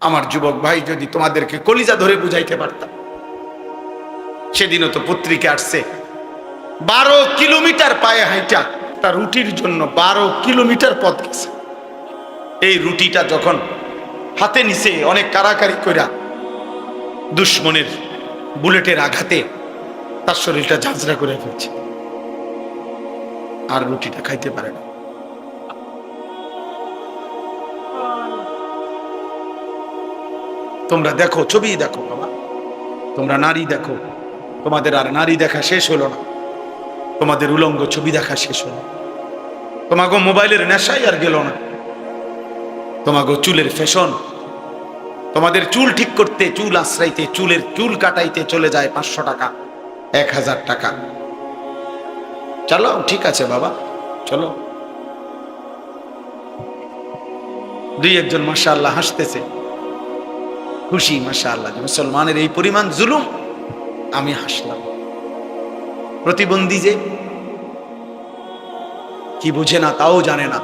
আমার যুবক ভাই, যদি তোমাদেরকে কলিজা ধরে বুঝাইতে পারতাম। সেদিনও তো পত্রিকা আসছে, 12 কিলোমিটার পায়ে হাইটা তার রুটির জন্য 12 কিলোমিটার পথ গেছে। এই রুটিটা যখন হাতে নিছে, অনেক কারাকারি কইরা দুশ্মনের বুলেটের আঘাতে তার শরীরটা ঝাঁঝরা করে ফেলছে, আর রুটিটা খাইতে পারে না। তোমরা দেখো, ছবি দেখো বাবা, তোমরা নারী দেখো, তোমাদের আর নারী দেখা শেষ হলো না, তোমাদের উলঙ্গ ছবি দেখা শেষ হলো, তোমাকে মোবাইলের নেশাই আর গেল না, তোমাকে চুলের ফ্যাশন, তোমাদের চুল ঠিক করতে, চুল আশ্রাইতে, চুল কাটাইতে চলে যায় 500 টাকা, 1000 টাকা। চলো ঠিক আছে বাবা, চলো। দুই একজন মাশাআল্লাহ হাসতেছে, খুশি মাশাআল্লাহ, মুসলমানের এই পরিমাণ জুলুম। আমি হাসলাম। প্রতিবন্ধী যে কি বুঝে না তাও জানে না,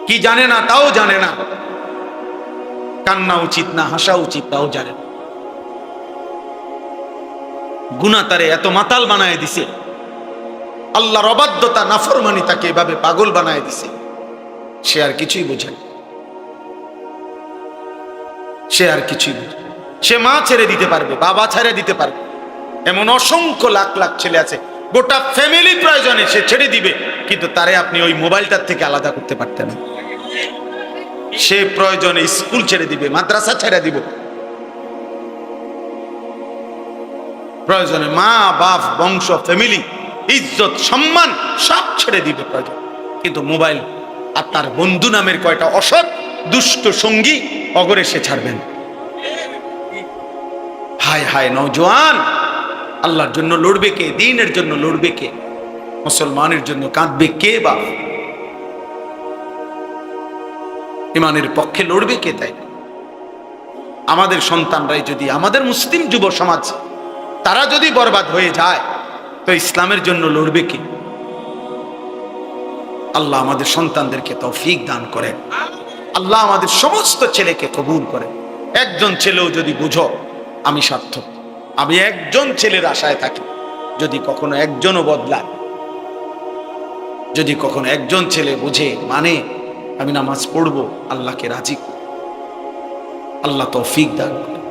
কি জানে না তাও জানে না, কান্না উচিত না হাসা উচিত তাও জানে না। গুনাহ তারে এত মাতাল বানায় দিছে, আল্লাহর অবাধ্যতা নাফরমানি তাকে এভাবে পাগল বানায় দিছে, সে আর কিছুই বোঝে না, সে আর কিছুই বোঝে। সে মা ছেড়ে দিতে পারবে, বাবা ছেড়ে দিতে পারবে, এমন অসংখ্য লাখ লাখ ছেলে আছে, গোটা ফ্যামিলি প্রয়োজনে সে ছেড়ে দিবে, কিন্তু তারে আপনি ওই মোবাইলটার থেকে আলাদা করতে পারতেন না। সে প্রয়োজনে স্কুল ছেড়ে দিবে, মাদ্রাসা ছেড়ে দিব, প্রয়োজনে মা বাপ বংশ ফ্যামিলি ইজ্জত সম্মান সব ছেড়ে দিবে প্রয়োজন, কিন্তু মোবাইল আর তার বন্ধু নামের কয়টা অসৎ দুষ্ট সঙ্গী অগরে সে ছাড়বেন। হায় হায় নওজোয়ান, আল্লাহর জন্য লড়বে কে? দ্বীনের জন্য লড়বে কে? মুসলমানের জন্য কাঁদবে কে? বা ইমানের পক্ষে লড়বে কে? তাই আমাদের সন্তানরাই যদি, আমাদের মুসলিম যুব সমাজ তারা যদি বরবাদ হয়ে যায়, তো ইসলামের জন্য লড়বে কে? আল্লাহ আমাদের সন্তানদেরকে তৌফিক দান করেন, আল্লাহ আমাদের সমস্ত ছেলেকে কবুল করেন। একজন ছেলেও যদি বুঝো আমি সার্থক, আমি একজন ছেলের আশায় থাকি, যদি কখনো একজনও বদলায়, যদি কখনো একজন ছেলে বুঝে মানে আমি নামাজ পড়বো, আল্লাহকে রাজি করব, আল্লাহ তৌফিক দান করেন।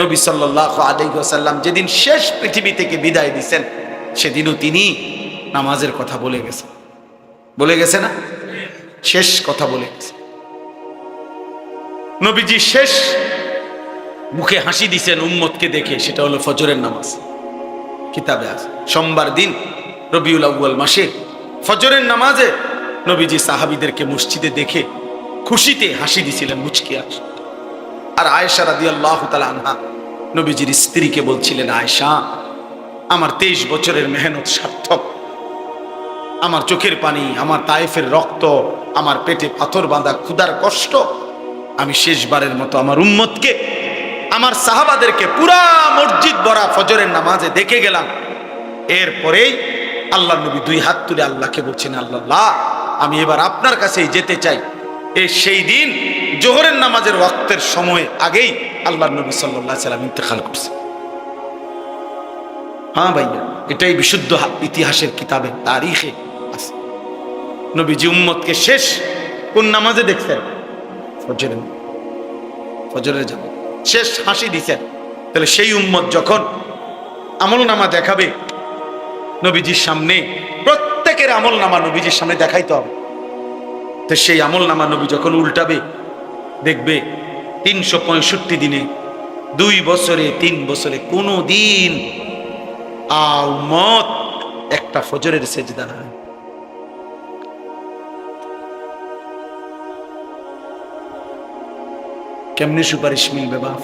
নবী সাল্লাল্লাহু আলাইহি ওয়াসাল্লাম যেদিন শেষ পৃথিবী থেকে বিদায় দিয়েছেন, সেদিনও তিনি নামাজের কথা বলে গেছেন, বলে গেছে না? শেষ কথা বলে গেছে। নবীজি শেষ মুখে হাসি দিছেন উম্মতকে দেখে, সেটা হলো ফজরের নামাজ। কিতাবে আছে সোমবার দিন রবিউল আউয়াল মাসে ফজরের নামাজে নবীজি সাহাবীদেরকে মসজিদে দেখে খুশিতে হাসি দিছিলেন, মুচকি হাসি। আর আয়েশা রাদিয়াল্লাহু তাআলা আনহা নবীজির স্ত্রীকে বলছিলেন, আয়েশা, আমার 23 বছরের মেহনত সার্থক, আমার চোখের পানি, আমার তায়েফের রক্ত, আমার পেটে পাথর বাঁধা ক্ষুধার কষ্ট, আমি শেষবারের মতো আমার উম্মতকে, আমার সাহাবাদেরকে পুরা মসজিদ ভরা ফজরের নামাজে দেখে গেলাম। এরপরেই আল্লাহ নবী 2 হাত তুলে আল্লাহকে বলছেন, আল্লাহ, আমি এবার আপনার কাছেই যেতে চাই। সেই দিন জোহরের নামাজের ওয়াক্তের সময় আগেই আল্লাহ নবী সাল্লাল্লাহু আলাইহি সাল্লাম ইন্তেকাল করছে। হ্যাঁ ভাইয়া, এটাই বিশুদ্ধ ইতিহাসের কিতাবে তারিখে আছে। নবীজি উম্মতকে শেষ কোন নামাজে দেখছেন? ফজরের জামাত শেষ হাসি দিছেন। তাহলে সেই উম্মত যখন আমল নামা দেখাবে নবীজির সামনে, প্রত্যেকের আমল নামা নবীজির সামনে দেখাইতে হবে। তো সেই আমল নামা নবী যখন উল্টাবে, দেখবে 365 দিনে, 2 বছরে, 3 বছরে কোনো দিন উম্মত একটা ফজরের সেজদা না। কেমনে সুপারিশ মিলবে বাপ?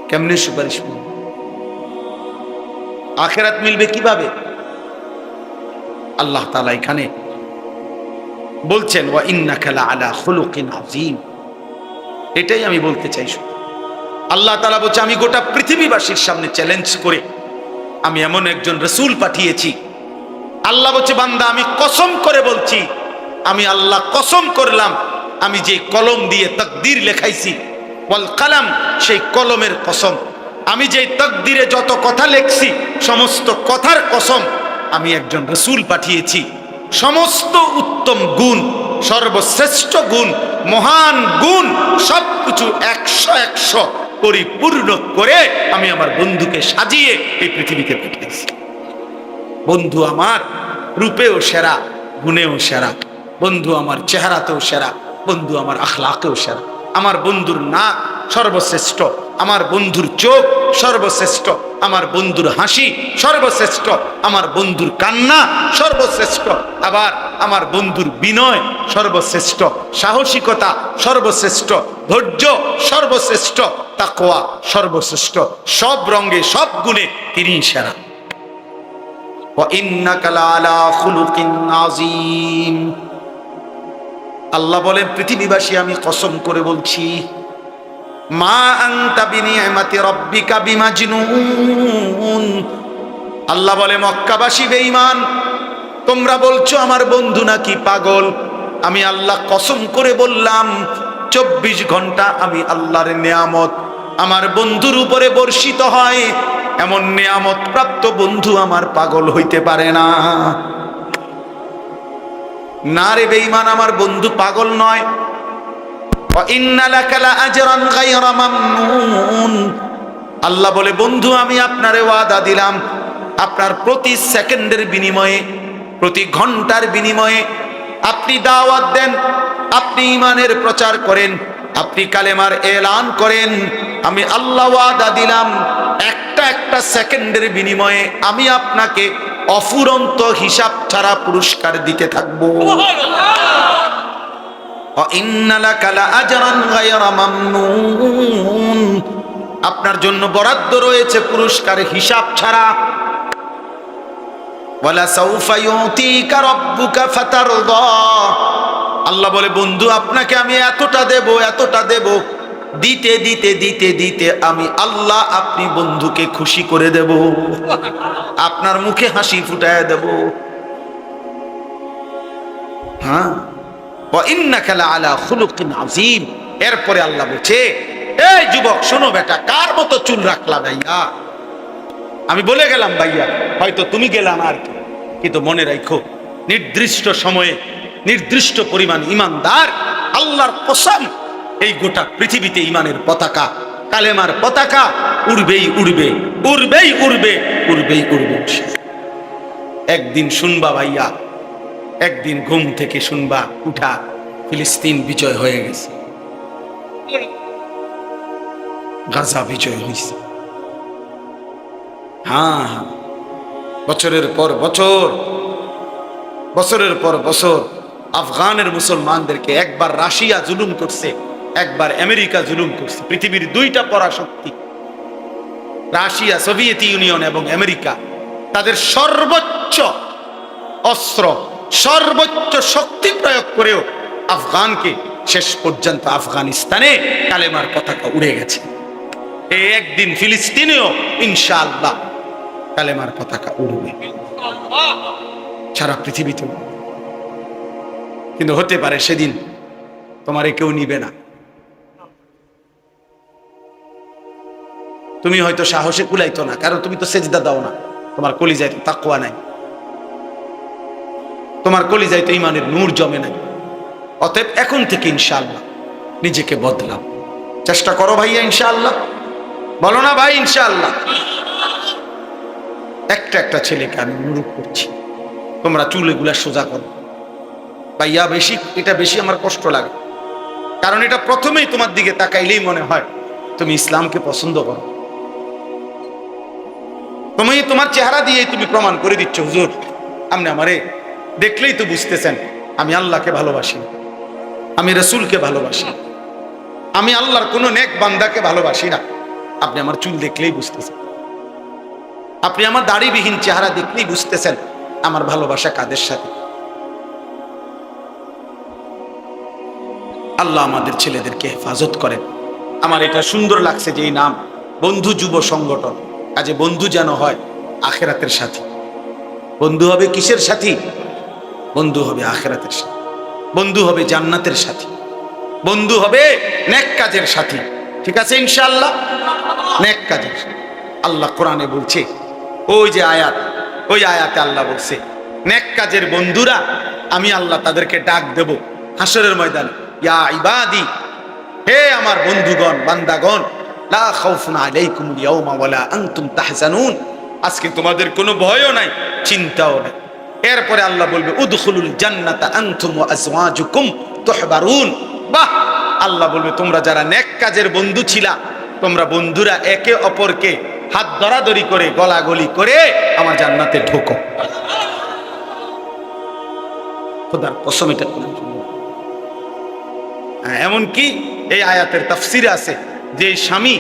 কেমনে সুপারিশ মিলবে? আখিরাত মিলবে কিভাবে? আল্লাহ তাআলা এখানে বলছেন, ওয়া ইন্নাকা লাআলা খুলুকিন আযীম। এটাই আমি বলতে চাই। আল্লাহ তাআলা বলছে, আমি গোটা পৃথিবীবাসীর সামনে চ্যালেঞ্জ করে আমি এমন একজন রাসূল পাঠিয়েছি। আল্লাহ বলছে, বান্দা, আমি কসম করে বলছি, আমি আল্লাহ কসম করলাম, আমি যে কলম দিয়ে তাকদীর লেখাইছি, ওয়াল কালাম, সেই কলমের কসম, আমি যে তাকদীরে যত কথা লেখছি সমস্ত কথার কসম, আমি একজন রাসূল পাঠিয়েছি। সমস্ত উত্তম গুণ, সর্বশ্রেষ্ঠ গুণ, মহান গুণ, সবকিছু 100 পরিপূর্ণ করে আমি আমার বন্ধুকে সাজিয়ে এই পৃথিবীতে পাঠিয়েছি। বন্ধু আমার রূপেও সেরা, গুণেও সেরা, বন্ধু আমার চেহারাতেও সেরা, বন্ধু আমার আখলাকেও সেরা। আমার বন্ধুর নাক সর্বশ্রেষ্ঠ, আমার বন্ধুর চোখ সর্বশ্রেষ্ঠ, আমার বন্ধুর হাসি সর্বশ্রেষ্ঠ, আমার বন্ধুর কান্না সর্বশ্রেষ্ঠ, আবার আমার বন্ধুর বিনয় সর্বশ্রেষ্ঠ, সাহসিকতা সর্বশ্রেষ্ঠ, ধৈর্য সর্বশ্রেষ্ঠ, তাকওয়া সর্বশ্রেষ্ঠ। সব রঙে সব গুণে তিনিই সেরা। আল্লাহ বলেন, পৃথিবীবাসী আমি কসম করে বলছি, মা আনতা বিনিআমাতি রাব্বিকা বিমাজনুন। আল্লাহ বলে, মক্কাবাসী বেঈমান, তোমরা বলছো আমার বন্ধু নাকি পাগল। আমি আল্লাহ কসম করে বললাম, 24 ঘন্টা আমি আল্লাহর নেয়ামত আমার বন্ধুর উপরে বর্ষিত হয়। এমন নেয়ামত প্রাপ্ত বন্ধু আমার পাগল হইতে পারে না। না রে বেঈমান, আমার বন্ধু পাগল নয়। আল্লাহ বলে, বন্ধু আমি আপনারে ওয়াদা দিলাম, আপনার প্রতি সেকেন্ডের বিনিময়ে, প্রতি ঘন্টার বিনিময়ে আপনি দাওয়াত দেন, আপনি ঈমানের প্রচার করেন, আপনি কালেমার এলান করেন, আমি আল্লাহ ওয়াদা দিলাম একটা সেকেন্ডের বিনিময়ে আমি আপনাকে অফুরন্ত হিসাব ছাড়া পুরস্কার দিতে থাকবো। আপনার জন্য বরাদ্দ রয়েছে পুরস্কার হিসাব ছাড়া। আল্লাহ বলে, বন্ধু আপনাকে আমি এতটা দেব, এতটা দেব, দিতে দিতে দিতে দিতে আমি আল্লাহ আপনি বন্ধুকে খুশি করে দেব, আপনার মুখে হাসি ফুটায় দেব। হ্যাঁ, এরপরে আল্লাহ বলছে, এই যুবক শোনো বেটা, কার মতো চুল রাখলা ভাইয়া? আমি বলে গেলাম ভাইয়া, হয়তো তুমি গেলাম আর কি, কিন্তু মনে রাখো নির্দিষ্ট সময়ে নির্দিষ্ট পরিমাণ ইমানদার, আল্লাহর কসম, এই গোটা পৃথিবীতে ইমানের পতাকা, কালেমার পতাকা উড়বেই উড়বে, উড়বেই উড়বে, উড়বেই উড়বে। একদিন শুনবা ভাইয়া, একদিন ঘুম থেকে শুনবা উঠা, ফিলিস্তিন বিজয় হয়ে গেছে, গাজা বিজয় হয়েছে। হ্যাঁ, বছরের পর বছর, বছরের পর বছর আফগানের মুসলমানদেরকে একবার রাশিয়া জুলুম করছে, একবার আমেরিকা জুলুম করছে। পৃথিবীর দুইটা পরাশক্তি, রাশিয়া, সোভিয়েত ইউনিয়ন এবং আমেরিকা, তাদের সর্বোচ্চ অস্ত্র, সর্বোচ্চ শক্তি প্রয়োগ করেও আফগানকে শেষ পর্যন্ত আফগানিস্তানে কালেমার পতাকা উড়ে গেছে। এই একদিন ফিলিস্তিনেও ইনশাআল্লাহ কালেমার পতাকা উড়বে সারা পৃথিবীতে। কিন্তু হতে পারে সেদিন তোমারে কেউ নিবে না, তুমি হয়তো সাহসে কুলাইতো না, কারণ তুমি তো সেজদা দাও না, তোমার কলিজায় তো তাকওয়া নাই, তোমার কলিজায় তো ঈমানের নূর জমে নাই। অতএব এখন থেকে ইনশাআল্লাহ নিজেকে বদলাও, চেষ্টা করো ভাইয়া, ইনশাআল্লাহ বলো না ভাই ইনশাআল্লাহ। একটা ছেলেকে আমি অনুরোধ করছি, তোমরা চুল এগুলা সোজা করো ভাইয়া। এটা বেশি আমার কষ্ট লাগে, কারণ এটা প্রথমেই তোমার দিকে তাকাইলেই মনে হয় তুমি ইসলামকে পছন্দ করো। তুমি তোমার চেহারা দিয়েই তুমি প্রমাণ করে দিচ্ছ, হুজুর আপনি আমারে দেখলেই তো বুঝতেছেন আমি আল্লাহকে ভালোবাসি, আমি রাসূলকে ভালোবাসি, আমি আল্লাহর কোনো নেক বান্দাকে ভালোবাসি না। আপনি আমার চুল দেখলেই বুঝতেছেন, আপনি আমার দাড়িবিহীন চেহারা দেখলেই বুঝতেছেন আমার ভালোবাসা কাদের সাথে। আল্লাহ আমাদের ছেলেদেরকে হেফাজত করেন। আমার এটা সুন্দর লাগছে যে এই নাম বন্ধু যুব সংগঠন, কাজে বন্ধু যেন হয় আখেরাতের সাথী। বন্ধু হবে কিসের সাথী? বন্ধু হবে আখেরাতের সাথী। বন্ধু হবে জান্নাতের সাথী, বন্ধু হবে নেক কাজের সাথী। ঠিক আছে ইনশাআল্লাহ, নেক কাজের। আল্লাহ কোরআনে বলছে, ওই যে আয়াত, ওই আয়াতে আল্লাহ বলছে নেক কাজের বন্ধুরা আমি আল্লাহ তাদেরকে ডাক দেব হাসরের ময়দানে, ইয়া ইবাদি, হে আমার বন্ধুগণ বান্দাগণ, লা খাউফুন আলাইকুমুল ইয়াওমা ওয়ালা আনতুম তাহজানুন, আজকে তোমাদের কোনো ভয়ও নাই, চিন্তাও নাই। এরপরে আল্লাহ বলবে উদখুলুল জান্নাতা আনতুম ওয়া আজওয়াজুকুম তুহবারুন। বাহ, আল্লাহ বলবে তোমরা যারা নেক কাজের বন্ধু ছিলা, তোমরা বন্ধুরা একে অপরকে হাত ধরাধরি করে গলাগলি করে আমার জান্নাতে ঢোকো। খোদার কসম এটা কোরআন। এমনকি এই আয়াতের তাফসিরে আছে যে স্বামী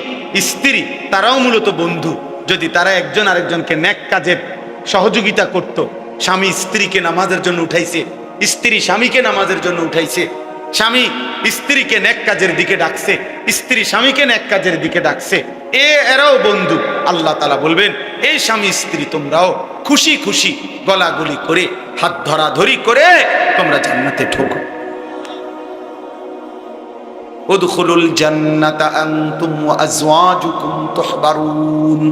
স্ত্রী তারাও মূলত বন্ধু, যদি তারা একজন আরেকজনকে নেক কাজের সহযোগিতা করত। স্বামী স্ত্রীকে নামাজের জন্য উঠাইছে, স্ত্রী স্বামীকে নামাজের জন্য উঠাইছে, স্বামী স্ত্রীকে নেক কাজের দিকে ডাকছে, স্ত্রী স্বামীকে নেক কাজের দিকে ডাকছে, এরাও বন্ধু। আল্লাহ তাআলা বলবেন এই স্বামী স্ত্রী তোমরাও খুশি খুশি গলাগলি করে হাত ধরাধরি করে তোমরা জান্নাতে ঢোকো। উদখুলুল জান্নাতা আনতুম ওয়া আজওয়াজুকুম তুহবারুন,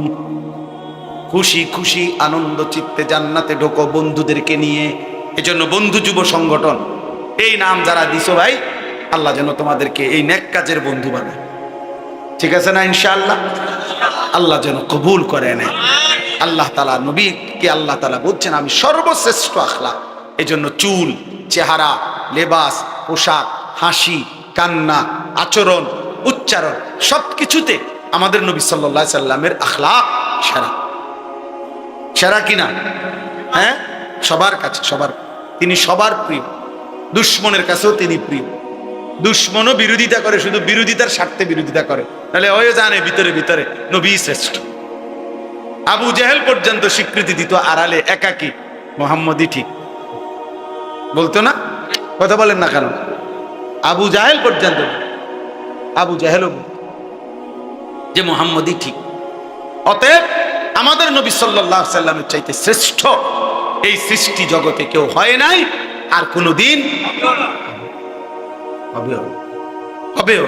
খুশি খুশি আনন্দ চিত্তে জান্নাতে ঢোকো বন্ধুদেরকে নিয়ে। এজন্য বন্ধু যুব সংগঠন এই নাম যারা দিছো ভাই, আল্লাহ যেন তোমাদেরকে এই নেক কাজের বন্ধু বানায়। ঠিক আছে না ইনশাআল্লাহ? আল্লাহ যেন কবুল করে নেয়। আল্লাহ তাআলা নবীকে আল্লাহ তাআলা বলছেন আমি সর্বশ্রেষ্ঠ আখলাক। এজন্য চুল, চেহারা, লেবাস, পোশাক, হাসি, কান্না, আচরণ, উচ্চারণ সবকিছুতে আমাদের নবী সাল্লাল্লাহু আলাইহি সাল্লামের আখলাক সেরা। সেরা কিনা? হ্যাঁ, সবার কাছে সবার, তিনি সবার প্রিয়। দুশ্মনের কাছেও তিনি প্রিয়। দুশ্মনও বিরোধিতা করে, শুধু বিরোধিতার স্বার্থে বিরোধিতা করে, তাহলে ওই জানে ভিতরে ভিতরে নবী শ্রেষ্ঠ। আবু জেহেল পর্যন্ত স্বীকৃতি দিত আড়ালে একাকী মুহাম্মদই ঠিক বলতো না? কথা বলেন না কেন? আবু জাহেল পর্যন্ত, আবু জাহেলও যে মুহাম্মদই ঠিক। অতএব আমাদের নবী সাল্লাল্লাহু আলাইহি সাল্লামের চাইতে শ্রেষ্ঠ এই সৃষ্টি জগতে কেউ হয় নাই, আর কোনোদিন হবেও হবেও।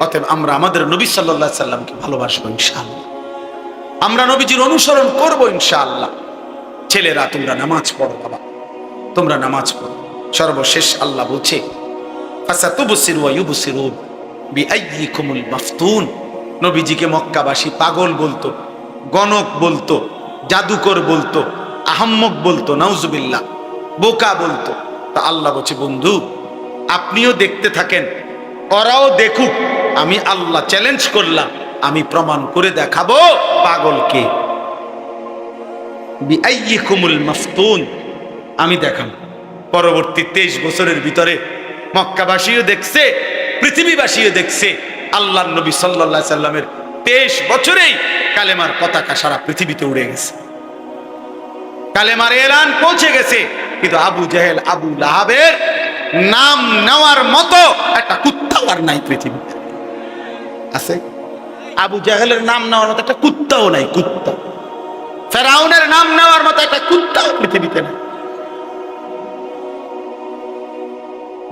অতএব আমরা আমাদের নবী সাল্লাল্লাহু আলাইহি সাল্লামকে ভালোবাসবো ইনশাআল্লাহ, আমরা নবীজির অনুসরণ করব ইনশাআল্লাহ। ছেলেরা তোমরা নামাজ পড়ো, বাবা তোমরা নামাজ পড়ো। সর্বশেষ আল্লাহ বলছে ফাসাতুবসিরু ওয়া ইউবসিরুন বিআইয়িকুমুল মাফতুন। নবীজিকে মক্কাবাসী পাগল বলতো, গণক বলতো, জাদুকর বলতো, আহাম্মক বলতো, নাউজুবিল্লাহ, বোকা বলতো। তা আল্লাহ বলছে বন্ধু আপনিও দেখতে থাকেন, ওরাও দেখুক, আমি আল্লাহ চ্যালেঞ্জ করলাম, আমি প্রমাণ করে দেখাবো পাগলকে। বিআইয়িকুমুল মাফতুন, আমি দেখাবো। পরবর্তী 23 বছরের ভিতরে মক্কাবাসীও দেখছে, পৃথিবীবাসীও দেখছে, আল্লাহর নবী সাল্লাল্লাহু আলাইহি সাল্লামের 23 বছরেই কালেমার পতাকা সারা পৃথিবীতে উড়ে গেছে, কালেমার এলান পৌঁছে গেছে। কিন্তু আবু জেহেল, আবু লাহাবের নাম নেওয়ার মতো একটা কুত্তাও আর নাই পৃথিবীতে। আছে? আবু জেহেলের নাম নেওয়ার মতো একটা কুত্তাও নাই, কুত্তা। ফেরাউনের নাম নেওয়ার মতো একটা কুত্তাও পৃথিবীতে নাই,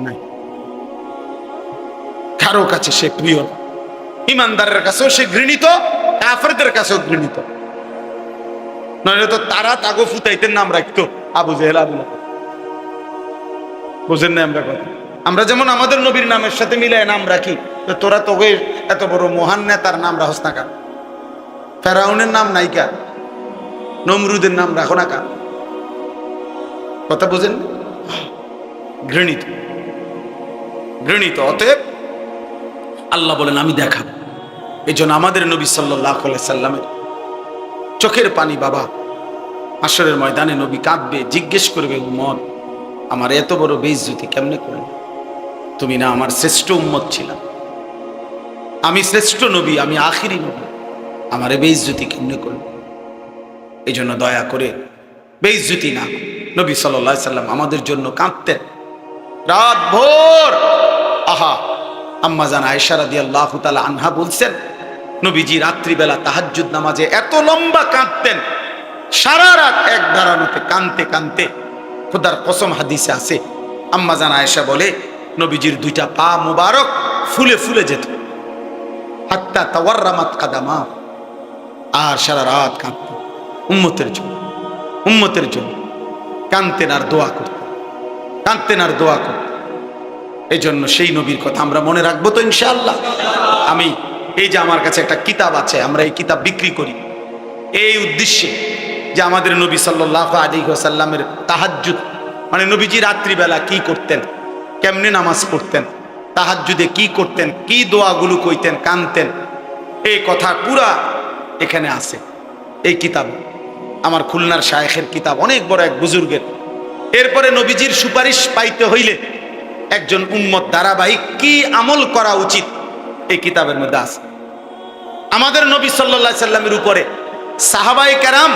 নাই। কারো কাছে সে প্রিয় না, ইমানদারের কাছেও সে ঘৃণিত, কাফেরদের কাছেও ঘৃণিত। নইলে তো তারা তাগো ফুতাইতেন নাম রাখতো আবু জেহেল, আবু লাহাব। বুঝেন না আমরা কথা? আমরা যেমন আমাদের নবীর নামের সাথে মিলায় নাম রাখি, তো তোরা তোকে এত বড় মহান নেতার নাম রাখস না কেন? ফেরাউনের নাম নাই কা? নমরুদের নাম রাখো না কা? কথা বুঝেন? ঘৃণিত, ঘৃণিত। অতএব আল্লাহ বলেন আমি দেখাবো। এই জন্য আমাদের নবী সাল্লাল্লাহু আলাইহি সাল্লামের চোখের পানি বাবা, হাসরের ময়দানে নবী কাঁদবে, জিজ্ঞেস করবে উম্মত আমার এত বড় বেইজ্জতি কেমনে করলে? তুমি না আমার শ্রেষ্ঠ উম্মত ছিলাম, আমি শ্রেষ্ঠ নবী, আমি আখিরি নবী, আমার বেইজ্জতি কেমনে করলে? এই জন্য দয়া করে বেইজ্জতি না। নবী সাল্লাল্লাহু আলাইহি সাল্লাম আমাদের জন্য কাঁদতেন রাত ভোর। আহা, আম্মা জান আয়েশা রাদিয়াল্লাহু তাআলা আনহা বলছেন নবীজি রাত্রিবেলা তাহাজ্জুদ নামাজে এত লম্বা কাঁদতেন, সারা রাত এক দাঁড়ানোতে কানতে কানতে। খোদার কসম হাদিসে আছে আম্মা জান আয়েশা বলে নবীজির দুইটা পা মুবারক ফুলে ফুলে যেত, হাত্তা তাওয়াররামাত কাদামা, আর সারা রাত কাঁদতেন উম্মতের জন্য, উম্মতের জন্য কাঁদতেন আর দোয়া করতেন, কাঁদতেন আর দোয়া করতেন। এই জন্য সেই নবীর কথা আমরা মনে রাখবো তো ইনশাআল্লাহ। আমি এই যে আমার কাছে একটা কিতাব আছে, আমরা এই কিতাব বিক্রি করি এই উদ্দেশ্যে যে আমাদের নবী সাল্লাল্লাহু আলাইহি ওয়াসাল্লামের তাহাজ্জুদ, মানে নবীজি রাত্রিবেলা কি করতেন, কেমনে নামাজ পড়তেন, তাহাজ্জুদে কি করতেন, কি দোয়াগুলো কইতেন, কানতেন, এই কথা পুরা এখানে আছে এই কিতাব। আমার খুলনার শায়েখের কিতাব, অনেক বড় এক বুজুর্গের। এরপরে নবীজির সুপারিশ পাইতে হইলে একজন উম্মত ধারাবাহিক কি আমল করা উচিত এই কিতাবের মধ্যে আছে। আমাদের নবী সাল্লাল্লাহু আলাইহি সাল্লামের উপরে সাহাবায়ে কেরাম,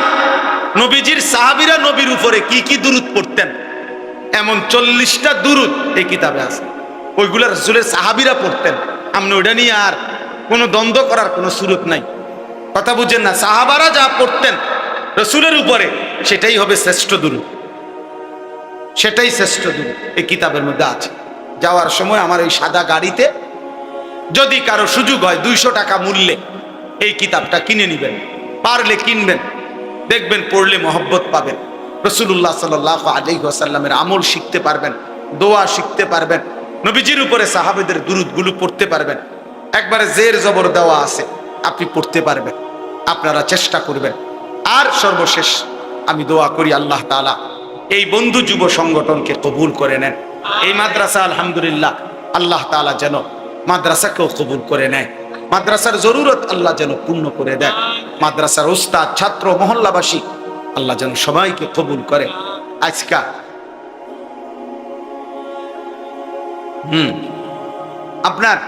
নবীজির সাহাবীরা নবীর উপরে কি কি দুরূদ পড়তেন, এমন 40টা দুরূদ এই কিতাবে আছে। ওইগুলা রাসূলের সাহাবীরা পড়তেন। আমরা ওইটা নিয়ে আর কোনো দ্বন্দ্ব করার কোনো সুরত নাই, কথা বুঝেন না। সাহাবারা যা পড়তেন রাসূলের উপরে সেটাই হবে শ্রেষ্ঠ দুরূদ, সেটাই শ্রেষ্ঠ দুরূদ এই কিতাবের মধ্যে আছে। যাওয়ার সময় আমার এই সাদা গাড়িতে যদি কারো সুযোগ হয় 200 টাকা মূল্যে এই কিতাবটা কিনে নেবেন, পারলে কিনবেন, দেখবেন পড়লে মহব্বত পাবেন, রাসূলুল্লাহ সাল্লাল্লাহু আলাইহি ওয়াসাল্লামের আমল শিখতে পারবেন, দোয়া শিখতে পারবেন, নবীজির উপরে সাহাবীদের দুরূদগুলো পড়তে পারবেন। একবারে জের জবর দেওয়া আছে, আপনি পড়তে পারবেন। আপনারা চেষ্টা করবেন। আর সর্বশেষ আমি দোয়া করি আল্লাহ তাআলা এই বন্ধু যুব সংগঠনকে কবুল করে নেন। এই মাদ্রাসা আলহামদুলিল্লাহ আল্লাহ তাআলা যেন মাদ্রাসাকেও কবুল করে নেয়, মাদ্রাসার জরুরত আল্লাহ যেন পূর্ণ করে দেয়, মাদ্রাসার উস্তাদ, ছাত্র, মহল্লাবাসী আল্লাহ যেন সবাইকে কবুল করে। আজকা আপনার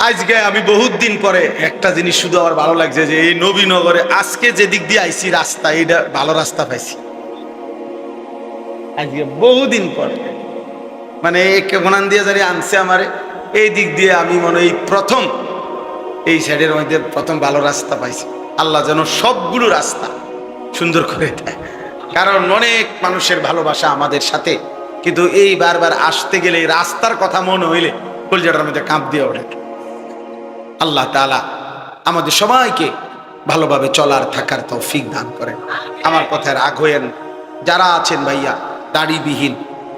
আজকে আমি বহুত দিন পরে একটা জিনিস শুধু আমার ভালো লাগছে যে এই নবীনগরে আজকে যে দিক দিয়ে আইছি রাস্তা, এটা ভালো রাস্তা পাইছি আজকে বহুদিন পরে। মানে কেমন দিয়ে যারা আনছে আমারে এই দিক দিয়ে আমি মনে হয় প্রথম এই সাইডের মধ্যে প্রথম ভালো রাস্তা পাইছি। আল্লাহ যেন সবগুলো রাস্তা সুন্দর করে দেয়, কারণ অনেক মানুষের ভালোবাসা আমাদের সাথে, কিন্তু এই বারবার আসতে গেলে রাস্তার কথা মনে হইলে কলজাটার মধ্যে কাঁপ দিয়ে ওঠে। আল্লাহ তাআলা আমাদের সবাইকে ভালোভাবে চলার থাকার তৌফিক দান করেন। আমার কথায় রাগ হইয়েন, যারা আছেন ভাইয়া দাড়িবিহীন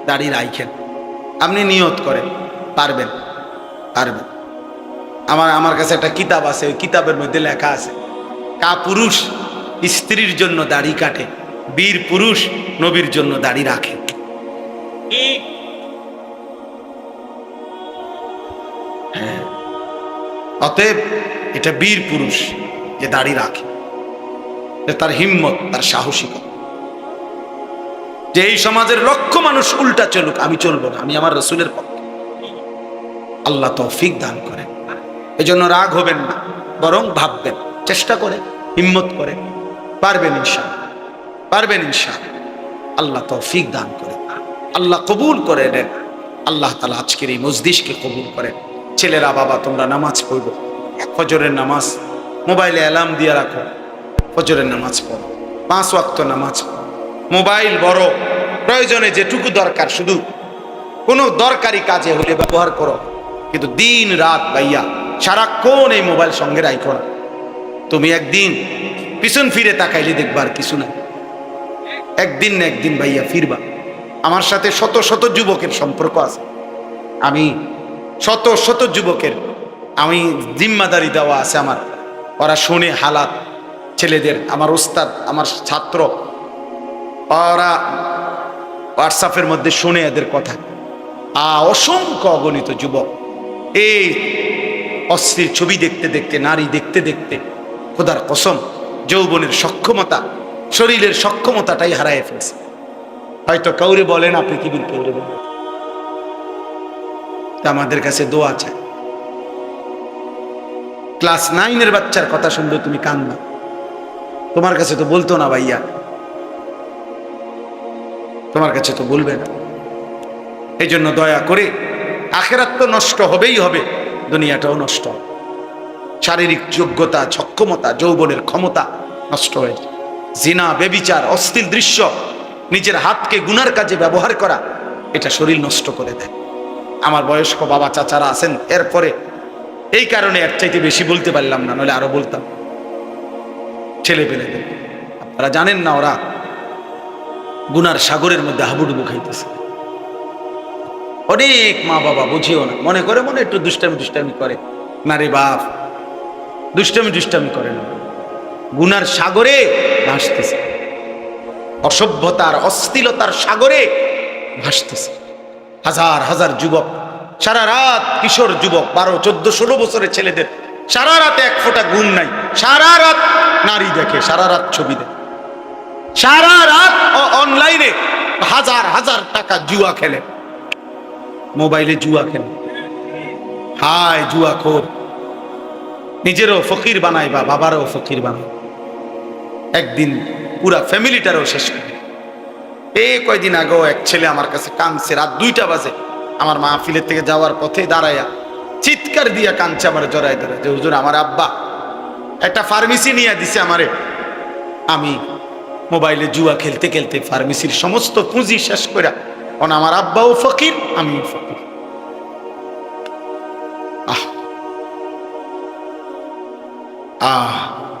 দাড়ি রাইখেন, আপনি নিয়ত করেন পারবেন, পারবেন। আমার কাছে একটা কিতাব আছে, ওই কিতাবের মধ্যে লেখা আছে কা পুরুষ স্ত্রীর জন্য দাড়ি কাটে, বীর পুরুষ নবীর জন্য দাড়ি রাখে। অতএব এটা বীর পুরুষ যে দাড়ি রাখে, তার হিম্মত, তার সাহসিকতা। যে এই সমাজের লক্ষ মানুষ উল্টা চলুক, আমি চলবো না, আমি আমার রাসূলের পক্ষে। আল্লাহ তৌফিক দান করেন। এজন্য রাগ হবেন না, বরং ভাববেন, চেষ্টা করে, হিম্মত করে, পারবেন ইনশাআল্লাহ, পারবেন ইনশাআল্লাহ। আল্লাহ তৌফিক দান করেন, আল্লাহ কবুল করে নেন। আল্লাহ তাআলা আজকের এই মজলিসকে কবুল করেন। ছেলেরা বাবা তোমরা নামাজ পড়বো, ফজরের নামাজ মোবাইলে অ্যালার্ম দিয়ে রাখো, ফজরের নামাজ পড়ো, 5 ওয়াক্ত নামাজ পড়ো। মোবাইল বড় প্রয়োজনে যেটুকু দরকার শুধু কোনো দরকারি কাজে হলে ব্যবহার করো, কিন্তু দিন রাত ভাইয়া সারাক্ষণ এই মোবাইল সঙ্গে রাখো না। তুমি একদিন পিছন ফিরে তাকাইলে দেখবা আর কিছু না, একদিন না একদিন ভাইয়া ফিরবা। আমার সাথে শত শত যুবকের সম্পর্ক আছে, আমি শত শত যুবকের আমি জিম্মাদারি দেওয়া আছে আমার, ওরা শুনে হালাত ছেলেদের, আমার ওস্তাদ, আমার ছাত্র, ওরা হোয়াটসঅ্যাপের মধ্যে শুনে এদের কথা। অসংখ্য অগণিত যুবক এই অশ্লীল ছবি দেখতে দেখতে, নারী দেখতে দেখতে খোদার কসম যৌবনের সক্ষমতা, শরীরের সক্ষমতাটাই হারায় ফেলছে। হয়তো কাউরে বলেন আপনি কি বলতে, কাউরে বলেন। আমাদের কাছে দোয়া চাই। ক্লাস 9-এর বাচ্চার কথা শুনলে তুমি কান্না, তোমার কাছে তো বলতো না ভাইয়া, তোমার কাছে তো বলবে না। এই জন্য দয়া করে, আখেরাত তো নষ্ট হবেই হবে, দুনিয়াটাও নষ্ট হবে। শারীরিক যোগ্যতা, সক্ষমতা, যৌবনের ক্ষমতা নষ্ট হয়ে যায়। জিনা, বেবিচার, অশ্লীল দৃশ্য, নিজের হাতকে গুনার কাজে ব্যবহার করা, এটা শরীর নষ্ট করে দেয়। আমার বয়স্ক বাবা চাচারা আছেন, এরপরে এই কারণে এর চাইতে বেশি বলতে পারলাম না, নইলে আরো বলতাম। ছেলে পেলেদের আপনারা জানেন না, ওরা গুনার সাগরের মধ্যে হাবুডুবু খাইতেছে। অনেক মা বাবা বুঝিও না, মনে করে মনে একটু দুষ্টামি করে না রে বাপ, দুষ্টামি করে না, গুনার সাগরে ভাসতেছে, অসভ্যতার অশ্লীলতার সাগরে ভাসতেছে। হাজার হাজার যুবক সারা রাত, কিশোর যুবক 12, 14, 16 বছরের ছেলেদের সারা রাতে এক ফোঁটা ঘুম নাই, সারা রাত নারী দেখে, সারা রাত ছবি দেখে, সারা রাত অনলাইনে হাজার হাজার টাকা জুয়া খেলে, মোবাইলে জুয়া খেলে। হায় জুয়া খোর, নিজেরও ফকির বানায় বা বাবারও ফকির বানায়, একদিন পুরা ফ্যামিলিটারও শেষ করে। এই কয়দিন আগেও এক ছেলে আমার কাছে কাঁদছে, রাত 2টা বাজে, আমার মাহফিলের থেকে যাওয়ার পথে দাঁড়াইয়া চিৎকার দিয়া কাঁদছে আমার জড়ায় ধরে, যে হুজুর আমার আব্বা একটা ফার্মেসি নিয়ে দিছে আমারে, আমি মোবাইলে জুয়া খেলতে খেলতে ফার্মেসির সমস্ত পুঁজি শেষ করে, আমার আব্বাও ফকির, আমিও ফকির।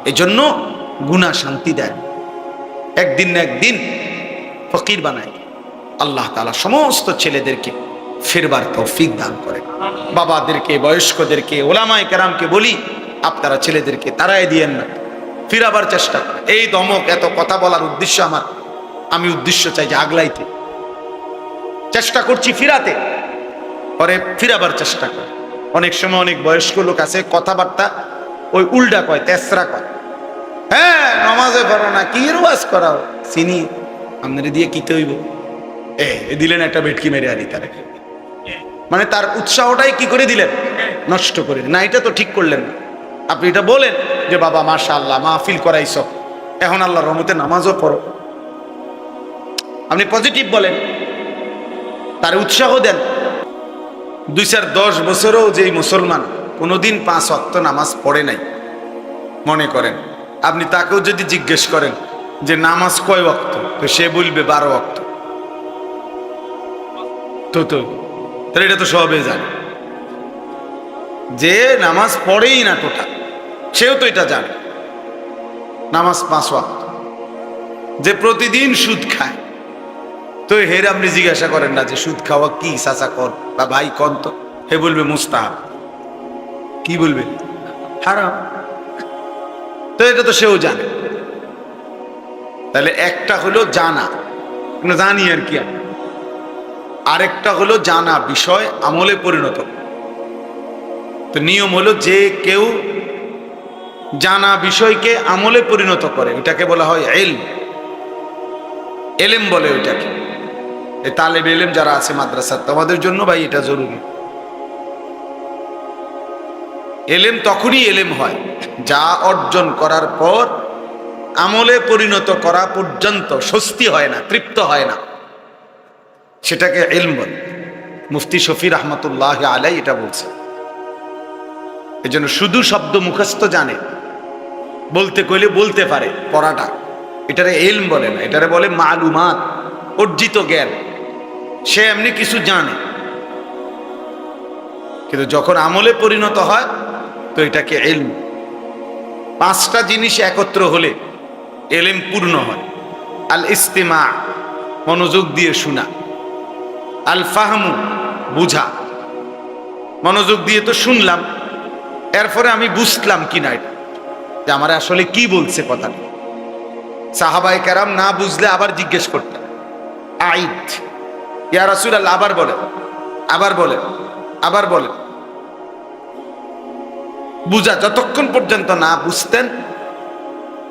এই জন্য গুনাহ শান্তি দেয়, একদিন না একদিন ফকির বানায়। আল্লাহ তাআলা সমস্ত ছেলেদেরকে ফিরবার তৌফিক দান করে। বাবাদেরকে, বয়স্কদেরকে, ওলামায়ে কেরামকে বলি, আপনারা ছেলেদেরকে তাড়ায় দিয়েন না, ফিরাবার চেষ্টা করে। এই দমক, এত কথা বলার উদ্দেশ্য আমার, আমি উদ্দেশ্য চাই যে আগলাইতে চেষ্টা করছি, ফিরাতে, পরে ফিরাবার চেষ্টা করে। অনেক সময় অনেক বয়স্ক লোক আছে, কথাবার্তা ওই উল্টা কয়, তেসরা কয়, হ্যাঁ নমাজে পড়ো না, কি রোয়াজ করাও, চিনি আপনারে দিয়ে কিতে হইব, দিলেন একটা বেটকি মেরে আনি তারে, মানে তার উৎসাহটাই কি করে দিলেন, নষ্ট করে না। এটা তো ঠিক করলেন না। আপনি এটা বলেন যে বাবা মাশাআল্লাহ মাহফিল করাইছ, এখন আল্লাহর রহমতে নামাজও পড়ো, আপনি পজিটিভ বলেন, তার উৎসাহ দেন। 2-10 বছরও যেই মুসলমান কোনোদিন 5 ওয়াক্ত নামাজ পড়ে নাই, মনে করেন, আপনি তাকেও যদি জিজ্ঞেস করেন যে নামাজ কয় ওয়াক্ত, তো সে বলবে 12 ওয়াক্ত। তাহলে এটা তো সবে জানে যে নামাজ পড়েই না টোটাল, সেও তো এটা জানে নামাজ 5 ওয়াক্ত। যে প্রতিদিন সুদ খায়, তো হের আপনি জিজ্ঞাসা করেন না যে সুদ খাওয়া কি চাচা কর বা ভাই কন, তো হে বলবে মুস্তাহাব, কি বলবে হারাম, তো এটা তো সেও জানে। তাহলে একটা হলো জানা, জানি আর কি, আরেকটা হলো জানা বিষয় আমলে পরিণত। তো নিয়ম হলো যে কেউ জানা বিষয়কে আমলে পরিণত করে, ওটাকে বলা হয় এলেম বলে ওইটাকে। এই তালেব এলেম যারা আছে মাদ্রাসা, তোমাদের জন্য ভাই এটা জরুরি। এলেম তখনই এলেম হয় যা অর্জন করার পর আমলে পরিণত করা পর্যন্ত স্বস্তি হয় না, তৃপ্ত হয় না, সেটাকে ইলম বলে। মুফতি শফি রহমতুল্লাহ আলাই এটা বলছে। এই জন্য শুধু শব্দ মুখস্থ জানে, বলতে কইলে বলতে পারে, পড়াটা, এটারে ইলম বলে না, এটারে বলে মালুমাত, অর্জিত জ্ঞান। সে এমনি কিছু জানে, কিন্তু যখন আমলে পরিণত হয় তো এটাকে ইলম। 5টা জিনিস একত্র হলে ইলম পূর্ণ হয়। আল ইস্তিমা, মনোযোগ দিয়ে শোনা, আল ফাহমু, বুঝা, মনোযোগ দিয়ে তো শুনলাম, এরপরে আমি বুঝলাম কিনা এটা, যে আমার আসলে কি বলছে কথাটা। সাহাবায়ে কেরাম না বুঝলে আবার জিজ্ঞেস করতেন, আইদ ইয়া রাসূলুল্লাহ, আবার বলেন, আবার বলেন, আবার বলেন। বুঝা যতক্ষণ পর্যন্ত না বুঝতেন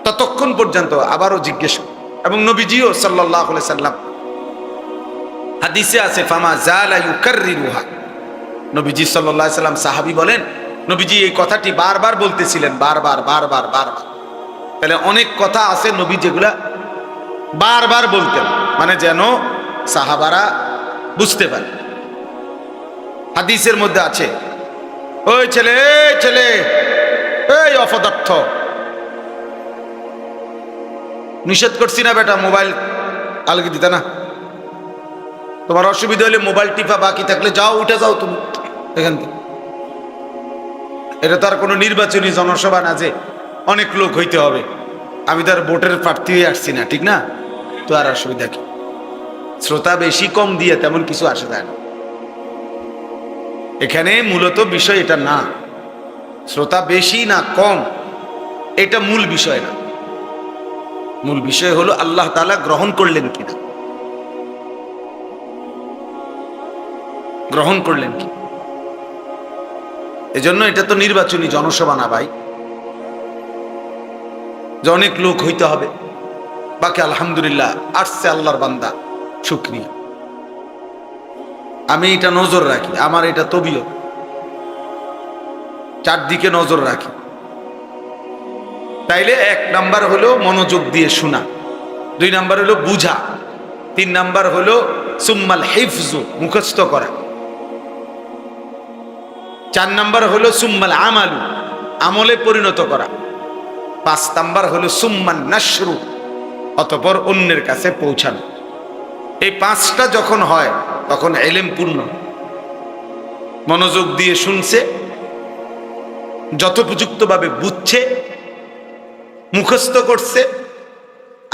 ততক্ষণ পর্যন্ত আবারও জিজ্ঞেস। এবং নবীজিও সাল্লাল্লাহু আলাইহি সাল্লাম, হাদিসে আছে, ফামা জালা ইউকাররিরুহা, নবীজি সাল্লাল্লাহু আলাইহি সাল্লাম, সাহাবী বলেন, নবীজি এই কথাটি বারবার বলতেছিলেন, বারবার। তাহলে অনেক কথা আছে নবী যেগুলা বারবার বলতেন, মানে যেন সাহাবারা বুঝতে পারে। হাদিসের মধ্যে আছে, ওই ছেলে, এই ছেলে, এই অপদার্থ, নিষেধ করছি না বেটা মোবাইল আলগি দিতে না, তোমার অসুবিধা হলে মোবাইল টিপা বাকি থাকলে যাও, উঠে যাও তুমি এখান থেকে। এটা তো আর কোনো নির্বাচনী জনসভা না যে অনেক লোক হইতে হবে। আমি তো আর ভোটের প্রার্থী হয়ে আসছি না, ঠিক না? তো আর অসুবিধা কি? শ্রোতা বেশি কম দিয়ে তেমন কিছু আসে যায় না। এখানে মূলত বিষয় এটা না, শ্রোতা বেশি না কম এটা মূল বিষয় না। মূল বিষয় হলো আল্লাহ তাআলা গ্রহণ করলেন কিনা, গ্রহণ করলেন কি। এজন্য এটা তো নির্বাচনী জনসভা না ভাই, যে অনেক লোক হইতে হবে। বাকি আলহামদুলিল্লাহ আসছে আল্লাহর বান্দা, শুকরিয়া। আমি এটা নজর রাখি, আমার এটা তবিয়ত, চারদিকে নজর রাখি। তাইলে 1 নাম্বার হলো মনোযোগ দিয়ে শোনা, 2 নাম্বার হলো বুঝা, 3 নাম্বার হলো সুম্মাল হিফজু, মুখস্থ করা, 4 নাম্বার হলো সুম্মাল আমালু, আমলে পরিণত করা, 5 নাম্বার হলো সুম্মান নাশরু, অতঃপর অন্যের কাছে পৌঁছানো। এই 5টা যখন হয় তখন ইলম পূর্ণ। মনোযোগ দিয়ে শুনছে, যথোপযুক্তভাবে বুঝছে, মুখস্থ করছে,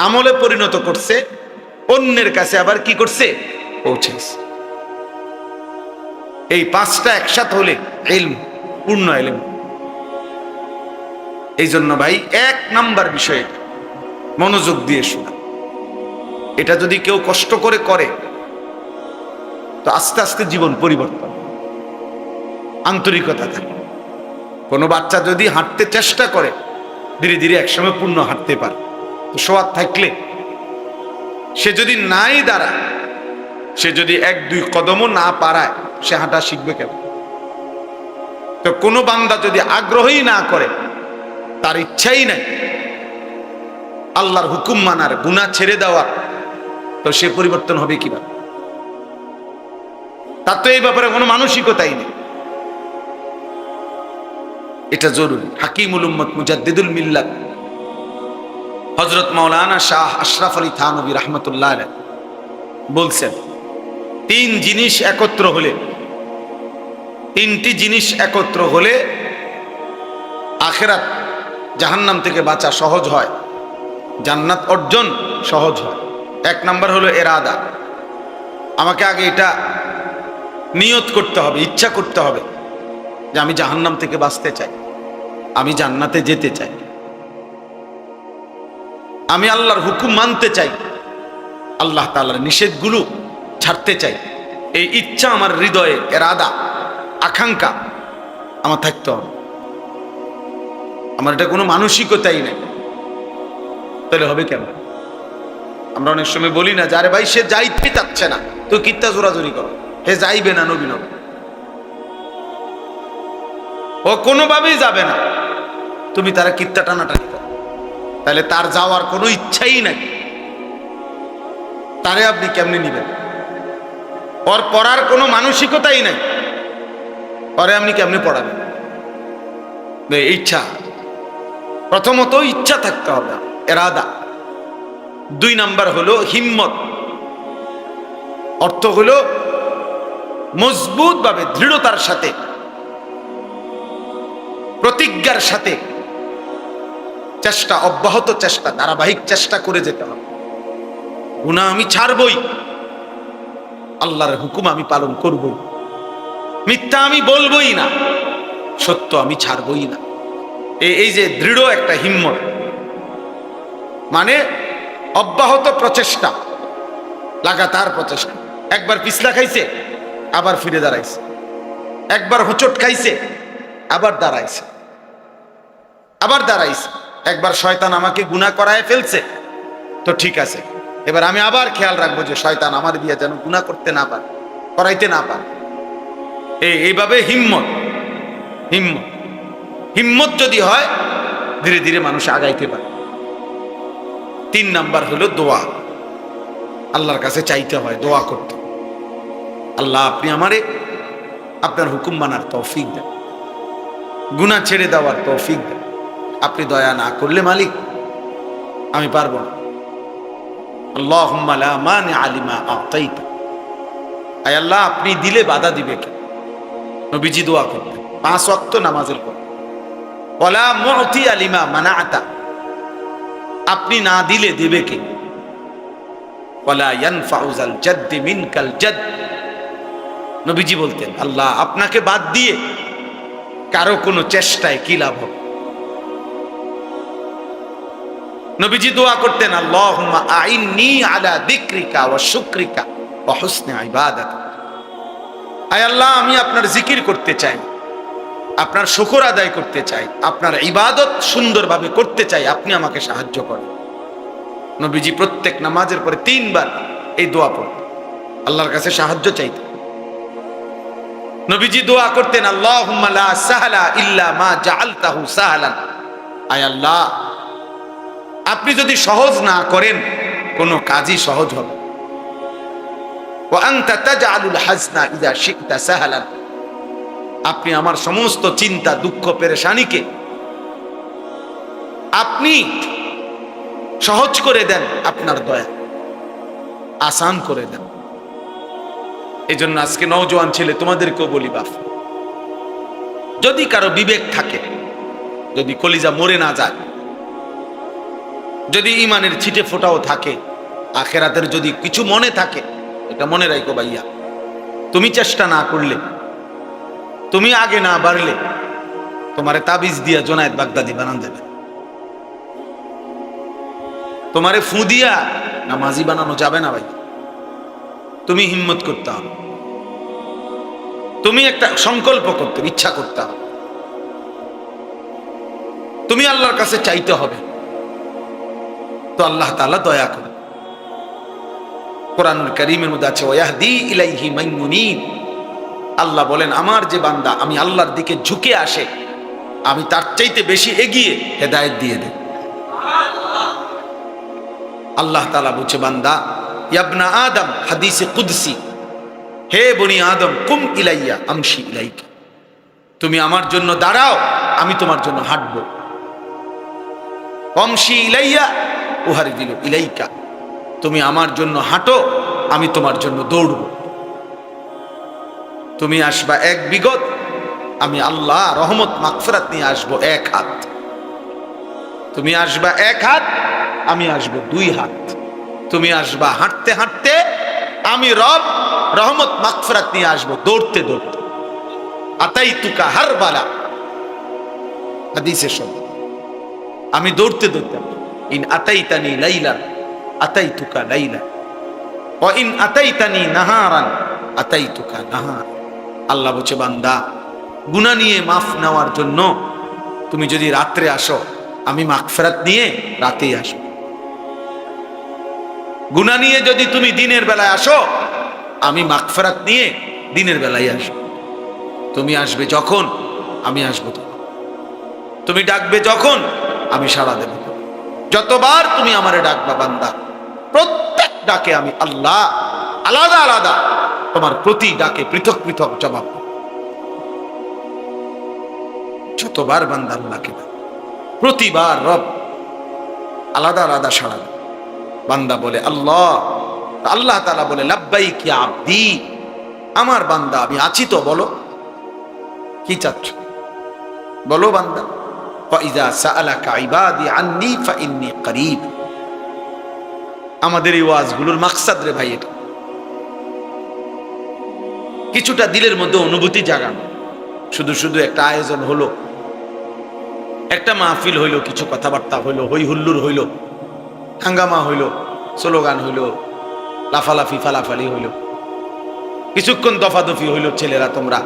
আমলে পরিণত করছে, অন্যের কাছে আবার কি করছে, পৌঁছেছে। এই 5টা একসাথে হলে ইলম, পূর্ণ ইলম। এই জন্য ভাই 1 নাম্বার বিষয় মনোযোগ দিয়ে শোনা। এটা যদি কেউ কষ্ট করে করে তো আস্তে আস্তে জীবন পরিবর্তন, আন্তরিকতা থাকে। কোনো বাচ্চা যদি হাঁটতে চেষ্টা করে ধীরে ধীরে একসময় পূর্ণ হাঁটতে পারে। তো সোয়াদ থাকলে সে যদি নাই দাঁড়ায়, সে যদি 1-2 কদমও না পারায়, সে হাঁটা শিখবে কেন? তো কোনো বান্দা যদি আগ্রহই না করে, তার ইচ্ছাই নাই আল্লাহর হুকুম মানার, গুনাহ ছেড়ে দেওয়ার, তো সে পরিবর্তন হবে কিভাবে? তার তো এই ব্যাপারে কোনো মানসিকতাই নেই। এটা জরুরি। হাকিমুল উম্মত মুজাদ্দিদুল মিল্লাত হযরত মাওলানা শাহ আশরাফ আলী থানভী রাহমাতুল্লাহ আলাইহি বলছেন, 3 জিনিস একত্র হলে, 3টি জিনিস একত্র হলে আখিরাত, জাহান্নাম থেকে বাঁচা সহজ হয়, জান্নাত অর্জন সহজ হয়। 1 নাম্বার হলো ইরাদা। আমাকে আগে এটা নিয়ত করতে হবে, ইচ্ছা করতে হবে যে আমি জাহান্নাম থেকে বাঁচতে চাই, আমি জান্নাতে যেতে চাই, আমি আল্লাহর হুকুম মানতে চাই, আল্লাহ তাআলার নিষেধগুলো ছাড়তে চাই। এই ইচ্ছা আমার হৃদয়ে, ইরাদা, আকাঙ্ক্ষা আমার থাকতে হবে। আমার এটা কোনো মানসিকতাই নেই, তাহলে হবে কেন? আমরা অনেক সময় বলি না যে আরে ভাই সে যাইতে চাচ্ছে না, তুই কিত্তা জোরাজুরি করো, হে যাইবে না নবী নবী, ও কোনোভাবেই যাবে না, তুমি তারা কিত্তা টানাটানি করো। তাহলে তার যাওয়ার কোনো ইচ্ছাই নাই, তারে আপনি কেমনে নিবেন? ওর পড়ার কোনো মানসিকতাই নাই, পরে আপনি কেমনে পড়াবেন? ইচ্ছা, প্রথমত ইচ্ছা থাকতে হবে, ইরাদা। 2 নাম্বার হলো হিম্মত, অর্থ হলো মজবুত ভাবে, দৃঢ়তার সাথে, প্রতিজ্ঞার সাথে চেষ্টা, অব্যাহত চেষ্টা, ধারাবাহিক চেষ্টা করে যেতে হবে। গুনাহ আমি ছাড়বই, আল্লাহর হুকুম আমি পালন করবই, মিথ্যা আমি বলবই না, সত্য আমি ছাড়বই না। এই যে দৃঢ় একটা হিম্মত, মানে অব্যাহত প্রচেষ্টা, লাগাতার প্রচেষ্টা। একবার পিছলা খাইছে, আবার ফিরে দাঁড়াইছে, একবার হোঁচট খাইছে, আবার দাঁড়াইছে, আবার দাঁড়াইছে। একবার শয়তান আমাকে গুনাহ করায় ফেলছে, তো ঠিক আছে, এবার আমি আবার খেয়াল রাখবো যে শয়তান আমার দিয়ে যেন গুনাহ করতে না পারে, করাইতে না পারে। এইভাবে হিম্মত, হিম্মত, হিম্মত যদি হয় ধীরে ধীরে মানুষ আগাইতে পারে। 3 নাম্বার হলো দোয়া, আল্লাহর কাছে চাইতে হয়, দোয়া করতে। আল্লাহ আপনি আমারে আপনার হুকুম মানার তৌফিক দেন, গুনাহ ছেড়ে দেওয়ার তৌফিক দেন। আপনি দয়া না করলে মালিক আমি পারবো না। আল্লাহুম্মা লা মানিআ লিমা আ'তাইতা আয় আল্লাহ আপনি দিলে বাধা দিবে কে? নবীজি দোয়া করতেন 5 ওয়াক্ত নামাজের পর, ওয়ালা মুতি আলিমা মানাআতা, আপনি না দিলে দেবে কে? ওয়ালা ইয়ানফাউজাল জাদ্দ মিনকাল জাদ্দ, নবীজি বলতেন আল্লাহ আপনাকে বাদ দিয়ে কারো কোনো চেষ্টায় কি লাভ হবে? নবীজি দোয়া করতেন আল্লাহুম্মা আইন্নি আলা যিকরিকা ওয়া শুকরিকা ওয়া হুসনি ইবাদাতিক, আয় আল্লাহ আমি আপনার জিকির করতে চাই, আপনার শুকর আদায় করতে চাই, আপনার ইবাদত সুন্দরভাবে করতে চাই, আপনি আমাকে সাহায্য করেন। নবীজি প্রত্যেক নামাজের পরে 3 বার এই দোয়া পড়তেন, আল্লাহর কাছে সাহায্য চাইতেন। নবীজি দোয়া করতেন আল্লাহুম্মা লা সাহলা ইল্লা মা জাআলতাহু সাহলান, আয় আল্লাহ আপনি যদি সহজ না করেন কোনো কাজই সহজ হবে। ওয়া আনতা তাজআলুল হাজনা ইযা শি'তা সাহলান, আপনি আমার সমস্ত চিন্তা দুঃখ পেরেশানিকে আপনি সহজ করে দেন, আপনার দয়া আসান করে দেন। এই জন্য আজকে নওজোয়ান ছেলে তোমাদেরকেও বলি বাপ, যদি কারো বিবেক থাকে, যদি কলিজা মরে না যায়, যদি ইমানের ছিটে ফোটাও থাকে, আখেরাতের যদি কিছু মনে থাকে, এটা মনে রাখো ভাইয়া, তুমি চেষ্টা না করলে, তুমি আগে না বাড়লে তোমারে তাবিজ দিয়া জোনায়েত বাগদাদি বানান দেবে, তোমারে ফু দিয়া নামাজি বানানো যাবে না ভাই। তুমি হিম্মত করতে হবে, তুমি একটা সংকল্প করতে ইচ্ছা করতে হবে, তুমি আল্লাহর কাছে চাইতে হবে, তো আল্লাহ তাআলা দয়া করে। কোরআনুল কারীমের মধ্যে আছে ওয়াহদি ইলাইহি মান মুনীব, আল্লাহ বলেন আমার যে বান্দা আমি আল্লাহর দিকে ঝুঁকে আসে, আমি তার চাইতে বেশি এগিয়ে হেদায়েত দিয়ে দেই। আল্লাহ তাআলা বলছে বান্দা ইয়াবনা আদম, হাদিসে কুদসি, হে বনি আদম কুম ইলাইয়া আমশি ইলাইকা, তুমি আমার জন্য দাঁড়াও আমি তোমার জন্য হাঁটবো। আমশি ইলাইয়া উহারিদিল ইলাইকা, তুমি আমার জন্য হাঁটো আমি তোমার জন্য দৌড়ব। তুমি আসবা 1 বিগত, আমি আল্লাহ রহমত মাগফিরাত নিয়ে আসবো 1 হাত। তুমি আসবা 1 হাত, আমি আসবো 2 হাত। তুমি আসবা হাঁটতে হাঁটতে, আমি রব রহমত মাগফিরাত নিয়ে আসবো দৌড়তে দৌড়তে। আতাইতুকা হারবালা, হাদিসে শব্দ, আমি দৌড়তে দৌড়তে। ইন আতাইতানি লাইলান আতাইতুকা লাইলা ওয়া ইন আতাইতানি নাহারান আতাইতুকা নাহার। আল্লাহ বলছে বান্দা গুনাহ নিয়ে মাফ নেওয়ার জন্য তুমি যদি রাত্রে আসো, আমি মাগফিরাত নিয়ে রাতেই আসো। গুনাহ নিয়ে যদি তুমি দিনের বেলায় আসো, আমি মাগফিরাত নিয়ে দিনের বেলায় আসো। তুমি আসবে যখন, আমি আসবো তখন। তুমি ডাকবে যখন, আমি সাড়া দেব। যতবার তুমি আমারে ডাকবা বান্দা, প্রত্যেক ডাকে আমি আল্লাহ আলাদা আলাদা তোমার প্রতি ডাকে পৃথক পৃথক জবাব। যতবার বান্দা আল্লাহকে ডাক, প্রতিবার রব আলাদা আলাদা সাড়া দেয়। বান্দা বলে আল্লাহ, আল্লাহ তাআলা বলে লাব্বাইক ইয়া আবদি, আমার বান্দা আমি আছি তো, বলো কি চাচ্ছ বলো বান্দা। ফাইযা সাআলাকা ইবাদি আন্নী ফাইন্নী করিব। আমাদের এই ওয়াজগুলোর মাকসাদ রে ভাই এটা, কিছুটা দিলের মধ্যে অনুভূতি জাগানো। শুধু শুধু একটা আয়োজন হলো, একটা মাহফিল হইলো, কিছু কথাবার্তা হইলো, হই হুল্লুর হইলো, হাঙ্গামা হইলো, স্লোগান হইলো, লাফালাফি ফালাফালি হইলো, কিছুক্ষণ দফাদফি হইলো, ছেলেরা তোমরা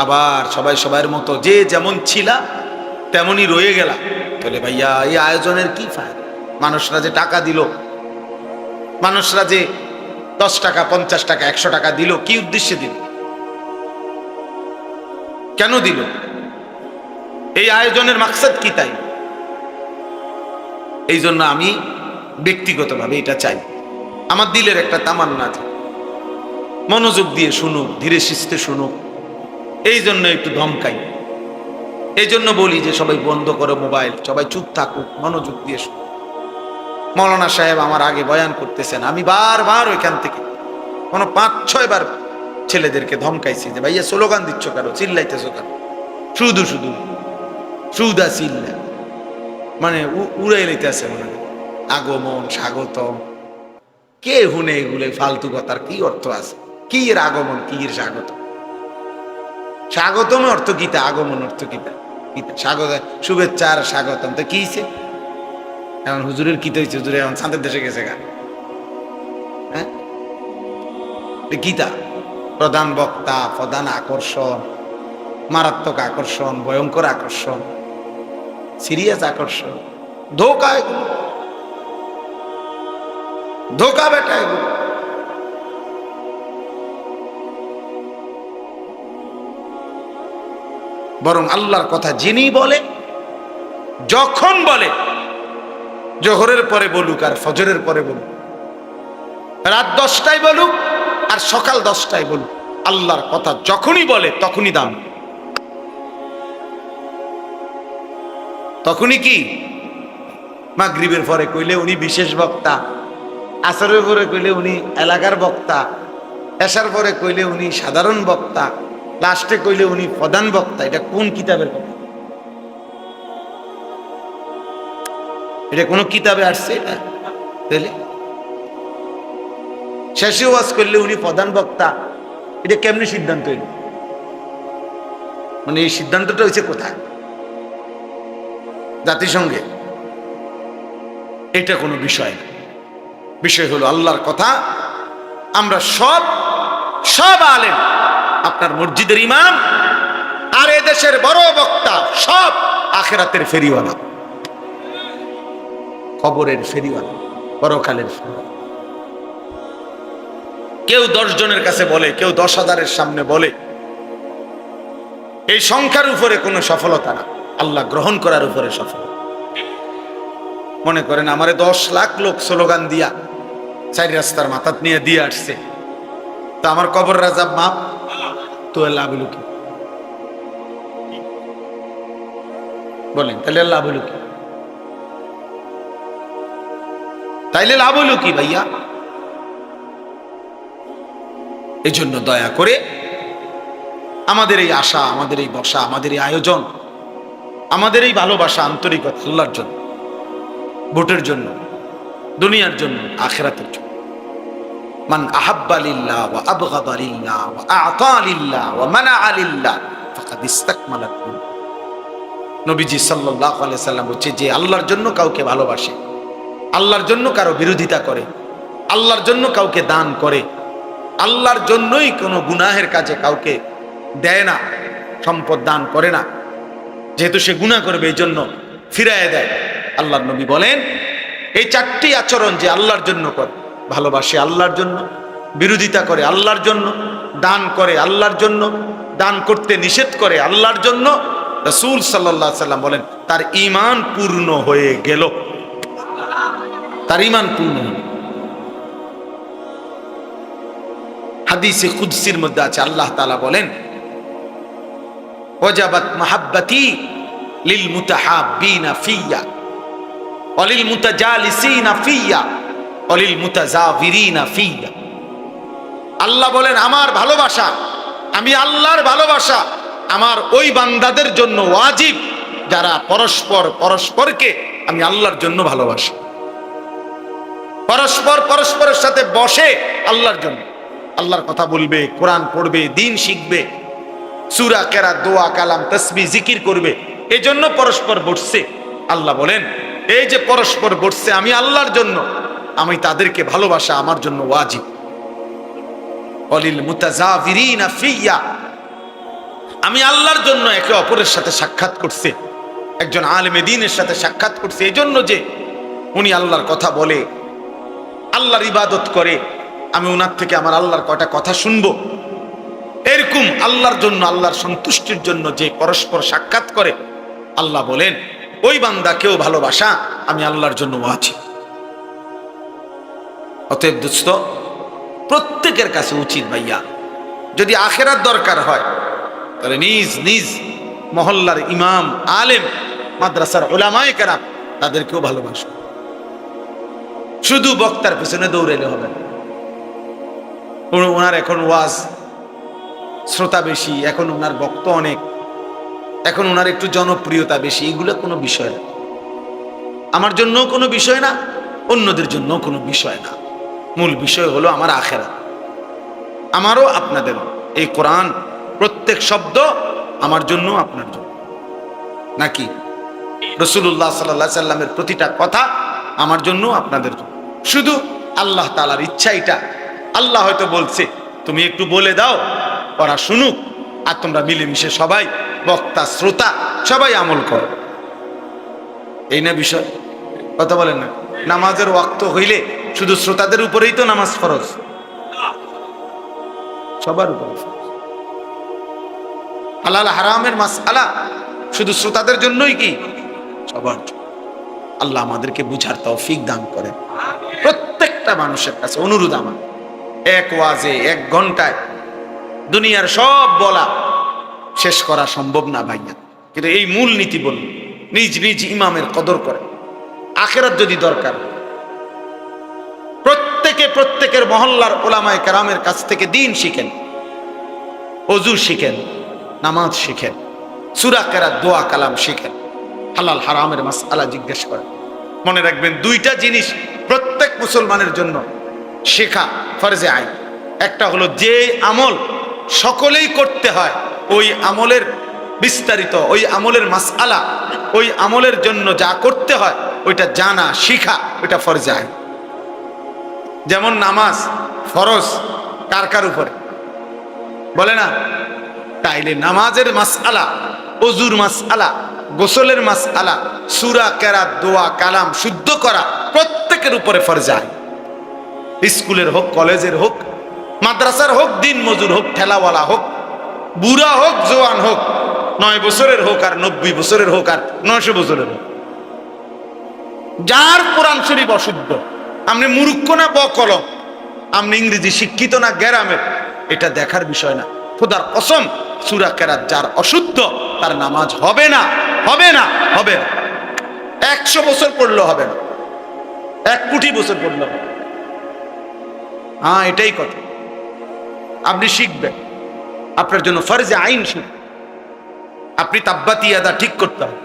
আবার সবাই সবার মতো যে যেমন ছিলা তেমনই রয়ে গেলা। বলে ভাইয়া এই আয়োজনের কি ফায়দা? মানুষরা যে টাকা দিল, মানুষরা যে 10 টাকা 50 টাকা 100 টাকা দিল, কি উদ্দেশ্যে দিল? কেন দিল? এই আয়োজনের মাকসাদ কি? তাই এই জন্য আমি ব্যক্তিগতভাবে এটা চাই, আমার দিলের একটা তামান্না আছে, মনোযোগ দিয়ে শুনুক, ধীরে সুস্থে শুনুক। এই জন্য একটু ধমকাই, এই জন্য বলি যে সবাই বন্ধ করো মোবাইল, সবাই চুপ থাকুক, মনোযোগ দিয়ে শুনুক। মৌলানা সাহেব আমার আগে বয়ান করতেছেন, আমি বারবার ওইখান থেকে কোনো 5-6 বার ছেলেদেরকে ধমকাইছি যে ভাইয়া স্লোগান দিচ্ছ কেন, চিল্লাইতেছো কেন, শুধু শুধু সুদা চিল্লা, মানে উড়াই লইতেছে মনে হয়। আগমন স্বাগতম, কে হুনে এগুলো ফালতু কথার কি অর্থ আছে? কি এর আগমন, কি এর স্বাগত? স্বাগতম অর্থ গীতা, আগমন অর্থ গীতা। গীতা স্বাগত, শুভেচ্ছা আর স্বাগতম তো কি হয়েছে? এখন হুজুরের কি হয়েছে? হুজুরে এখন শান্তির দেশে গেছে গা। হ্যাঁ, গীতা প্রধান বক্তা, প্রধান আকর্ষণ, মারাত্মক আকর্ষণ, ভয়ঙ্কর আকর্ষণ, সিরিয়াস আকর্ষণ, ধোকা, এগুলো ধোকা বেটা এগুলো। বরং আল্লাহর কথা যিনি বলে, যখন বলে, জোহরের পরে বলুক আর ফজরের পরে বলুক, রাত 10টায় বলুক আর সকাল 10টায় বলুক, আল্লাহর কথা যখনই বলে তখনই দাম, তখনই কি? মাগরিবের পরে কইলে উনি বিশেষ বক্তা, আসরের পরে কইলে উনি এলাকার বক্তা, এশার পরে কইলে উনি সাধারণ বক্তা, লাস্টে কইলে উনি প্রধান বক্তা। এটা কোন কিতাবের কথা? এটা কোন কিতাবে আসছে? এটা তাহলে শেষে ওয়াজ করলে উনি প্রধান বক্তা, এটা কেমনি সিদ্ধান্ত হইল? মানে এই সিদ্ধান্তটা হয়েছে কোথায়? জাতিসংঘে? এটা কোনো বিষয় না। বিষয় হলো আল্লাহর কথা। আমরা সব সব আলেম, আপনার মসজিদের ইমাম আর এদেশের বড় বক্তা, সব আখিরাতের ফেরিওয়ালা, কবরের ফেরিওয়ালা, পরকালের ফেরিওয়ালা। কেউ 10 জনের কাছে বলে, কেউ 10,000-এর সামনে বলে, এই সংখ্যার উপরে কোনো সফলতা না, আল্লাহ গ্রহণ করার উপরে সফল। মনে করেন আমারে 10 লাখ লোক স্লোগান দিয়া 4 রাস্তার মাথাত নিয়ে দিয়ে আসছে, তা আমার কবর রাজাব মাপ তো লাভ হলো কি? বলেন তাহলে লাভ হলো কি? তাইলে লাভ হলো কি ভাইয়া? এই জন্য দয়া করে আমাদের এই আশা, আমাদের এই বসা, আমাদের এই আয়োজন, আমাদের এই ভালোবাসা, আন্তরিকতা আল্লাহর জন্য, ভোটের জন্য, দুনিয়ার জন্য, আখিরাতের জন্য। মান আহাব্বা লিল্লাহ ওয়া আবগাদা লিল্লাহ ওয়া আ'তা লিল্লাহ ওয়া মানাআ লিল্লাহ ফাকাদ ইসতাকমালাত। নবীজি সাল্লাল্লাহু আলাইহি সাল্লাম বলেছে, যে আল্লাহর জন্য কাউকে ভালোবাসে, আল্লাহর জন্য কারো বিরোধিতা করে, আল্লাহর জন্য কাউকে দান করে, আল্লাহর জন্যই কোনো গুনাহের কাজে কাউকে দেয় না, সম্পদ দান করে না, যেহেতু সে গুনাহ করবে এই জন্য ফিরায় দেয়। আল্লাহর নবী বলেন, এই 4টি আচরণ যে আল্লাহর জন্য করে, ভালোবাসে আল্লাহর জন্য, বিরোধিতা করে আল্লাহর জন্য, দান করে আল্লাহর জন্য, দান করতে নিষেধ করে আল্লাহর জন্য, রাসূল সাল্লাল্লাহু আলাইহি সাল্লাম বলেন তার ঈমান পূর্ণ হয়ে গেল, তার ঈমান পূর্ণ। হাদিসে কুদসির মধ্যে আছে, আল্লাহ তাআলা বলেন, ওয়াজাবাত মাহাব্বতি লিল মুতাহাব্বিনা ফিয়া ওয়া লিল মুতাজালিসিনা ফিয়া ওয়া লিল মুতাজাবিরিনা ফিয়া। আল্লাহ বলেন, আমার ভালোবাসা, আমি আল্লাহর ভালোবাসা আমার ওই বান্দাদের জন্য ওয়াজিব যারা পরস্পরকে আমি আল্লাহর জন্য ভালোবাসি, পরস্পরের সাথে বসে আল্লাহর জন্য, আল্লাহর কথা বলবে, কোরআন পড়বে, দ্বীন শিখবে, সূরা কেরাত, দোয়া, কালাম, তাসবিহ, জিকির করবে, এজন্য পরস্পর বসছে। আল্লাহ বলেন, এই যে পরস্পর বসছে আমি আল্লাহর জন্য, আমি তাদেরকে ভালোবাসা আমার জন্য ওয়াজিব। ওয়ালিল মুতাজাবিরিনা ফিয়া, আমি আল্লাহর জন্য একে অপরের সাথে সাক্ষাৎ করছে, একজন আলেমে দ্বীনের সাথে সাক্ষাৎ করছে এই জন্য যে উনি আল্লাহর কথা বলে, আল্লাহর ইবাদত করে, আমি ওনার থেকে আমার আল্লাহর কয়টা কথা শুনবো। এরকম আল্লাহর জন্য, আল্লাহর সন্তুষ্টির জন্য যে পরস্পর সাক্ষাৎ করে, আল্লাহ বলেন ওই বান্দাকেও ভালোবাসা আমি আল্লাহর জন্য ওয়াজিব। অতএব দোস্ত, প্রত্যেকের কাছে উচিত ভাইয়া, যদি আখিরাত দরকার হয় তাহলে নিজ নিজ মহল্লার ইমাম, আলেম, মাদ্রাসার উলামায়ে কেরাম তাদেরকেও ভালোবাসো। শুধু বক্তার পিছনে দৌড়াইলে হবে না। ওনার এখন ওয়াজ শ্রোতা বেশি, এখন ওনার ভক্ত অনেক, এখন ওনার একটু জনপ্রিয়তা বেশি, এগুলো কোনো বিষয় না। আমার জন্যও কোনো বিষয় না, অন্যদের জন্য কোনো বিষয় না। মূল বিষয় হলো আমার আখেরাত, আমারও আপনাদেরও। এই কোরআন প্রত্যেক শব্দ আমার জন্য আপনার জন্য, নাকি রাসূলুল্লাহ সাল্লাল্লাহু আলাইহি সাল্লামের প্রতিটা কথা আমার জন্য আপনাদের জন্য। শুধু আল্লাহ তাআলার ইচ্ছা এটা, আল্লাহ হয়তো বলছে তুমি একটু বলে দাও, ওরা শুনুক, আর তোমরা মিলেমিশে সবাই বক্তা শ্রোতা সবাই আমল করো, এই না বিষয়। কথা বলেন না? নামাজের ওয়াক্ত হইলে শুধু শ্রোতাদের উপরেই তো নামাজ ফরজ, সবার উপরে ফরজ। হালাল হারামের মাসআলা শুধু শ্রোতাদের জন্যই কি? সবার জন্য। আল্লাহ আমাদেরকে বুঝার তৌফিক দান করেন। প্রত্যেকটা মানুষের কাছে অনুরোধ আমার, এক ওয়াজে 1 ঘন্টায় দুনিয়ার সব বলা শেষ করা সম্ভব না ভাইয়া, কিন্তু এই মূল নীতি বলুন, নিজ নিজ ইমামের কদর করে। আখিরাত যদি দরকার, প্রত্যেকের মহল্লার উলামায়ে কেরামের কাছ থেকে দিন শিখেন, ওযু শিখেন, নামাজ শিখেন, সূরা কেরাত, দোয়া কালাম শিখেন, হালাল হারামের মাসআলা জিজ্ঞেস করেন। মনে রাখবেন 2টা জিনিস প্রত্যেক মুসলমানের জন্য শেখা ফরজে আইন। একটা হলো যে আমল সকলেই করতে হয়, ওই আমলের বিস্তারিত, ওই আমলের মাসআলা, ওই আমলের জন্য যা করতে হয় ওইটা জানা শিখা, ওইটা ফরজে আইন। যেমন নামাজ ফরজ কার কার উপরে বলে না? তাইলে নামাজের মাসআলা, ওযুর মাসআলা, গোসলের মাসআলা, সূরা কেরাত, দোয়া কালাম শুদ্ধ করা প্রত্যেকের উপরে ফরজ আইন। স্কুলের হোক, কলেজের হোক, মাদ্রাসার হোক, দিন মজুর হোক, ঠেলাওয়ালা হোক, বুড়া হোক, জওয়ান হোক, 9 বছরের হোক আর 90 বছরের হোক আর 900 বছরের হোক, যার কোরআন শরীফ অশুদ্ধ, আপনি মূর্খ না বকলম, আপনি ইংরেজি শিক্ষিত না গ্রামের, এটা দেখার বিষয় না। খোদার কসম, সূরা কেরাত যার অশুদ্ধ তার নামাজ হবে না, হবে না, হবে না। 100 বছর পড়লেও হবে না, 1 কোটি বছর পড়লেও হবে। হ্যাঁ, এটাই কথা। আপনি শিখবেন, আপনার জন্য ফরজে আইন শিখ। আপনি তাব্বাত ইয়াদা ঠিক করতে হবে,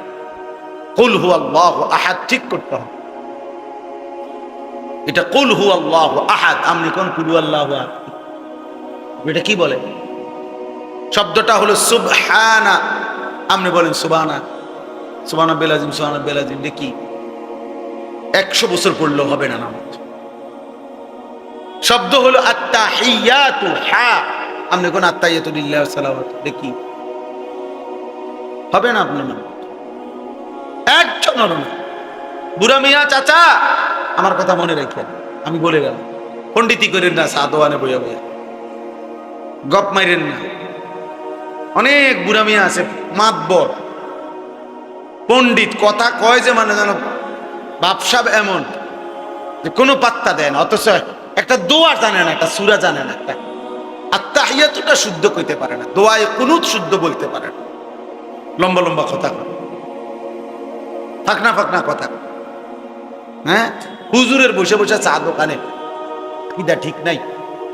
কুল হুয়াল্লাহু আহাদ ঠিক করতে হবে। এটা কুল হুয়াল্লাহু আহাদ, আপনি কোন কুল হুয়াল্লাহু আহাদ, এটা কি বলে? শব্দটা হলো সুবহানা, আপনি বলেন সুবহানা, সুবহানা বেলাজিম, সুবহানা বেলাজিম, দেখি 100 বছর পড়লেও হবে না নামাজ। শব্দ হলো আত্তাহিয়াতু, হা, আপনি কোন আত্তাহিয়াতু লিল্লাহি ওয়া সালাওয়াতু, দেখি হবে না আপনার নামাজ। একজনেরও না। বুড়া মিয়া চাচা, আমার কথা মনে রাখেন, আমি বলে গেলাম, পণ্ডিতি করেন না, সাদোয়ানে বইয়া বইয়া গপ মাইরেন না। অনেক বুড়া মিয়া আছে মাতবর পণ্ডিত, কথা কয় যে মানে যেন বাপসাব, এমন যে কোনো পাত্তা দেয় না, অথচ একটা দোয়া জানে না, একটা সূরা জানে না, একটা আত্তাহিয়াতুটা শুদ্ধ কইতে পারে না, দোয়ায়ে কুনুত শুদ্ধ বলতে পারে না। লম্বা লম্বা কথা, ফাকনা ফাকনা কথা। হ্যাঁ, হুজুরের বসে বসে চা দোকানে আকিদা ঠিক নাই,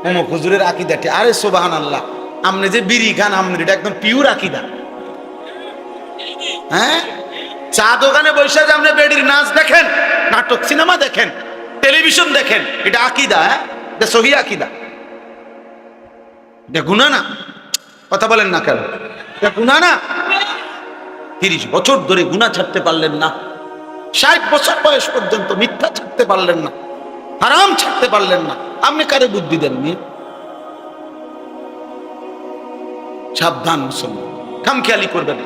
অমুক হুজুরের আকিদা ঠিক। আরে সুবহানাল্লাহ, আপনি যে বিড়ি খান, আপনার এটা একদম পিওর আকিদা। হ্যাঁ, চা দোকানে বসে যে আপনি বেডির নাচ দেখেন, নাটক সিনেমা দেখেন, টেলিভিশন দেখেন, এটা আকিদা? হ্যাঁ, এটা সহি আকিদা? এটা গুনাহ না? কথা বলেন না কেন? এটা গুনাহ না? 30 বছর ধরে গুনাহ ছাড়তে পারলেন না, 60 বছর বয়স পর্যন্ত মিথ্যা ছাড়তে পারলেন না, হারাম ছাড়তে পারলেন না, আপনি কারে বুদ্ধি দেননি? সাবধান মুসলমান, খামখেয়ালি করবেন।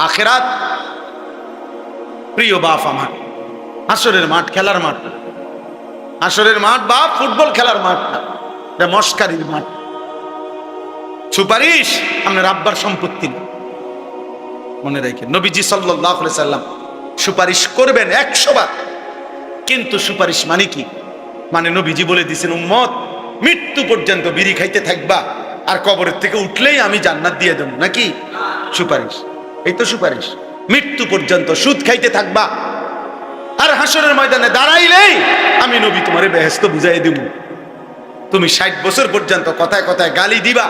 আখিরাত প্রিয় বাপ আমার, হাসরের মাঠ খেলার মাঠ না। হাসরের মাঠ বাপ ফুটবল খেলার মাঠ না, এটা মস্কারির মাঠ। সুপারিশ আপনার আব্বার সম্পত্তি না, মনে রাখেন। নবীজি সাল্লাল্লাহু আলাইহি সাল্লাম সুপারিশ করবেন 100 বার, কিন্তু সুপারিশ মানে কি? মানে নবীজি বলে দিয়েছেন, উম্মত মৃত্যু পর্যন্ত বিড়ি খাইতে থাকবা, আর কবরের থেকে উঠলেই আমি জান্নাত দিয়ে দেব, নাকি? সুপারিশ, এই তো সুপারিশ। মৃত্যু পর্যন্ত সুদ খাইতে থাকবা, আর হাসরের ময়দানে দাঁড়াইলেই আমি নবী তোমারে বেহেশত বুঝাই দেব। তুমি 60 বছর পর্যন্ত কথায় কথায় গালি দিবা,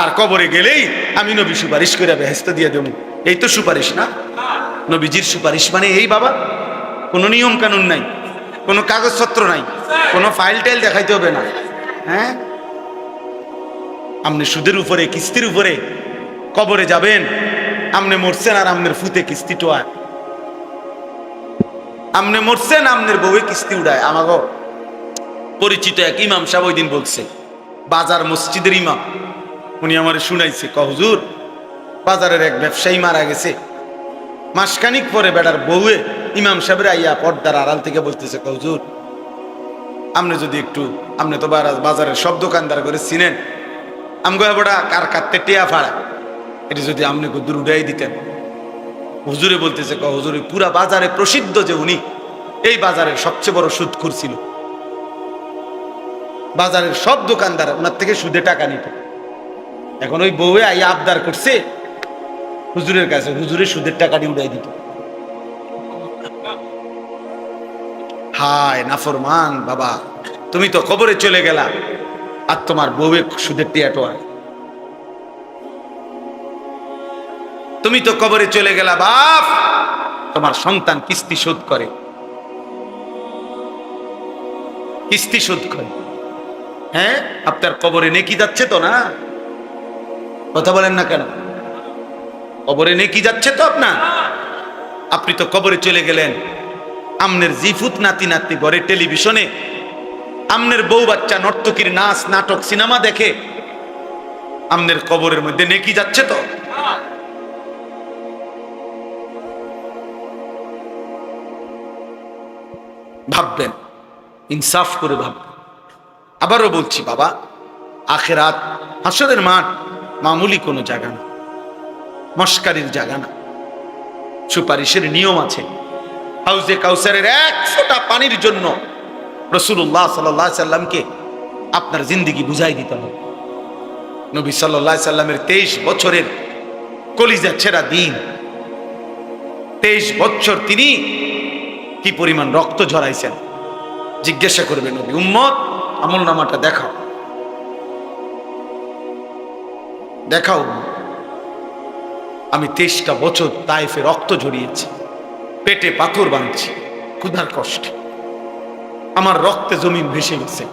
আর কবরে গেলেই আমি নবী সুপারিশ করে বেহেস্ত দিয়ে দেব, এই তো সুপারিশ না? নবীজির সুপারিশ মানে এই বাবা, কোনো নিয়ম কানুন নাই, কোনো কাগজপত্র নাই, কোনো ফাইল টাইল দেখাইতে হবে না। হ্যাঁ, আপনি সুদের উপরে কিস্তির উপরে কবরে যাবেন, আপনি মরছেন আর আপনার ফুতে কিস্তি টোয়ায়, আপনি মরছেন আপনার বউয়ে কিস্তি উড়ায়। আমাকে পরিচিত এক ইমাম সাহেব ওই দিন বলছে, বাজার মসজিদের ইমাম, উনি আমার শুনাইছে, হুজুর বাজারের এক ব্যবসায়ী মারা গেছে, মাসখানিক পরে বেটার বউয়ে ইমাম সাহেবের আইয়া পর্দার আড়াল থেকে বলতেছে, হুজুর আপনি যদি একটু, আপনি তো বাজারের সব দোকানদার করে চিনেন, আমগো বড়া কার কাটতে টিয়া ফাড়া, এটা যদি আপনি দূর উড়াই দিতেন। হুজুরে বলতেছে, হুজুর পুরা বাজারে প্রসিদ্ধ যে উনি এই বাজারের সবচেয়ে বড় সুদখোর ছিল, বাজারের সব দোকানদার ওনার থেকে সুদে টাকা নিত। এখন ওই বউয়ে আইয়া আবদার করছে হুজুরের কাছে, হুজুরের সুদের টাকাটি উড়াই দিত। হায় নাফরমান বাবা, তুমি তো কবরে চলে গেলা আর তোমার বউয়ে সুদের টিয়াটোয়া। তুমি তো কবরে চলে গেলা বাপ, তোমার সন্তান কিস্তি শোধ করে, কিস্তি শোধ করে। হ্যাঁ, আপনার কবরে নেকি যাচ্ছে তো না? কথা বলেন না কেন? কবরে নেকি যাচ্ছে তো আপনার? আপনি তো কবরে চলে গেলেন, আমনের জিফুত নাতি নাতি ঘরে টেলিভিশনে আমনের বউ বাচ্চা নর্তকীর নাচ নাটক সিনেমা দেখে, আমনের কবরের মধ্যে নেকি যাচ্ছে তো? ভাববেন, ইনসাফ করে ভাববেন। আবারও বলছি বাবা, আখেরাত হাসরের মাঠ মামুলি কোনো জায়গা না, মস্কারির জায়গা না। সুপারিশের নিয়ম আছে। হাউজে কাউসারের 1 ফোঁটা পানির জন্য রাসূলুল্লাহ সাল্লাল্লাহু আলাইহি সাল্লামকে আপনার জিন্দেগি বুঝাই দিতে হবে। নবী সাল্লাল্লাহু আলাইহি সাল্লামের 23 বছরের কলিজা ছেঁড়া দিন, 23 বছর তিনি কি পরিমাণ রক্ত ঝরাইছেন জিজ্ঞাসা করবে নবী, উম্মত আমলনামাটা দেখাও, দেখাও। আমি 23টা বছর তায়েফে রক্ত ঝরিয়েছি, পেটে পাথর বাঁধছি, ক্ষুধার কষ্টে আমার রক্তে জমিন ভেসে গেছে।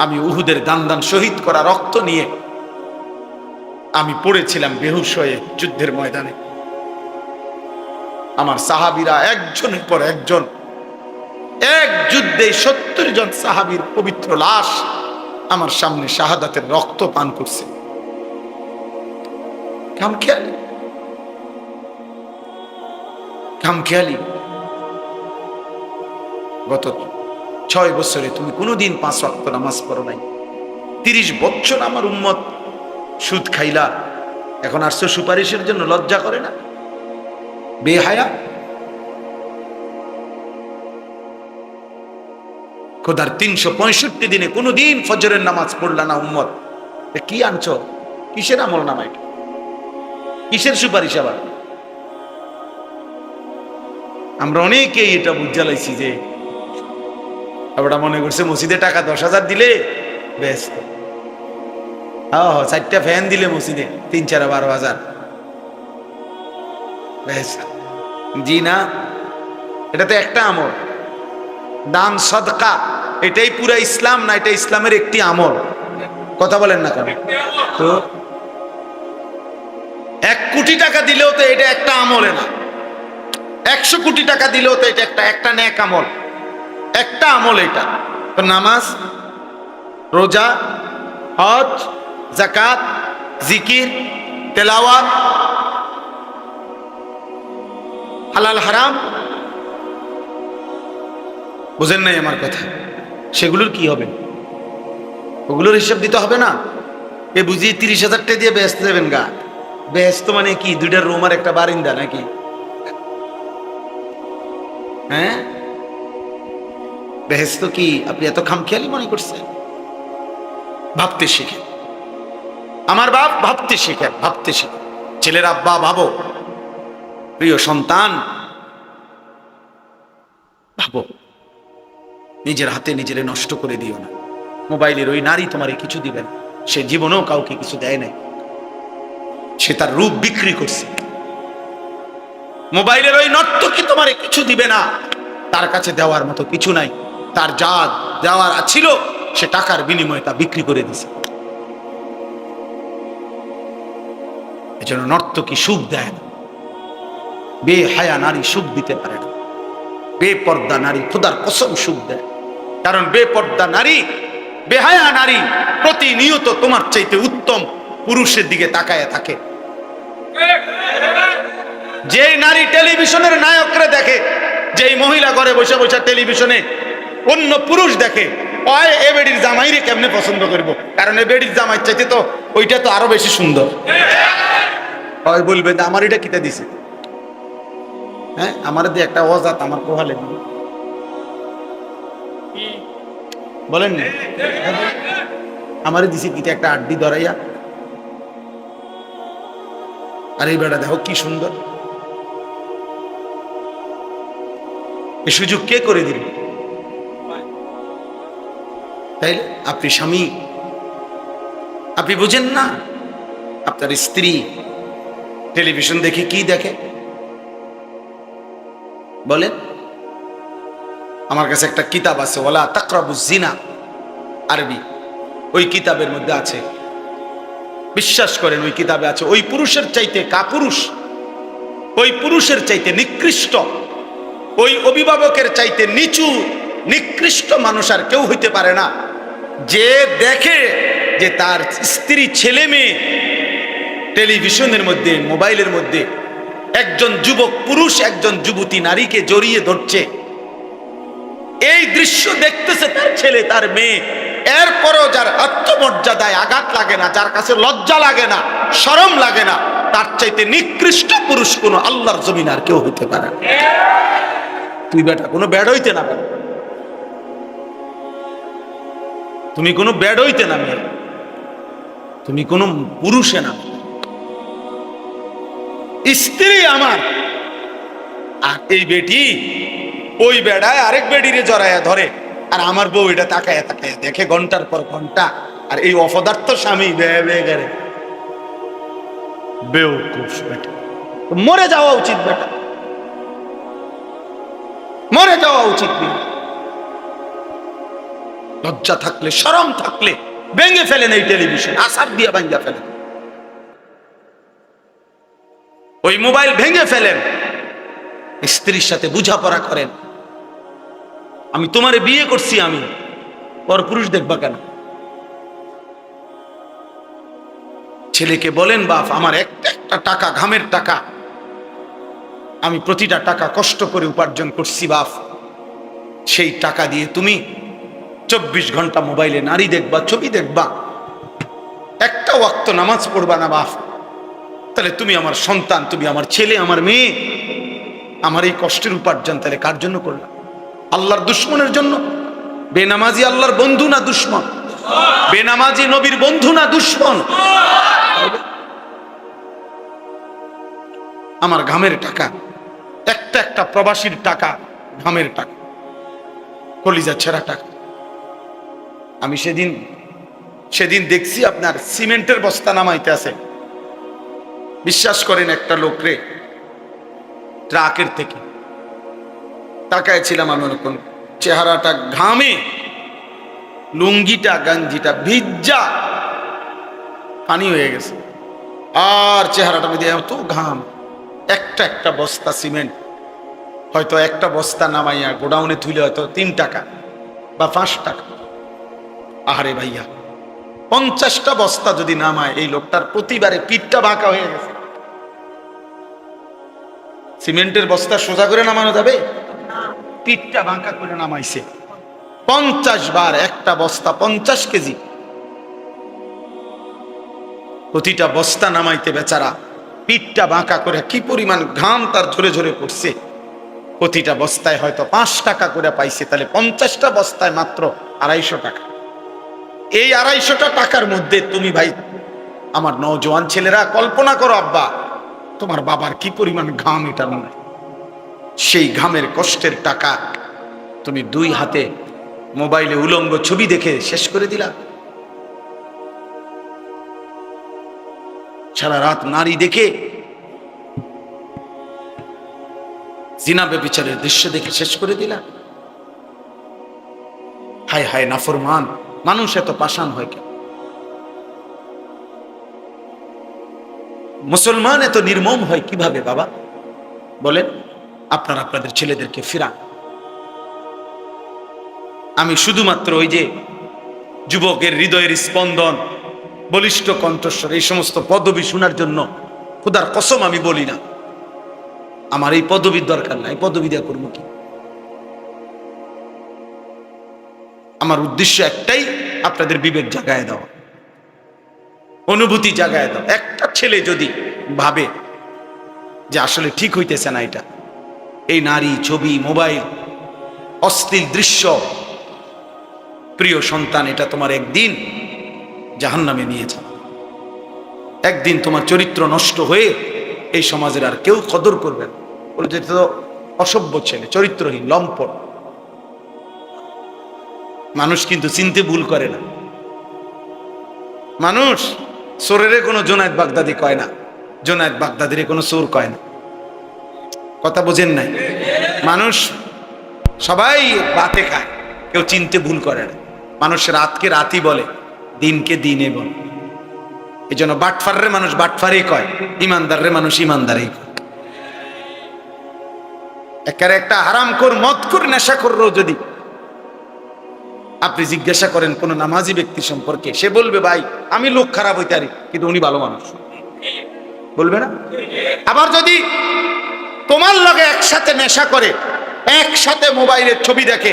আমি উহুদের দান দান শহীদ করা রক্ত নিয়ে আমি পড়েছিলাম বেহুশ হয়ে যুদ্ধের ময়দানে। আমার সাহাবীরা একজনের পর একজন, এক যুদ্ধে 70 জন সাহাবীর পবিত্র লাশ আমার সামনে শাহাদাতের রক্ত পান করছে। খামখেয়ালি, খামখেয়ালি। গত 6 বছরে তুমি কোনোদিন 5 ওয়াক্ত নামাজ পড়ো নাই। 30 বছর আমার উম্মত সুদ খাইলা, এখন আসছো সুপারিশের জন্য, লজ্জা করে না? বেহায়া। খোদার 365 দিনে কোনোদিন ফজরের নামাজ পড়লা না উম্মত, কি আনছো? কিসের আমল নামা এটা? কিসের সুপারিশ? আবার আমরা অনেকেই এটা বুঝা লাইছি যে আমরা মনে করছে মসজিদে টাকা 10,000 দিলে ব্যস্ত, 4টা ফ্যান দিলে মসজিদে 3, 4, 12,000 ব্যস্ত। জি না, এটা তো একটা আমল। দান সদকা এটাই পুরা ইসলাম না? এটা ইসলামের একটি আমল। কথা বলেন না কেন? তো 1 কোটি টাকা দিলেও তো এটা একটা আমলে না, 100 কোটি টাকা দিলেও তো এটা একটা নেক আমল, একটা আমল এটা। তো নামাজ, রোজা, হজ, যাকাত, জিকির, তেলাওয়াত, হালাল হারাম, বুঝেন নাই আমার কথা? সেগুলোর কি হবে? ওগুলোর হিসাব দিতে হবে না? এ বুঝি 30,000 টাকা দিয়ে ব্যস্ত দেবেন গা? ব্যস্ত মানে কি 2টা রুম আর একটা বারিন্দা নাকি? হ্যাঁ, বেহেস্ত কি আপনি এত খামখেয়ালি মনে করছেন? ভাবতে শিখে আমার বাপ, ভাবতে শিখে, ভাবতে শিখে। ছেলের আব্বা ভাবো, প্রিয় সন্তান ভাবো, নিজের হাতে নিজেরে নষ্ট করে দিও না। মোবাইলের ওই নারী তোমারে কিছু দিবেন, সে জীবনেও কাউকে কিছু দেয় নাই, সে তার রূপ বিক্রি করছে। মোবাইলের ওই নর্তকী তোমার কিছু দিবে না, তার কাছে দেওয়ার মতো কিছু নাই। তার যা দেওয়ার ছিল সে টাকার বিনিময়ে তা বিক্রি করে দিছে। এজন্য নর্তকী সুখ দেয় না, বেহায়া নারী সুখ দিতে পারে না। বেপর্দা নারী খোদার কসম সুখ দেয়, কারণ বেপর্দা নারী, বেহায়া নারী প্রতিনিয়ত তোমার চাইতে উত্তম পুরুষের দিকে তাকায় থাকে। যে নারী টেলিভিশনের নায়করা দেখে, যেই মহিলা ঘরে বসে বসে টেলিভিশনে অন্য পুরুষ দেখে, ওই এ বেডির জামাইরে কেমনে পছন্দ করব, কারণ এ বেডির জামাই চাইতে তো ওইটা তো আরো বেশি সুন্দর। ওই বলবে যে আমার এটা কিতা দিছে, হ্যাঁ আমার দিয়ে একটা অজাত আমার পোহালে দিবে, বলেন না আমারে দিছে কিটা একটা আড্ডি ধরাইয়া, আর এই বেটা দেখো কি সুন্দর। এই সুযোগ কে করে দিল? তাই আপনি স্বামী, আপনি বুঝেন না আপনার স্ত্রী টেলিভিশন দেখে কি দেখে? বলেন। আমার কাছে একটা কিতাব আছে, ওয়ালা তাকরাবুজ জিনা, আরবি। ওই কিতাবের মধ্যে আছে, বিশ্বাস করেন ওই কিতাবে আছে, ওই পুরুষের চাইতে কাপুরুষ, ওই পুরুষের চাইতে নিকৃষ্ট, ওই অভিভাবকের চাইতে নিচু নিকৃষ্ট মানুষ আর কেউ হইতে পারে না, যে দেখে যে তার স্ত্রী ছেলে মেয়ে টেলিভিশনের মধ্যে মোবাইলের মধ্যে একজন যুবক পুরুষ একজন যুবতী নারীকে জড়িয়ে ধরছে। এই দৃশ্য দেখতেছে তার ছেলে তার মেয়ে, এরপরও যার আত্মমর্যাদায় আঘাত লাগে না, যার কাছে লজ্জা লাগে না, শরম লাগে না, তার চাইতে নিকৃষ্ট পুরুষ কোনো আল্লাহর জমিন আর কেউ হইতে পারে না। তুই বেটা কোনো ব্যাড হইতে না, তুমি কোনো ব্যাড হইতে না, তুমি কোনো পুরুষে না। স্ত্রী আমার, আর এই বেটি ওই বেড়ায় আরেক বেডিরে জড়াইয়া ধরে, আর আমার বউ এটা তাকায় তাকায় দেখে ঘন্টার পর ঘন্টা, আর এই অপদার্থ স্বামী বেড়ে বেউকুফ বেটা। মরে যাওয়া উচিত বেটা, মরে যাওয়া উচিত। লজ্জা থাকলে শরম থাকলে ভেঙে ফেলেন এই টেলিভিশন, আসার দিয়ে ভেঙে ফেলেন, ওই মোবাইল ভেঙে ফেলেন, স্ত্রীর সাথে বুঝাপড়া করেন। আমি তোমারে বিয়ে করছি, আমি পর পুরুষ দেখবা কেন? ছেলেকে বলেন বাপ আমার একটা একটা টাকা ঘামের টাকা, আমি প্রতিটা টাকা কষ্ট করে উপার্জন করছি বাপ, সেই টাকা দিয়ে তুমি 24 ঘন্টা মোবাইলে নারী দেখবা, ছবি দেখবা, একটা ওয়াক্ত নামাজ পড়বা না বাপ, তাহলে তুমি আমার সন্তান, তুমি আমার ছেলে, আমার মেয়ে, আমার এই কষ্টের উপার্জন তাহলে কার জন্য করলাম? আল্লাহর দুশ্মনের জন্য? বেনামাজি আল্লাহর বন্ধু না দুশ্মন? বেনামাজি নবীর বন্ধু না দুশ্মন? আমার ঘামের টাকা, একটা একটা প্রবাসীর টাকা, ঘামের টাকা, কলিজা ছেঁড়া টাকা। আমি সেদিন দেখছি আপনার সিমেন্টের বস্তা নামাইতে আছে, বিশ্বাস করেন একটা লোকরে ট্রাকের থেকে তাকায় ছিলাম আমি, অনেকক্ষণ চেহারাটা ঘামে, লুঙ্গিটা গাঞ্জিটা ভিজা পানি হয়ে গেছে, আর চেহারাটা মধ্যে এত ঘাম। একটা একটা বস্তা সিমেন্ট, হয়তো একটা বস্তা নামাইয়া গোডাউনে তুলে হয়তো 3 টাকা বা 5 টাকা। আহারে ভাইয়া, 50টা বস্তা যদি নামায়, এই লোকটার প্রতিবারে পিঠটা বাঁকা হয়ে গেছে। সিমেন্টের বস্তা সোজা করে নামানো যাবে? পিঠটা বাঁকা করে নামাইছে 50 বার, একটা বস্তা 50 কেজি, প্রতিটা বস্তা নামাইতে বেচারা পিঠটা বাঁকা করে, কি পরিমাণ ঘাম তার ঝরে ঝরে পড়ছে। প্রতিটা বস্তায় হয়তো 5 টাকা করে পাইছে, তাহলে 50টা বস্তায় মাত্র 250 টাকা। এই 250 টাকার মধ্যে তুমি ভাই আমার নওজোয়ান ছেলেরা কল্পনা করো, আব্বা তোমার বাবার কি পরিমাণ ঘাম, এটা মনে, সেই ঘামের কষ্টের টাকা তুমি 2 হাতে মোবাইলে উলঙ্গ ছবি দেখে শেষ করে দিলা। সারা রাত নারী দেখে, জিনা ব্যভিচারের দৃশ্য দেখে শেষ করে দিলা। হায় হায় নাফরমান মানুষ এত পাষাণ হয় কেন? মুসলমান এত নির্মম হয় কিভাবে বাবা বলেন? আপনারা আপনাদের ছেলেদেরকে ফিরান। আমি শুধুমাত্র ওই যে যুবকের হৃদয়ের স্পন্দন, বলিষ্ঠ কণ্ঠস্বর, এই সমস্ত পদবি শোনার জন্য খোদার কসম আমি বলি না। আমার এই পদবীর দরকার নাই, পদবি দেওয়া করবো কি? আমার উদ্দেশ্য একটাই, আপনাদের বিবেক জাগায় দেওয়া, অনুভূতি জাগায় দাও। একটা ছেলে যদি ভাবে যে আসলে ঠিক হইতেছে না এটা, এই নারী, ছবি, মোবাইল, অশ্লীল দৃশ্য, প্রিয় সন্তান, এটা তোমার একদিন জাহান্নামে নিয়ে যাবে। একদিন তোমার চরিত্র নষ্ট হয়ে এই সমাজের আর কেউ কদর করবে না। বলে যে তো অসভ্য ছেলে, চরিত্রহীন, লম্পট। মানুষ কিন্তু চিনতে ভুল করে না। মানুষ চোরের কোনো জোনায়েদ বাগদাদি কয় না, জোনায়েদ বাগদাদির কোনো চোর কয় না। কথা বোঝেন নাই? মানুষ সবাই বাতে খায়, কেউ চিনতে ভুল করে না। মানুষ রাতকে রাতই বলে, দিনকে দিনে বলে। এই জন্য বাটফাররে মানুষ বাটফারই কয়, ইমানদাররে মানুষ ইমানদারই কয়। একেবারে একটা হারামখোর, মদখোর, নেশাখোরও যদি আপনি জিজ্ঞাসা করেন কোন নামাজি ব্যক্তি সম্পর্কে, সে বলবে ভাই আমি লোক খারাপ হইতে পারি কিন্তু উনি ভালো মানুষ, বলবে না? আবার যদি তোমার লগে একসাথে নেশা করে, একসাথে মোবাইলের ছবি দেখে,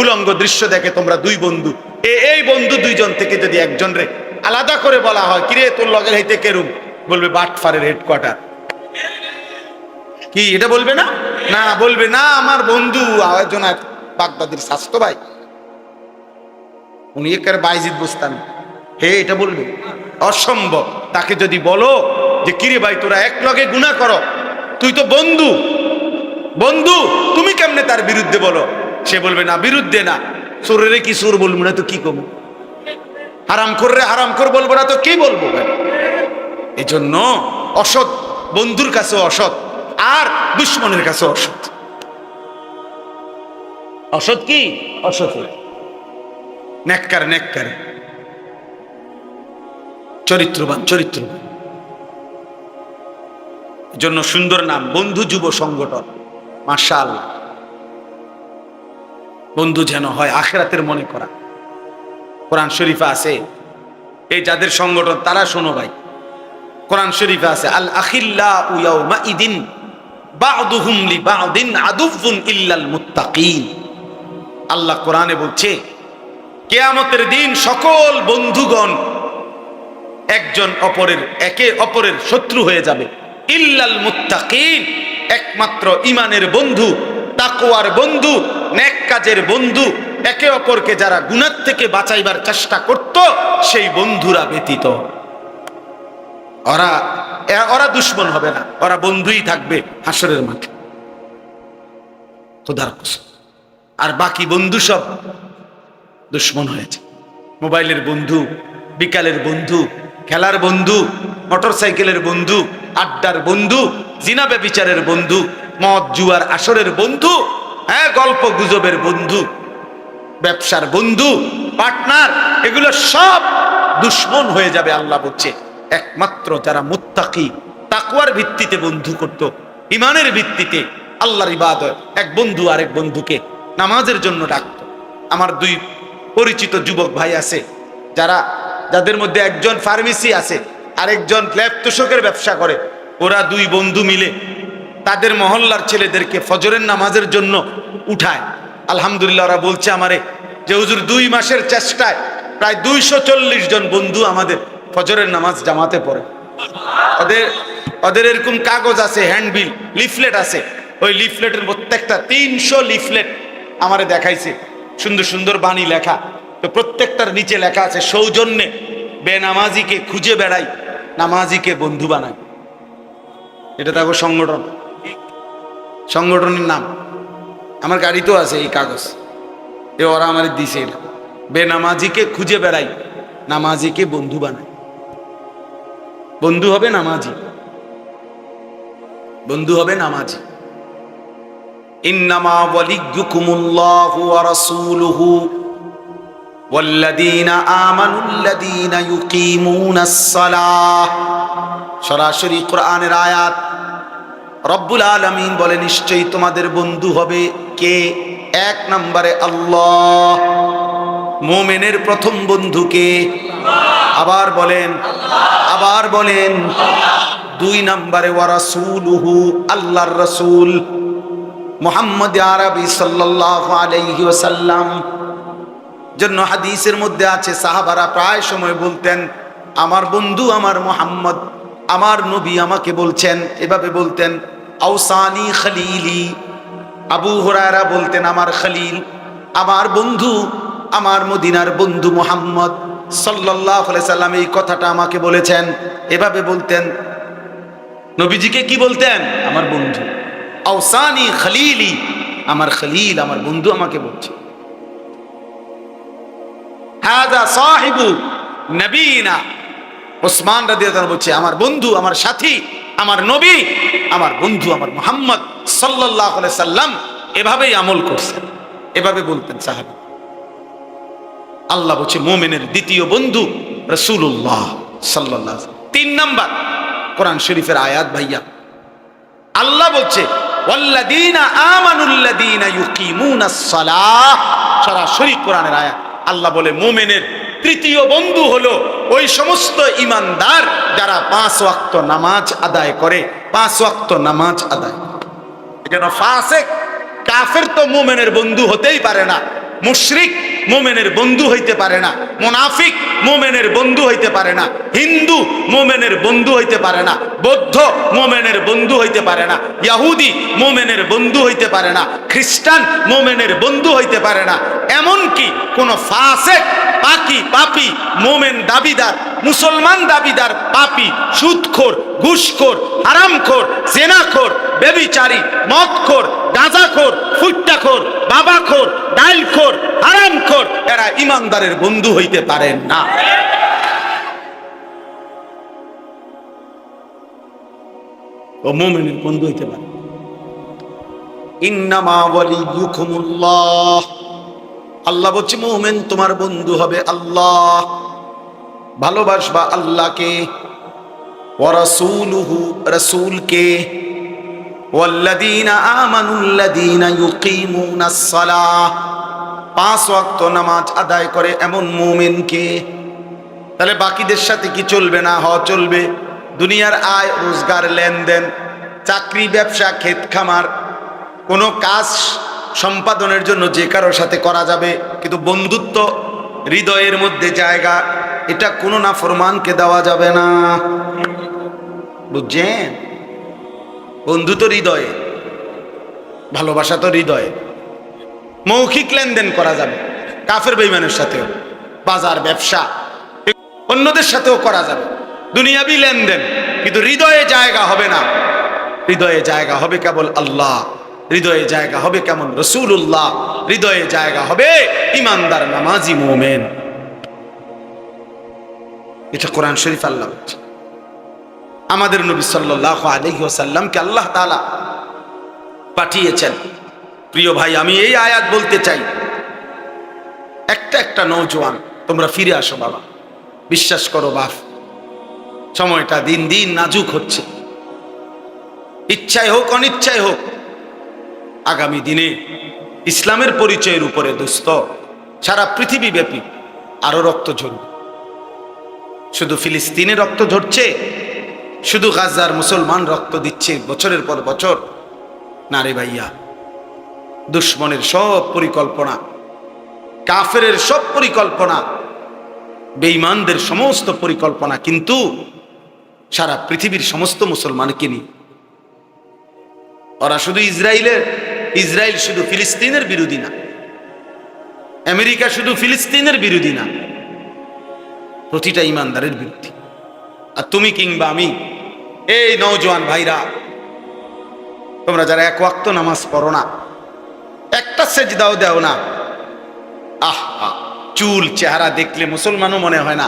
উলঙ্গ দৃশ্য দেখে, তোমরা দুই বন্ধু, এই বন্ধু দুইজন থেকে যদি একজন রে আলাদা করে বলা হয় কিরে তোর লগের হইতে কেরুম, বলবে বাটফারের হেডকোয়ার্টার। কি এটা বলবে না? না, বলবে না আমার বন্ধু আয়োজনার বাগদাদির স্বাস্থ্য ভাই, উনি একের বাইজিদ বুঝতাম, হে এটা বলবে? অসম্ভব। তাকে যদি বলো যে কিরে ভাই তোরা এক লগে গুনাহ করো, তুই তো বন্ধু, বন্ধু তুমি কেমনে তার বিরুদ্ধে বলো? সে বলবে না, বিরুদ্ধে না, চোরেরে কি চোর বলবো না তো কি কমু, হারাম কররে হারাম কর বলবো না তো কি বলবো? এই জন্য অসৎ বন্ধুর কাছে অসৎ, আর দুশ্মনের কাছে অসৎ। অসৎ কি? অসৎ নেককার, নেককার, চরিত্রবান, চরিত্রবান। জন্য সুন্দর নাম বন্ধু যুব সংগঠন। মাশাআল্লাহ, বন্ধু যেন হয় আখিরাতের মনে করা। কোরআন শরীফে আছে, এই যাদের সংগঠন তারা শোনো ভাই, কোরআন শরীফে আছে আল আখিল্লাউ ইয়াউমা ইদিন বা'দুহুম লিবা'দিন আদুউন ইল্লাল মুত্তাকিন। আল্লাহ কোরআনে বলছে কিয়ামতের দিন সকল বন্ধুগণ একজন অপরের, একে অপরের শত্রু হয়ে যাবে, ইল্লাল মুত্তাকিন, একমাত্র ঈমানের বন্ধু, তাকওয়ার বন্ধু, নেক কাজের বন্ধু, একে অপরকে যারা গুনাহ থেকে বাঁচাইবার চেষ্টা করত সেই বন্ধুরা ব্যতীত। ওরা দুশমন হবে না, ওরা বন্ধুই থাকবে হাসরের মাঠে, খোদার কসম। আর বাকি বন্ধু সব দুশমন হয়েছে। মোবাইলের বন্ধু, বিকালের বন্ধু, খেলার বন্ধু, মোটর সাইকেলের বন্ধু, আড্ডার বন্ধু, জিনা ব্যভিচারের বন্ধু, মদ জুয়ার আসরের বন্ধু, হ্যাঁ গল্প গুজবের বন্ধু, ব্যবসার বন্ধু, পার্টনার, এগুলো সব দুশমন হয়ে যাবে। আল্লাহ বলছে একমাত্র যারা মুত্তাকি, তাকওয়ার ভিত্তিতে বন্ধু করত, ইমানের ভিত্তিতে আল্লাহর ইবাদত, এক বন্ধু আরেক বন্ধুকে নামাজের জন্য ডাকতো। আমার দুই পরিচিত যুবক ভাই আছে, যাদের মধ্যে একজন ফার্মেসি আছে, আরেকজন ল্যাব তোষকের ব্যবসা করে। ওরা দুই বন্ধু মিলে তাদের মহল্লার ছেলেদেরকে ফজরের নামাজের জন্য উঠায়। আলহামদুলিল্লাহ, ওরা বলছে আমারে যে হুজুর 2 মাসের চেষ্টায় প্রায় 240 জন বন্ধু আমাদের ফজরের নামাজ জামাতে পড়ে। ওদের এরকম কাগজ আছে, হ্যান্ডবিল, লিফলেট আছে, ওই লিফলেটের প্রত্যেকটা 300 লিফলেট আমারে দেখাইছে, সুন্দর সুন্দর বাণী লেখা। তো প্রত্যেকটার নিচে লেখা আছে সৌজন্যে বেনামাজিকে খুঁজে বেড়াই, নামাজিকে বন্ধু বানাই। এটা তাকে সংগঠন, সংগঠনের নাম। আমার গাড়িতেও আছে এই কাগজ, ওরা আমার দিছে এটা, বেনামাজিকে খুঁজে বেড়াই, নামাজিকে বন্ধু বানাই। বন্ধু হবে নামাজি, বন্ধু হবে নামাজি। ইন্নামা ওয়ালিয়্যুকুমুল্লাহু ওয়া রাসূলুহু ওয়াল্লাযীনা আমানুল্লাযীনা ইউকিমুনাস সালাহ। সরাসরি কোরআনের আয়াত। রব্বুল আলামিন বলে নিশ্চয়ই তোমাদের বন্ধু হবে কে? এক নম্বরে আল্লাহ। মুমিনের প্রথম বন্ধু কে? আবার বলেন, আবার বলেন। দুই নম্বরে ওয়া রাসূলুহু, আল্লাহর রাসূল মুহাম্মদ আরবি সাল্লাল্লাহু আলাইহি ওয়াসাল্লাম। জন্য হাদিসের মধ্যে আছে সাহাবারা প্রায় সময় বলতেন আমার বন্ধু আমার মুহাম্মদ, আমার নবী আমাকে বলছেন, এভাবে বলতেন আউসানি খলিলি। আবু হুরায়রা বলতেন আমার খলিল, আমার বন্ধু, আমার মদিনার বন্ধু মুহাম্মদ সাল্লাল্লাহু আলাইহি সাল্লাম এই কথাটা আমাকে বলেছেন, এভাবে বলতেন। নবীজিকে কি বলতেন? আমার বন্ধু। আউসানি খলিলি, আমার খলিল, আমার বন্ধু আমাকে বলছে। হাযা সাহিবু নবীনা, ওসমান রাদিয়াল্লাহু আনহু বলছে আমার বন্ধু, আমার সাথী, আমার নবী, আমার বন্ধু, আমার মুহাম্মদ সাল্লাল্লাহু আলাইহি সাল্লাম এভাবেই আমল করছেন, এভাবে বলতেন সাহাবী। আল্লাহ বলছে মুমিনের দ্বিতীয় বন্ধু রাসূলুল্লাহ সাল্লাল্লাহু আলাইহি ওয়াসাল্লাম। তিন নাম্বার কোরআন শরীফের আয়াত ভাইয়া, আল্লাহ বলছে ওয়াল্লাযীনা আমানুল্লাযীনা ইউকিমুনাস সালাহ। সরাসরি কোরআনের আয়াত। আল্লাহ বলে মুমিনের তৃতীয় বন্ধু হলো ওই সমস্ত ঈমানদার যারা 5 ওয়াক্ত নামাজ আদায় করে। 5 ওয়াক্ত নামাজ আদায়। এজন্য ফাসিক কাফের তো মুমিনের বন্ধু হতেই পারে না, মুশরিক মুমিনের বন্ধু হইতে পারে না, মুনাফিক মুমিনের বন্ধু হইতে পারে না, হিন্দু মুমিনের বন্ধু হইতে পারে না, বৌদ্ধ মুমিনের বন্ধু হইতে পারে না, ইহুদি মুমিনের বন্ধু হইতে পারে না, খ্রিস্টান মুমিনের বন্ধু হইতে পারে না। এমনকি কোন ফাসিক পাকি পাপী মুমিন দাবিদার, মুসলমান দাবিদার পাপী, সুদখোর, ঘুষখোর, হারামখোর, জিনাখোর, ব্যভিচারী, মদখোর, গাঁজাখোর, ফুট্টাখোর, বাবাখোর, ডাইলখোর, হারামখোর, এরা ঈমানদারের বন্ধু হইতে পারেন না। ও মুমিনের বন্ধু হইতে পারে। ইন্নামা ওয়ালিয়্যুকুমুল্লাহ, আল্লাহ বলছে মুমিন তোমার বন্ধু হবে আল্লাহ। ভালোবাসবা আল্লাহকে, ওয়া রাসূলুহু, রাসূলকে, ওয়াল্লাযীনা আমানুল্লাযীনা ইউকিমুনাস সালাহ, 5 ওয়াক্ত নামাজ আদায় করে এমন মুমিনকে। তাহলে বাকিদের সাথে কি চলবে না? চলবে। দুনিয়ার আয় রোজগার, লেনদেন, চাকরি, ব্যবসা, ক্ষেত খামার, কোনো কাজ সম্পাদনের জন্য যে কারোর সাথে করা যাবে, কিন্তু বন্ধুত্ব হৃদয়ের মধ্যে জায়গা, এটা কোনো নাফরমানকে দেওয়া যাবে না। বুঝছেন? বন্ধু তো হৃদয়ে, ভালোবাসা তো হৃদয়ে। মৌখিক লেনদেন করা যাবে কাফের বেঈমানের সাথেও, বাজার ব্যবসা অন্যদের সাথেও করা যাবে, দুনিয়াবি লেনদেন, কিন্তু হৃদয়ে জায়গা হবে না। হৃদয়ে জায়গা হবে কেবল আল্লাহ, হৃদয়ে জায়গা হবে কেমন? রাসূলুল্লাহ, হৃদয়ে জায়গা হবে ঈমানদার নামাজি মুমিন। এটা কোরআন শরীফ আল্লাহ বলছে। আমাদের নবী সাল্লাল্লাহু আলাইহি ওয়াসাল্লামকে আল্লাহ তাআলা পাঠিয়েছেন। প্রিয় ভাই, আমি এই আয়াত বলতে চাই, একটা নওজোয়ান তোমরা ফিরে আসো বাবা, বিশ্বাস করো বাপ, সময়টা দিন দিন নাজুক হচ্ছে। ইচ্ছায় হোক অনিচ্ছায় হোক, আগামী দিনে ইসলামের পরিচয়ের উপরে দোস্ত সারা পৃথিবী ব্যাপী আরো রক্ত ঝরবে। শুধু ফিলিস্তিনে রক্ত ঝরছে, শুধু গাজার মুসলমান রক্ত দিচ্ছে বছরের পর বছর না রে ভাইয়া। দুশ্মনের সব পরিকল্পনা, কাফেরের সব পরিকল্পনা, বেঈমানদের সমস্ত পরিকল্পনা কিন্তু সারা পৃথিবীর সমস্ত মুসলমানকে নিয়ে। ওরা শুধু ইসরায়েল শুধু ফিলিস্তিনের বিরোধী না, আমেরিকা শুধু ফিলিস্তিনের বিরোধী না, প্রতিটা ঈমানদারের বিরোধী। আর তুমি কিংবা আমি, এই নওজোয়ান ভাইরা, তোমরা যারা 1 ওয়াক্ত নামাজ পড়ো না, একটা সেজদাও দাও না, চুল চেহারা দেখলে মুসলমানও মনে হয় না,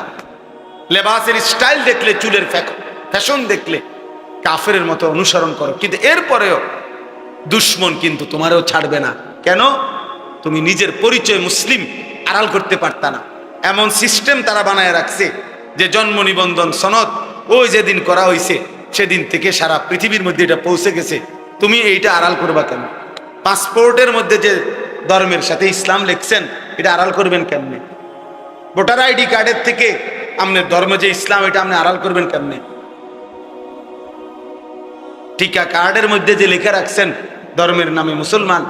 লেবাসের স্টাইল দেখলে চুলের ফ্যাশন দেখলে কাফেরের মতো অনুসরণ করো, কিন্তু এরপরেও দুশ্মন কিন্তু তোমারও ছাড়বে না। কেন? তুমি নিজের পরিচয় মুসলিম আড়াল করতে পারতা না। এমন সিস্টেম তারা বানায় রাখছে যে জন্ম নিবন্ধন সনদ ওই যেদিন করা হয়েছে সেদিন থেকে সারা পৃথিবীর মধ্যে এটা পৌঁছে গেছে। তুমি এইটা আড়াল করবা কেন? পাসপোর্টের মধ্যে যে ধর্মের সাথে ইসলাম লিখছেন, এটা আড়াল করবেন কেমনে? ভোটার আইডি কার্ডের থেকে আপনার ধর্ম যে ইসলাম, এটা আপনি আড়াল করবেন কেমনে? টিকা কার্ডের মধ্যে যে লেখা রাখছেন ধর্মের নামে মুসলমান,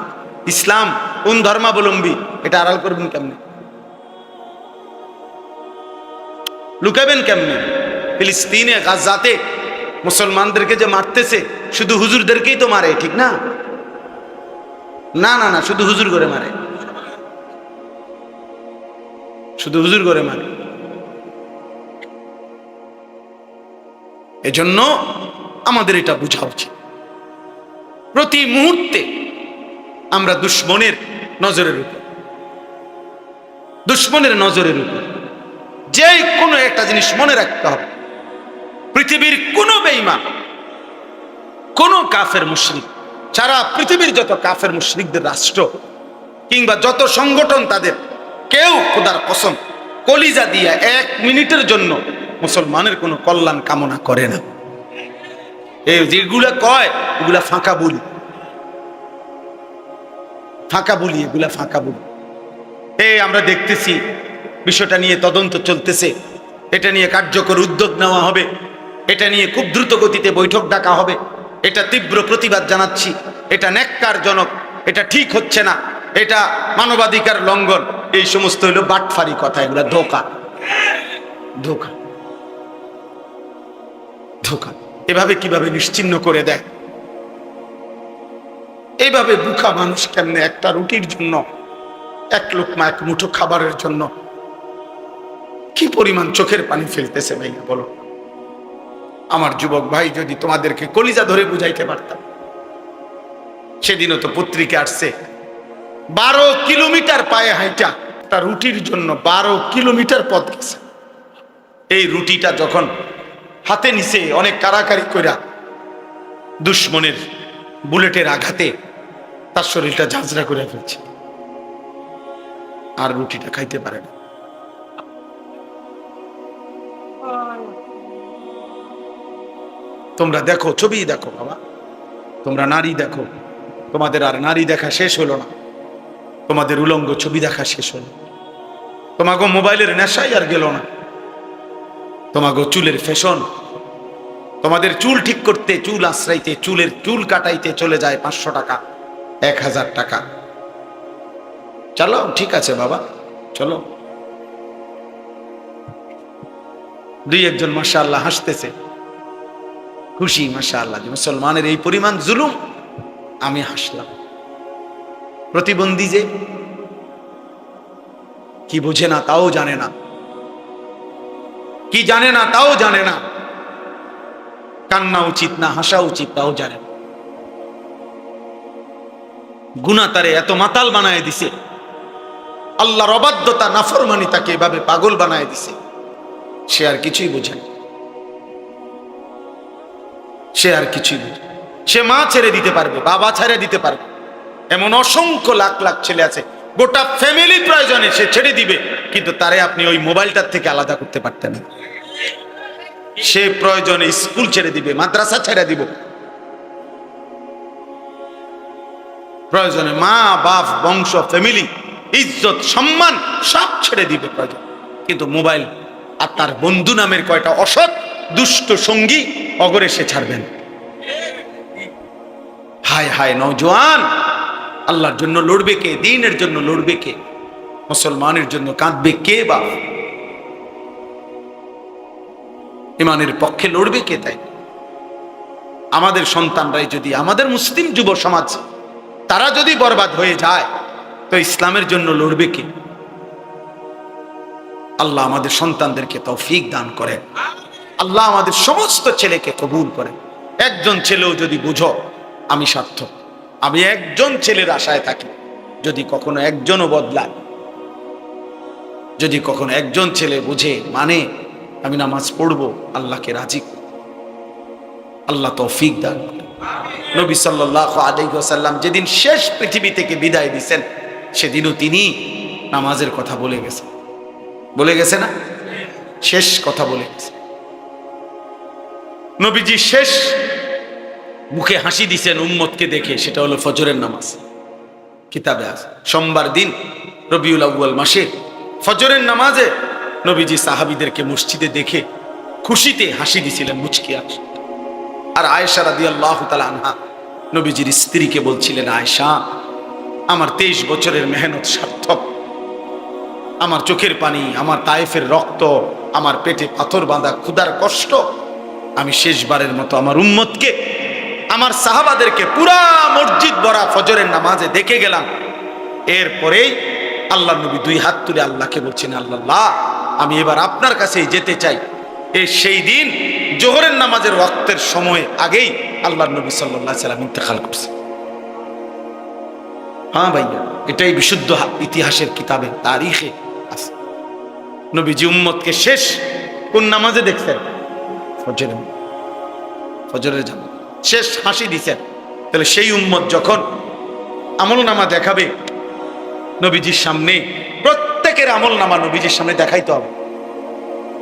ইসলাম, কোন ধর্মাবলম্বী, এটা আড়াল করবেন কেমনে? লুকাবেন কেমনে? ফিলিস্তিনে গাজাতে মুসলমানদেরকে যে মারতেছে, শুধু হুজুরদেরকেই তো মারে, ঠিক না? না না না, শুধু হুজুর করে মারে, শুধু হুজুর করে মারে। এজন্য আমাদের এটা বোঝা উচিত, প্রতি মুহূর্তে আমরা দুশ্মনের নজরের উপর, দুশ্মনের নজরের উপর। যে কোনো একটা জিনিস মনে রাখতে হবে, পৃথিবীর কোন বেঈমান, কোন কাফের মুশরিক, সারা পৃথিবীর যত কাফের মুশরিকদের রাষ্ট্র কিংবা যত সংগঠন, তাদের কেউ খোদার কসম কলিজা দিয়ে এক মিনিটের জন্য মুসলমানের কোনো কল্যাণ কামনা করে না। এই যেগুলা কয় ওগুলা ফাঁকা বলি, ফাঁকা বলি, এগুলা ফাঁকা বলি। আমরা দেখতেছি বিষয়টা নিয়ে তদন্ত চলতেছে, এটা নিয়ে কার্যকর উদ্যোগ নেওয়া হবে, এটা নিয়ে খুব দ্রুত গতিতে বৈঠক ডাকা হবে। এটা তীব্র প্রতিবাদ জানাচ্ছি, এটা ন্যাক্কারজনক, এটা ঠিক হচ্ছে না, এটা মানবাধিকার লঙ্ঘন। এই সমস্ত হইলো বাটফারি কথা, এগুলা ধোঁকা, ধোঁকা, ধোঁকা। এভাবে কিভাবে নিশ্চিহ্ন করে দেয়? এইভাবে বুকা মানুষ কেমনে একটা রুটির জন্য, এক লোকমা এক মুঠো খাবারের জন্য কি পরিমাণ চোখের পানি ফেলতেছে ভাইয়া বলো। আমার যুবক ভাই, যদি তোমাদেরকে কলিজা ধরে বুঝাইতে পারতাম। সেদিনও তো পত্রিকা আসছে, 12 কিলোমিটার পায়ে হাইটা একটা রুটির জন্য 12 কিলোমিটার পথ গেছে। এই রুটিটা যখন হাতে নিছে, অনেক কারাকারি কইরা দুশ্মনের বুলেটের আঘাতে তার শরীরটা ঝাঁঝরা করে ফেলছে, আর রুটিটা খাইতে পারে না। তোমরা দেখো, ছবি দেখো বাবা, তোমরা নারী দেখো, তোমাদের আর নারী দেখা শেষ হলো না, তোমাদের উলঙ্গ ছবি দেখা শেষ হলো, তোমাকে মোবাইলের নেশাই আর গেল না, তোমাকে চুলের ফ্যাশন, তোমাদের চুল ঠিক করতে, চুল আশ্রাইতে, চুল কাটাইতে চলে যায় 500 টাকা, 1000 টাকা। চলো ঠিক আছে বাবা, চলো। দুই একজন মাশাআল্লাহ হাসতেছে, খুশি মাশাআল্লাহ, মুসলমানের এই পরিমাণ জুলুম, আমি হাসলাম। প্রতিবন্ধী যে কি বোঝে না তাও জানে না, কি জানে না তাও জানে না, কান্না উচিত না হাসা উচিত তাও জানে না। গুনাহ তারে এত মাতাল বানায় দিছে, আল্লাহর অবাধ্যতা নাফরমানি তাকে এভাবে পাগল বানায় দিছে, সে আর কিছুই বোঝে না, সে আর কিছুই বোঝে। সে মা ছেড়ে দিতে পারবে, বাবা ছেড়ে দিতে পারবে, এমন অসংখ্য লাখ লাখ ছেলে আছে, গোটা ফ্যামিলি প্রয়োজনে সে ছেড়ে দিবে, কিন্তু তারে আপনি ওই মোবাইলটার থেকে আলাদা করতে পারতেন না। সে প্রয়োজনে স্কুল ছেড়ে দিবে, মাদ্রাসা ছেড়ে দিব, প্রয়োজনে মা বাপ বংশ ফ্যামিলি ইজ্জত সম্মান সব ছেড়ে দিবে প্রয়োজন, কিন্তু মোবাইল আর তার বন্ধু নামের কয়টা অসৎ দুষ্ট সঙ্গী অগরে সে ছাড়বেন। হায় হায় নওজোয়ান, আল্লাহর জন্য লড়বে কে? দ্বীনের জন্য লড়বে কে? মুসলমানের জন্য কাঁদবে কে? বা ইমানের পক্ষে লড়বে কে? তাই আমাদের সন্তানরাই যদি, আমাদের মুসলিম যুব সমাজ তারা যদি বরবাদ হয়ে যায়, তো ইসলামের জন্য লড়বে কে? আল্লাহ আমাদের সন্তানদেরকে তৌফিক দান করেন, আল্লাহ আমাদের সমস্ত ছেলেকে কবুল করেন। একজন ছেলেও যদি বুঝো আমি সার্থক, আমি একজন ছেলের আশায় থাকি, যদি কখনো একজনও বদলায়, যদি কখনো একজন ছেলে বুঝে মানে আমি নামাজ পড়বো, আল্লাহকে রাজি করব, আল্লাহ তৌফিক দান করেন। নবী সাল্লাল্লাহু আলাইহি ওয়াসাল্লাম যেদিন শেষ পৃথিবী থেকে বিদায় দিয়েছেন, সেদিনও তিনি নামাজের কথা বলে গেছেন। বলে গেছে না? শেষ কথা বলে গেছে। নবীজি শেষ মুখে হাসি দিছেন উম্মতকে দেখে, সেটা হলো ফজরের নামাজ। কিতাবে আছে সোমবার দিন রবিউল আউয়াল মাসে ফজরের নামাজে নবীজি সাহাবীদেরকে মসজিদে দেখে খুশিতে হাসি দিছিলেন, মুচকি হাসি। আর আয়েশা রাদিয়াল্লাহু তাআলা আনহা নবীজির স্ত্রীকে বলছিলেন, আয়েশা, আমার 23 বছরের মেহনত সার্থক, আমার চোখের পানি, আমার তায়েফের রক্ত, আমার পেটে পাথর বাঁধা ক্ষুধার কষ্ট, আমি শেষবারের মতো আমার উম্মতকে, আমার সাহাবাদেরকে পুরা মসজিদ ভরা ফজরের নামাজে দেখে গেলাম। এরপরেই আল্লাহ নবী 2 হাত তুলে আল্লাহকে বলছেন, আল্লাহ, আমি এবার আপনার কাছেই যেতে চাই। সেই দিন জোহরের নামাজের ওয়াক্তের সময় আগেই আল্লাহ নবী সাল্লাল্লাহু আলাইহি সাল্লাম ইন্তেকাল করছে। হ্যাঁ ভাইয়া, এটাই বিশুদ্ধ ইতিহাসের কিতাবে তারিখে আছে। নবীজি উম্মতকে শেষ কোন নামাজে দেখছেন? ফজরের জামাত শেষ হাসি দিছেন। তাহলে সেই উম্মত যখন আমল নামা দেখাবে নবীজির সামনে, প্রত্যেকের আমল নামা নবীজির সামনে দেখাইতে হবে।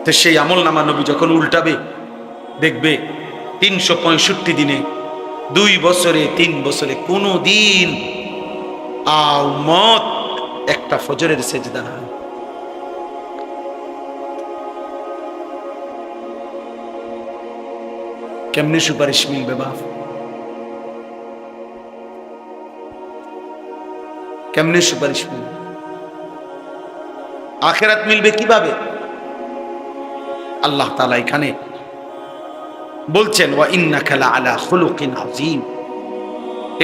তো সেই আমল নামা নবী যখন উল্টাবে, দেখবে 365 দিনে, 2 বছরে, 3 বছরে কোনো দিন উম্মত একটা ফজরের সেজদা না। কেমনে সুপারিশ মিলবে বাপ? কেমনে সুপারিশ মিলবে? আখিরাত মিলবে কিভাবে? আল্লাহ তাআলা এখানে বলছেন, ওয়া ইন্নাকা লাআলা খুলুকিন আযীম।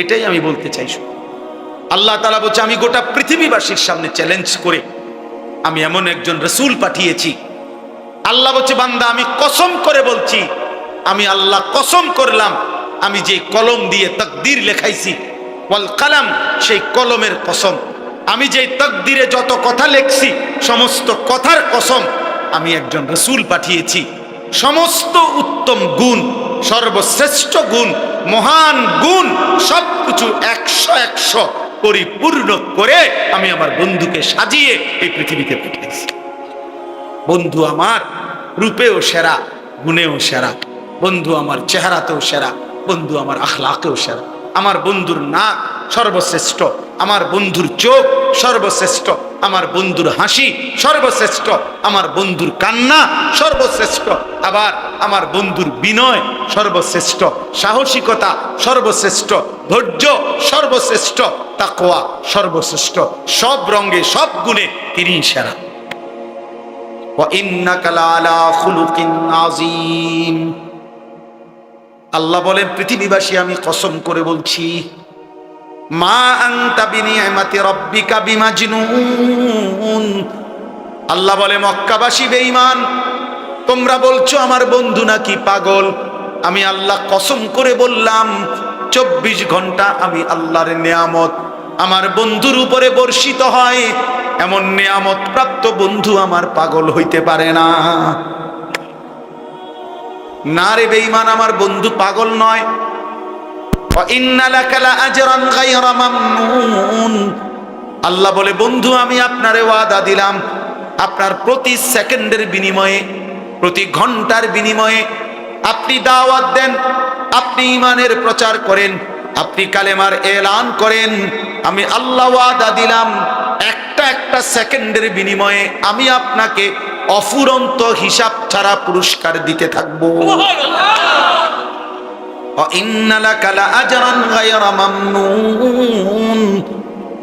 এটাই আমি বলতে চাই। আল্লাহ তাআলা বলছে, আমি গোটা পৃথিবীবাসীর সামনে চ্যালেঞ্জ করে আমি এমন একজন রাসূল পাঠিয়েছি। আল্লাহ বলছে, বান্দা, আমি কসম করে বলছি, আমি আল্লাহ কসম করলাম, আমি যে কলম দিয়ে তাকদীর লেখাইছি, ওয়াল কালাম, সেই কলমের কসম, আমি যে তাকদীরে যত কথা লিখছি সমস্ত কথার কসম, আমি একজন রাসূল পাঠিয়েছি। সমস্ত উত্তম গুণ, সর্বশ্রেষ্ঠ গুণ, মহান গুণ, সবকিছু 100 পরিপূর্ণ করে আমি আমার বন্ধুকে সাজিয়ে এই পৃথিবীতে পাঠিয়েছি। বন্ধু আমার রূপেও সেরা, গুণেও সেরা, বন্ধু আমার চেহারাতেও সেরা, বন্ধু আমার আখলাকেও সেরা। আমার বন্ধুর নাক সর্বশ্রেষ্ঠ, আমার বন্ধুর চোখ সর্বশ্রেষ্ঠ, আমার বন্ধুর হাসি সর্বশ্রেষ্ঠ, আমার বন্ধুর কান্না সর্বশ্রেষ্ঠ, আবার আমার বন্ধুর বিনয় সর্বশ্রেষ্ঠ, সাহসিকতা সর্বশ্রেষ্ঠ, ধৈর্য সর্বশ্রেষ্ঠ, তাকওয়া সর্বশ্রেষ্ঠ। সব রঙে, সব গুণে তিনি সেরা। ওয়া ইন্নাকা লাআলা খুলুকিন আযীম। আল্লাহ বলেন, পৃথিবীবাসী, আমি কসম করে বলছি, মা আনতা বিনিআমাতি রাব্বিকা বিমাজনুন। আল্লাহ বলে, মক্কাবাসী বেঈমান, তোমরা বলছো আমার বন্ধু নাকি পাগল। আমি আল্লাহ কসম করে বললাম, 24 ঘন্টা আমি আল্লাহর নেয়ামত আমার বন্ধুর উপরে বর্ষিত হয়। এমন নেয়ামত প্রাপ্ত বন্ধু আমার পাগল হইতে পারে না। না রে বেঈমান, আমার বন্ধু পাগল নয়। আল্লাহ বলে, বন্ধু, আমি আপনারে ওয়াদা দিলাম, আপনার প্রতি সেকেন্ডের বিনিময়ে, প্রতি ঘন্টার বিনিময়ে আপনি দাওয়াত দেন, আপনি ঈমানের প্রচার করেন, আপনি কালেমার এলান করেন, আমি আল্লাহ ওয়াদা দিলাম, একটা সেকেন্ডের বিনিময়ে আমি আপনাকে অফুরন্ত হিসাব ছাড়া পুরস্কার দিতে থাকবো।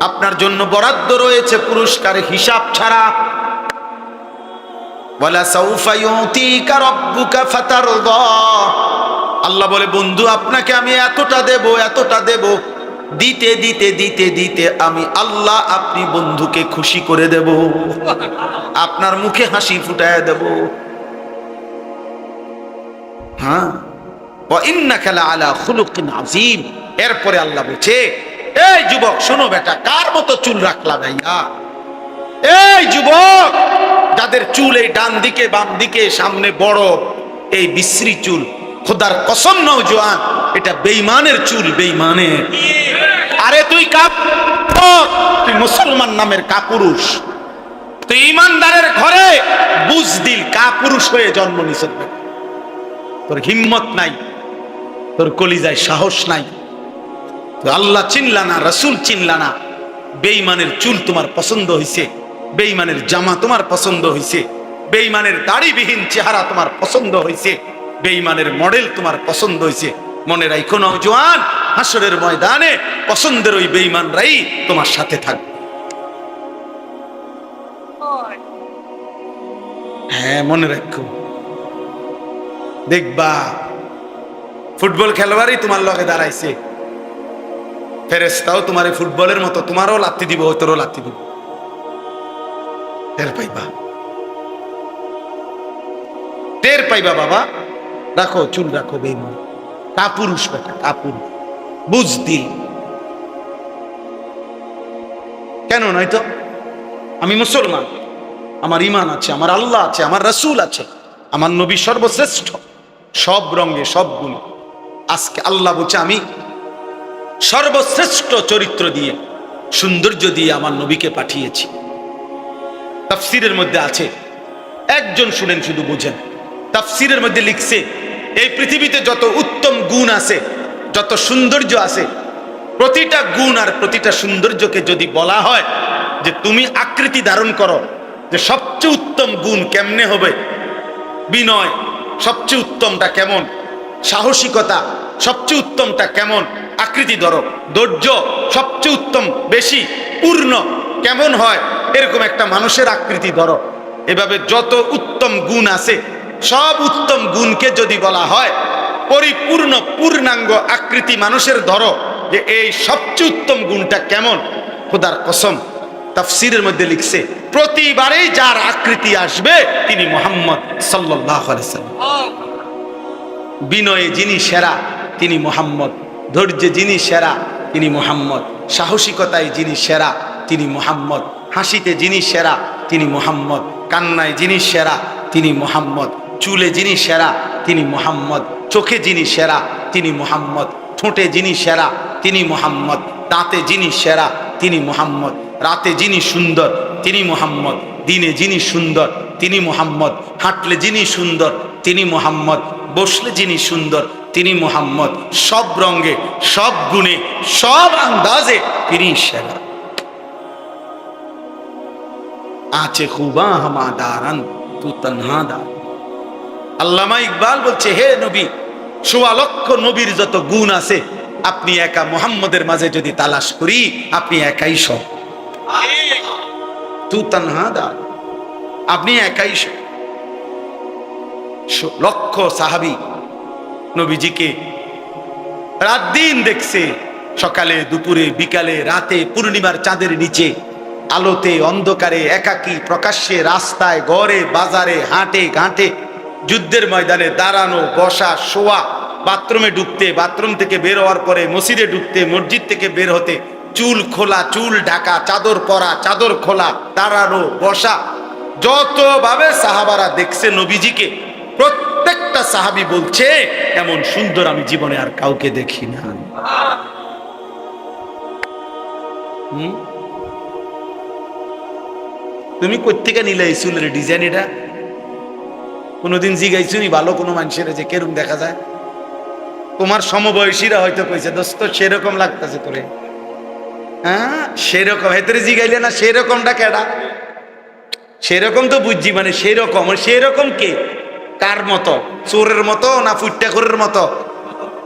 আপনার জন্য বরাদ্দ রয়েছে পুরস্কার হিসাব ছাড়া। আল্লাহ বলে, বন্ধু, আপনাকে আমি এতটা দেব, এতটা দেব, দিতে দিতে দিতে দিতে আমি আল্লাহ আপনি বন্ধুকে খুশি করে দেব, আপনার মুখে হাসি ফুটায় দেব। হ্যাঁ, ওয়া ইন্নাকা লাআলা খুলুকিন আযীম। এরপরে আল্লাহ বলছে, এই যুবক শোনো বেটা, কার মতো চুল রাখলা ভাইয়া? এই যুবক, যাদের চুল এই ডান দিকে বাম দিকে সামনে বড়, এই বিশ্রী চুল, খোদার কসম নওজোয়ান, এটা বেঈমানের চুল, বেঈমানের। আরে তুই তুই মুসলমান নামের কাপুরুষ, তুই ইমানদারের ঘরে বুজদিল কাপুরুষ হয়ে জন্ম নিছ। তোর হিম্মত নাই, তোর কলিজায় সাহস নাই, তুই আল্লাহ চিনলা না, রাসূল চিনলা না। বেঈমানের চুল তোমার পছন্দ হইছে, বেঈমানের জামা তোমার পছন্দ হইছে, বেঈমানের দাড়িবিহীন চেহারা তোমার পছন্দ হইছে, বেঈমানের মডেল তোমার পছন্দ হইছে। মনে রাখো নওজোয়ান, হাসরের ময়দানে পছন্দের ওই বেঈমানরাই তোমার সাথে থাকবে। হ্যাঁ মনে রাখো, দেখবা ফুটবল খেলোয়াড়ই তোমার লগে দাঁড়াইছে, ফেরেশতাও তোমার ফুটবলের মতো তোমারও লাত্তি দিব, তোরও লাত্তি দিব। টের পাইবা, টের পাইবা বাবা। রাখো চুল রাখো, বেঈমান কাপুরুষ বেটা, কাপুরুষ বুঝদিল। কেন নয়তো আমি মুসলমান, আমার ঈমান আছে, আমার আল্লাহ আছে, আমার রাসূল আছে, আমার নবী সর্বশ্রেষ্ঠ সব রঙে সব গুণে। আজকে আল্লাহ বলছে আমি সর্বশ্রেষ্ঠ চরিত্র দিয়ে, সৌন্দর্য দিয়ে আমার নবীকে পাঠিয়েছি। তাফসীরের মধ্যে আছে, একজন শুনেন শুধু বুঝেন। তাফসীরের মধ্যে লিখছে এই পৃথিবীতে যত উত্তম গুণ আছে, যত সৌন্দর্য আছে, প্রতিটা গুণ আর প্রতিটা সৌন্দর্যকে যদি বলা হয় যে তুমি আকৃতি ধারণ করো, যে সবচেয়ে উত্তম গুণ কেমনে হবে, বিনয় সবচেয়ে উত্তমটা কেমন, সাহসিকতা সবচেয়ে উত্তমটা কেমন, আকৃতি ধরো, ধৈর্য সবচেয়ে উত্তম বেশি পূর্ণ কেমন হয়, এরকম একটা মানুষের আকৃতি ধরো। এভাবে যত উত্তম গুণ আছে, সব উত্তম গুণকে যদি বলা হয় পরিপূর্ণ পূর্ণাঙ্গ আকৃতি মানুষের ধরো, যে এই সবচেয়ে উত্তম গুণটা কেমন, খোদার কসম তাফসীরের মধ্যে লিখছে প্রতিবারেই যার আকৃতি আসবে তিনি মুহাম্মদ সাল্লাল্লাহু আলাইহি সাল্লাম। বিনয়ে যিনি সেরা তিনি মুহাম্মদ, ধৈর্যে যিনি সেরা তিনি মুহাম্মদ, সাহসিকতায় যিনি সেরা তিনি মুহাম্মদ, হাসিতে যিনি সেরা তিনি মুহাম্মদ, কান্নায় যিনি সেরা তিনি মুহাম্মদ, চুলে যিনি সেরা তিনি মুহাম্মদ, চোখে যিনি সেরা তিনি মুহাম্মদ, ঠোঁটে যিনি সেরা তিনি মুহাম্মদ, দাঁতে যিনি সেরা তিনি মুহাম্মদ, রাতে যিনি সুন্দর তিনি মুহাম্মদ, দিনে যিনি সুন্দর তিনি মুহাম্মদ, হাঁটলে যিনি সুন্দর তিনি মুহাম্মদ, বসলে যিনি সুন্দর তিনি মুহাম্মদ, সব রঙে সব গুণে সব আন্দাজে তিনি সেরা। আছে খুবা হামা দারান তু তনহা দার। আল্লামা ইকবাল বলছে হে নবী, ১৬ লক্ষ নবীর যত গুণ আছে আপনি একা মুহাম্মদের মাঝে যদি তালাশ করি, আপনি একাই সব। তু তনহা দার, আপনি একাই সব। লক্ষ সাহাবী নবীজিকে রাত দিন দেখছে, সকালে দুপুরে বিকালে রাতে, পূর্ণিমার চাঁদের নিচে, আলোতে অন্ধকারে, একাকী প্রকাশ্যে, রাস্তায় ঘরে বাজারে, হাটে ঘাটে, যুদ্ধের ময়দানে, দাঁড়ানো বসা শোয়া, বাথরুমে ঢুকতে, বাথরুম থেকে বের হওয়ার পরে মসজিদে ঢুকতে, মসজিদ থেকে বের হতে, চুল খোলা চুল ঢাকা, চাদর পরা চাদর খোলা, দাঁড়ানো বসা, যতভাবে সাহাবারা দেখছে নবীজিকে, প্রত্যেকটা সাহাবী বলছে এমন সুন্দর আমি জীবনে আর কাউকে দেখি না। তুমি কোত্থেকে নিলে এই চুলের ডিজাইন? এটা কোনোদিন জিগাইছো নি ভালো কোনো মানুষের যে কেরম দেখা যায়? তোমার সমবয়সীরা হয়তো কইছে দোস্ত সেরকম লাগতেছে তোরে, হ্যাঁ সেরকম। হেতরে জিগাইলে না সেরকমটা কেডা? সেরকম তো বুঝছি, মানে সেরকম, সেরকম কে? কার মতো? চোরের মতো না ফুট্টাখোরের মতো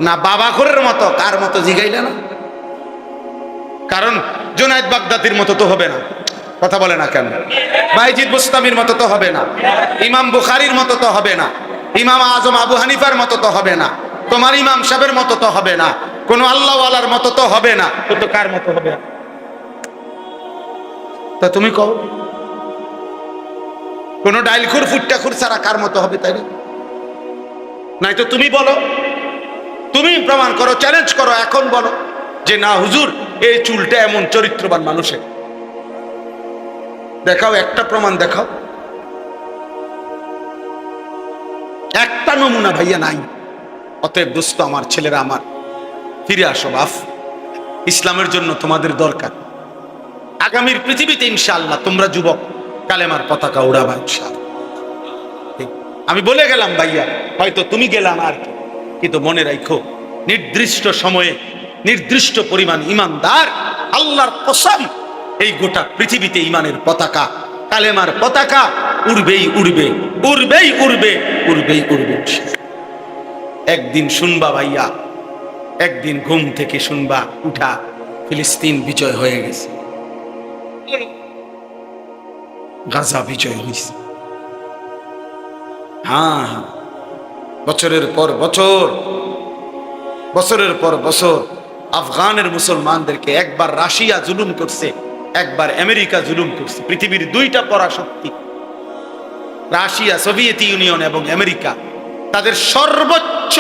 না বাবাখোরের মতো? কার মতো জিগাইলে না? কারণ জুনায়েদ বাগদাদির মতো তো হবে না, কথা বলে না কেন? বাইজিদ বুস্তামির মতো তো হবে না, ইমাম বুখারীর মতো তো হবে না, ইমাম আজম আবু হানিফার মতো তো হবে না, তোমার ইমাম সাহেবের মতো তো হবে না, কোন আল্লাহওয়ালার মতো তো হবে না। তো কার মতো হবে? তা তুমি কও, কোন ডাইলখুর ফুট্টাখুর ছাড়া কার মতো হবে? তাই নাই তো তুমি বলো, তুমি প্রমাণ করো, চ্যালেঞ্জ করো, এখন বলো যে না হুজুর এই চুলটা এমন চরিত্রবান মানুষের। দেখাও একটা প্রমাণ, দেখাও একটা নমুনা। ভাইয়া নাই, অতএব দোস্ত আমার, ছেলেরা আমার, ফিরে আসো বাপ। ইসলামের জন্য তোমাদের দরকার। আগামীর পৃথিবীতে ইনশাআল্লাহ তোমরা যুবক কালেমার পতাকা উড়াবা ইনশাআল্লাহ। আমি বলে গেলাম ভাইয়া, হয়তো তুমি গেলাম আর কি, কিন্তু মনে রাখো নির্দিষ্ট সময়ে নির্দিষ্ট পরিমাণ ইমানদার, আল্লাহর কসম, এই গোটা পৃথিবীতে ইমানের পতাকা, কালেমার পতাকা উড়বেই উড়বে, উড়বেই উড়বে, উড়বেই উড়বে। একদিন শুনবা ভাইয়া, একদিন ঘুম থেকে শুনবা উঠা ফিলিস্তিন বিজয় হয়ে গেছে, গাজা বিজয় হয়েছে। হ্যাঁ, বছরের পর বছর, বছরের পর বছর আফগানের মুসলমানদেরকে একবার রাশিয়া জুলুম করছে, একবার আমেরিকা জুলুম করছে। পৃথিবীর দুইটা পরাশক্তি, রাশিয়া, সোভিয়েত ইউনিয়ন এবং আমেরিকা, তাদের সর্বোচ্চ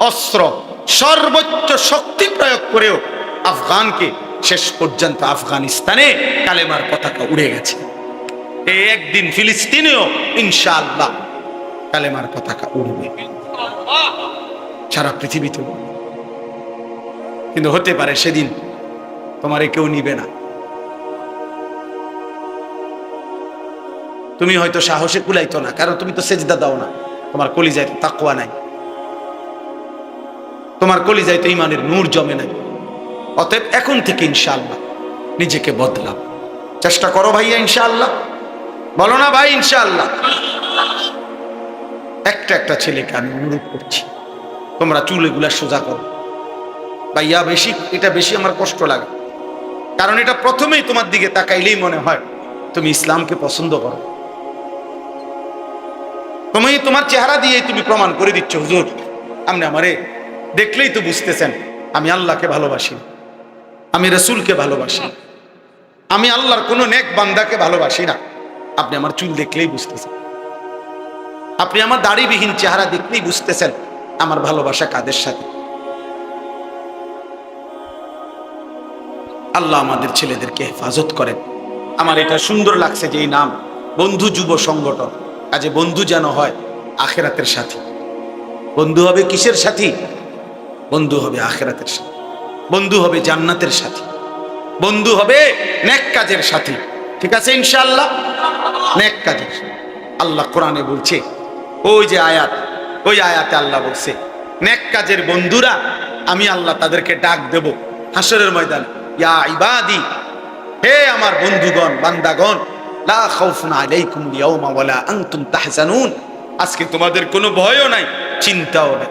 অস্ত্র, সর্বোচ্চ শক্তি প্রয়োগ করেও আফগানকে শেষ পর্যন্ত আফগানিস্তানে কালেমার পতাকা উড়ে গেছে। এই একদিন ফিলিস্তিনেও ইনশাআল্লাহ কালেমার পতাকা উড়বে সারা পৃথিবীতে। কিন্তু হতে পারে সেদিন তোমারে কেউ নিবে না। তুমি হয়তো সাহসে কুলাইতো না, কারণ তুমি তো সেজদা দাও না, তোমার কলিজায় তো তাকওয়া নাই, তোমার কলিজায় তো ঈমানের নূর জমে নাই। অতএব এখন থেকে ইনশাআল্লাহ নিজেকে বদলাও, চেষ্টা করো ভাইয়া ইনশাআল্লাহ। বলো না ভাই ইনশাআল্লাহ। একটা একটা ছেলেকে আমি অনুরোধ করছি, তোমরা চুল এগুলা সোজা করো ভাইয়া। এটা বেশি আমার কষ্ট লাগে, কারণ এটা প্রথমেই তোমার দিকে তাকাইলেই মনে হয় তুমি ইসলামকে পছন্দ করো। তুমি তোমার চেহারা দিয়েই তুমি প্রমাণ করে দিচ্ছ, হুজুর আপনি আমারে দেখলেই তো বুঝতেছেন আমি আল্লাহকে ভালোবাসি, আমি রসুলকে ভালোবাসি, আমি আল্লাহর কোনো নেক বান্দাকে ভালোবাসি না। আপনি আমার চুল দেখলেই বুঝতেছেন, আপনি আমার দাড়িবিহীন চেহারা দেখলেই বুঝতেছেন আমার ভালোবাসা কাদের সাথে। আল্লাহ আমাদের ছেলেদেরকে হেফাজত করেন। আমার এটা সুন্দর লাগছে যে এই নাম বন্ধু যুব সংগঠন। কাজে বন্ধু যেন হয় আখেরাতের সাথী। বন্ধু হবে কিসের সাথী? বন্ধু হবে আখেরাতের সাথী, বন্ধু হবে জান্নাতের সাথী, বন্ধু হবে নেক কাজের সাথী। ঠিক আছে ইনশাআল্লাহ, নেক কাজের। আল্লাহ কোরআনে বলছে, ওই যে আয়াত, ওই আয়াতে আল্লাহ বলছে নেক কাজের বন্ধুরা আমি আল্লাহ তাদেরকে ডাক দেব হাসরের ময়দানে, ইয়া ইবাদি, হে আমার বন্ধুগণ, বান্দাগণ, লা খাউফুন আলাইকুম ইয়াউমা ওয়ালা আনতুম তাহজানুন, আজকে তোমাদের কোনো ভয়ও নাই, চিন্তাও নাই।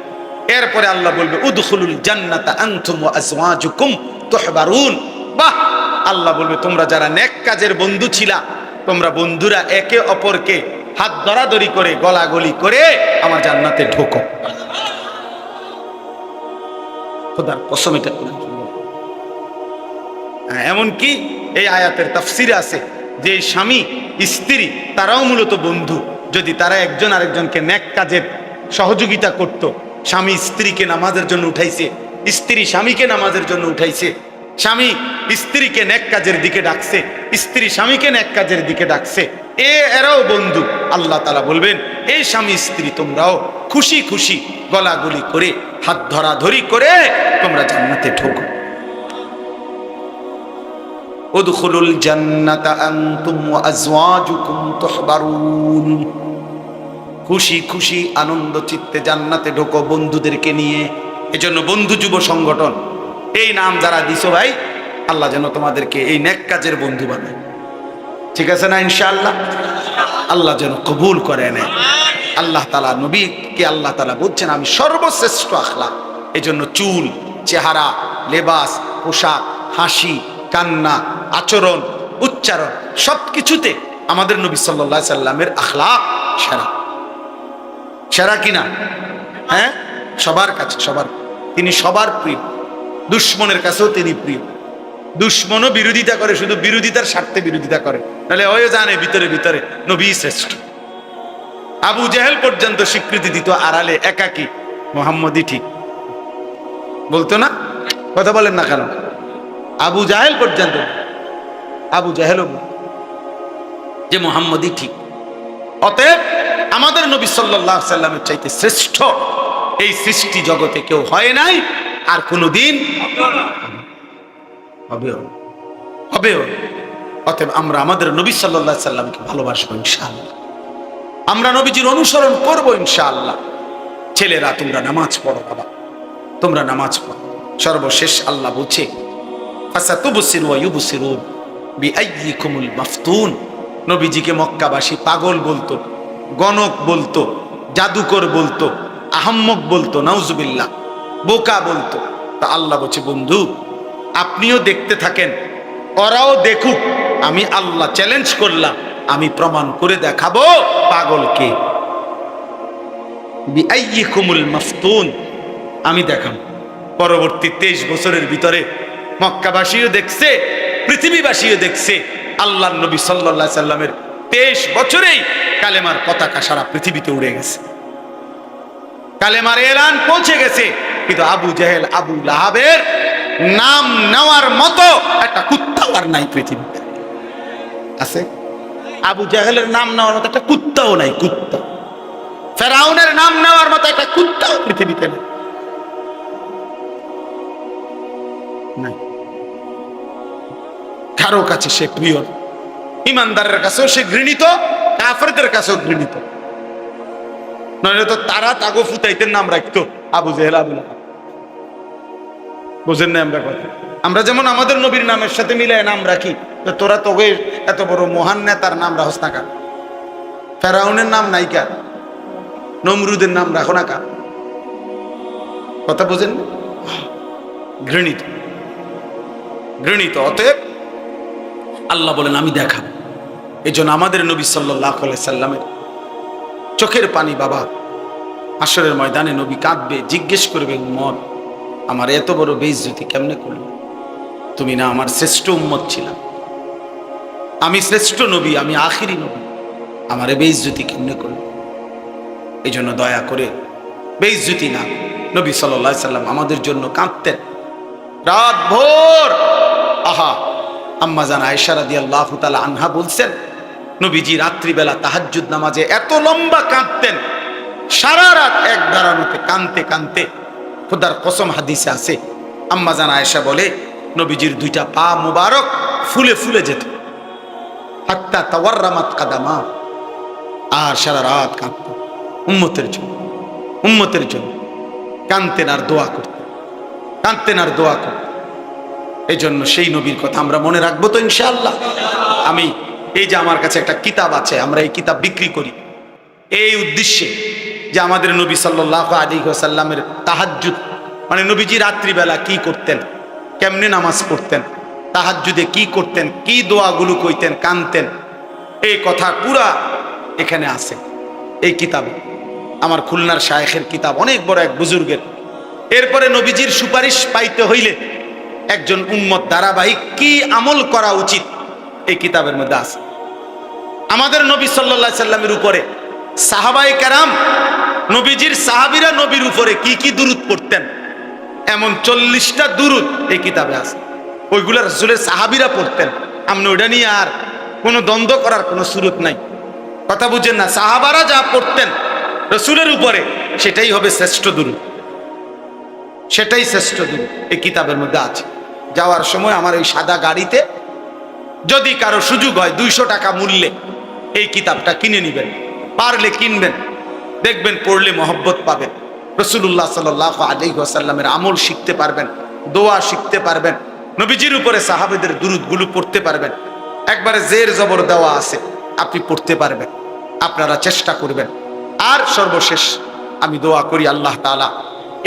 এরপরে আল্লাহ বলবে উদখুলুল জান্নাতা আনতুম ওয়া আজওয়াজুকুম তুহবারুন। বাহ, আল্লাহ বলবে তোমরা যারা নেক কাজের বন্ধু ছিলা, তোমরা বন্ধুরা একে অপরকে হাত ধরাধরি করে গলাগলি করে আমার জান্নাতে ঢোকো। খোদার কসম এটা কোরআন। এমনকি এই আয়াতের তাফসিরে আছে যে স্বামী স্ত্রী তারাও মূলত বন্ধু। যদি তারা একজন আরেকজনকে নেক কাজের সহযোগিতা করত, স্বামী স্ত্রীকে নামাজের জন্য উঠাইছে, স্ত্রী স্বামীকে নামাজের জন্য উঠাইছে, স্বামী স্ত্রীকে নেক কাজের দিকে ডাকছে, স্ত্রী স্বামীকে নেক কাজের দিকে ডাকছে, এরাও বন্ধু। আল্লাহ তাআলা বলবেন এই স্বামী স্ত্রী তোমরাও খুশি খুশি গলাগলি করে হাত ধরাধরি করে তোমরা জান্নাতে ঢোকো। উদখুলুল জান্নাতা আনতুম ওয়া আজওয়াজুকুম তুহবারুন। খুশি খুশি আনন্দ চিত্তে জান্নাতে ঢোকো বন্ধুদেরকে নিয়ে। এজন্য বন্ধু যুব সংগঠন এই নাম যারা দিছো ভাই, আল্লাহ যেন তোমাদেরকে এই নেক কাজের বন্ধু বানায়। ঠিক আছে না ইনশাআল্লাহ? আল্লাহ যেন কবুল করে নেয়। আল্লাহ তাআলা নবীকে আল্লাহ তাআলা বলছেন আমি সর্বশ্রেষ্ঠ আখলাক। এজন্য চুল, চেহারা, লেবাস, পোশাক, হাসি, কান্না, আচরণ, উচ্চারণ সবকিছুতে আমাদের নবী সাল্লাল্লাহু আলাইহি সাল্লামের আখলাক সেরা। সেরা কিনা? হ্যাঁ, সবার কাছে, সবার, তিনি সবার প্রিয়। দুশ্মনের কাছেও তিনি প্রিয়। দুশ্মনও বিরোধিতা করে, শুধু বিরোধিতার স্বার্থে বিরোধিতা করে, তাহলে ওই জানে ভিতরে ভিতরে নবী শ্রেষ্ঠ। আবু জেহেল পর্যন্ত স্বীকৃতি দিত আড়ালে একাকী মুহাম্মদই ঠিক বলতো না? কথা বলেন না কেন? আবু জাহেল পর্যন্ত, আবু জাহেলও যে মুহাম্মদই ঠিক। অতএব আমাদের নবী সাল্লাল্লাহু আলাইহি সাল্লামের চাইতে শ্রেষ্ঠ এই সৃষ্টি জগতে কেউ হয় নাই, আর কোনোদিন হবেও হবেও। অতএব আমরা আমাদের নবী সাল্লাল্লাহু আলাইহি সাল্লামকে ভালোবাসবো ইনশাআল্লাহ, আমরা নবীজির অনুসরণ করবো ইনশাআল্লাহ। ছেলেরা তোমরা নামাজ পড়ো, বাবা তোমরা নামাজ পড়ো। সর্বশেষ আল্লাহ বলছে ফাসাতুবসিরু ওয়া ইউবসিরুন বিআইয়িকুমুল মাফতুন। নবীজিকে মক্কাবাসী পাগল বলতো, গণক বলতো, জাদুকর বলতো, আহাম্মক বলতো, নাউজুবিল্লাহ, বোকা বলতো। তা আল্লাহ বলছে বন্ধু আপনিও দেখতে থাকেন, ওরাও দেখুক, আমি আল্লাহ চ্যালেঞ্জ করলাম, আমি প্রমাণ করে দেখাবো পাগলকে। বিআইয়িকুমুল মাফতুন, আমি দেখাম। পরবর্তী 23 বছরের ভিতরে মক্কাবাসীও দেখছে, পৃথিবীবাসীও দেখছে, আল্লাহর নবী সাল্লাল্লাহু আলাইহি সাল্লামের 23 বছরেই কালেমার পতাকা সারা পৃথিবীতে উড়ে গেছে, কালেমার এলান পৌঁছে গেছে। কিন্তু আবু জেহেল, আবু লাহাবের নাম নেওয়ার মতো একটা কুত্তাও আর নাই পৃথিবীতে। আছে? আবু জেহেলের নাম নেওয়ার মতো একটা কুত্তাও নাই, কুত্তা। ফেরাউনের নাম নেওয়ার মতো একটা কুত্তাও পৃথিবীতে নাই। কারো কাছে সে প্রিয়, ইমানদারের কাছেও সে ঘৃণিত, কাফেরদের কাছেও ঘৃণিত। নইলে তো তারা তাগো ফুতাইতের নাম রাখতো আবু জেহেল, আবু লাহাব। বুঝেন না আমরা কথা? আমরা যেমন আমাদের নবীর নামের সাথে মিলায় নাম রাখি, তো তোরা তোকে এত বড় মহান নেতার নাম রাখস না কার? ফেরাউনের নাম নাই কার? নমরুদের নাম রাখো না কার? কথা বুঝেন? ঘৃণিত, ঘৃণিত। অতএব আল্লাহ বলেন আমি দেখাবো। এই জন্য আমাদের নবী সাল্লাল্লাহু আলাইহি সাল্লামের চোখের পানি, বাবা হাশরের ময়দানে নবী কাঁদবে, জিজ্ঞেস করবে উম্মত আমার এত বড় বেইজ্জতি কেমনে করলো? তুমি না আমার শ্রেষ্ঠ উম্মত ছিলাম, আমি শ্রেষ্ঠ নবী, আমি আখিরি নবী, আমার বেইজ্জতি কেমনে করলো? এই জন্য দয়া করে বেইজ্জতি না। নবী সাল্লাল্লাহু আলাইহি সাল্লাম আমাদের জন্য কাঁদতেন রাত ভোর। আহা, আম্মা জান আয়েশা রাদিয়াল্লাহু তাআলা আনহা বলছেন নবীজি রাত্রিবেলা তাহাজ্জুদ নামাজে এত লম্বা কাঁদতেন, সারা রাত এক দাঁড়ানোতে কাঁদতে কাঁদতে। খোদার কসম হাদিসে আছে, আম্মা জান আয়েশা বলে নবীজির দুইটা পা মুবারক ফুলে ফুলে যেত, হাত্তা তাওয়াররামাত কাদামা। আর সারা রাত কাঁদতেন উম্মতের জন্য, উম্মতের জন্য কাঁদতেন আর দোয়া করতেন, কাঁদতেন আর দোয়া করতেন। এই জন্য সেই নবীর কথা আমরা মনে রাখবো তো ইনশাআল্লাহ। আমি এই যে আমার কাছে একটা কিতাব আছে, আমরা এই কিতাব বিক্রি করি এই উদ্দেশ্যে যে আমাদের নবী সাল্লাল্লাহু আলাইহি ওয়াসাল্লামের তাহাজ্জুদ, মানে নবীজি রাত্রিবেলা কি করতেন, কেমনে নামাজ পড়তেন, তাহাজ্জুদে কি করতেন, কি দোয়াগুলো কইতেন, কানতেন, এই কথা পুরা এখানে আছে এই কিতাবে। আমার খুলনার শায়েখের কিতাব, অনেক বড় এক বুজুর্গের। এরপরে নবীজির সুপারিশ পাইতে হইলে একজন উম্মত ধারাবাহিক কি আমল করা উচিত এই কিতাবের মধ্যে আছে। আমাদের নবী সাল্লাল্লাহু আলাইহি সাল্লামের উপরে সাহাবায়ে কেরাম, নবীজির সাহাবীরা নবীর উপরে কি কি দুরূদ পড়তেন, এমন 40টা দুরূদ এই কিতাবে আছে। ওইগুলা রাসূলের সাহাবীরা পড়তেন। আমরা ওটা নিয়ে আর কোনো দ্বন্দ্ব করার কোনো সুরত নাই। কথা বুঝেন না? সাহাবারা যা পড়তেন রাসূলের উপরে সেটাই হবে শ্রেষ্ঠ দুরূদ, সেটাই শ্রেষ্ঠ দুরূদ এই কিতাবের মধ্যে আছে। যাওয়ার সময় আমার ওই সাদা গাড়িতে যদি কারো সুযোগ হয় 200 টাকা মূল্যে এই কিতাবটা কিনে নেবেন, পারলে কিনবেন, দেখবেন পড়লে মহব্বত পাবেন, রাসূলুল্লাহ সাল্লাল্লাহু আলাইহি ওয়াসাল্লামের আমল শিখতে পারবেন, দোয়া শিখতে পারবেন, নবীজির উপরে সাহাবেদের দুরূদগুলো পড়তে পারবেন। একবারে জের জবর দেওয়া আছে, আপনি পড়তে পারবেন। আপনারা চেষ্টা করবেন। আর সর্বশেষ আমি দোয়া করি আল্লাহ তাআলা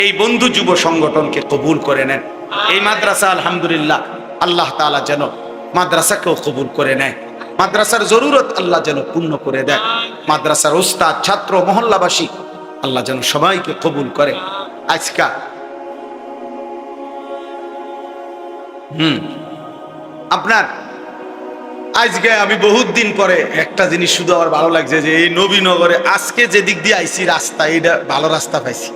এই বন্ধু যুব সংগঠনকে কবুল করে নেন। এই মাদ্রাসা আলহামদুলিল্লাহ আল্লাহ তাআলা যেন মাদ্রাসাকেও কবুল করে নেয়, মাদ্রাসার জরুরত আল্লাহ যেন পূর্ণ করে দেয়, মাদ্রাসার উস্তাদ, ছাত্র, মহল্লাবাসী আল্লাহ যেন সবাইকে কবুল করে। আজকা আপনার আজকে আমি বহুত দিন পরে একটা জিনিস শুধু আমার ভালো লাগছে যে এই নবীনগরে আজকে যে দিক দিয়ে আইছি রাস্তা, এটা ভালো রাস্তা পাইছি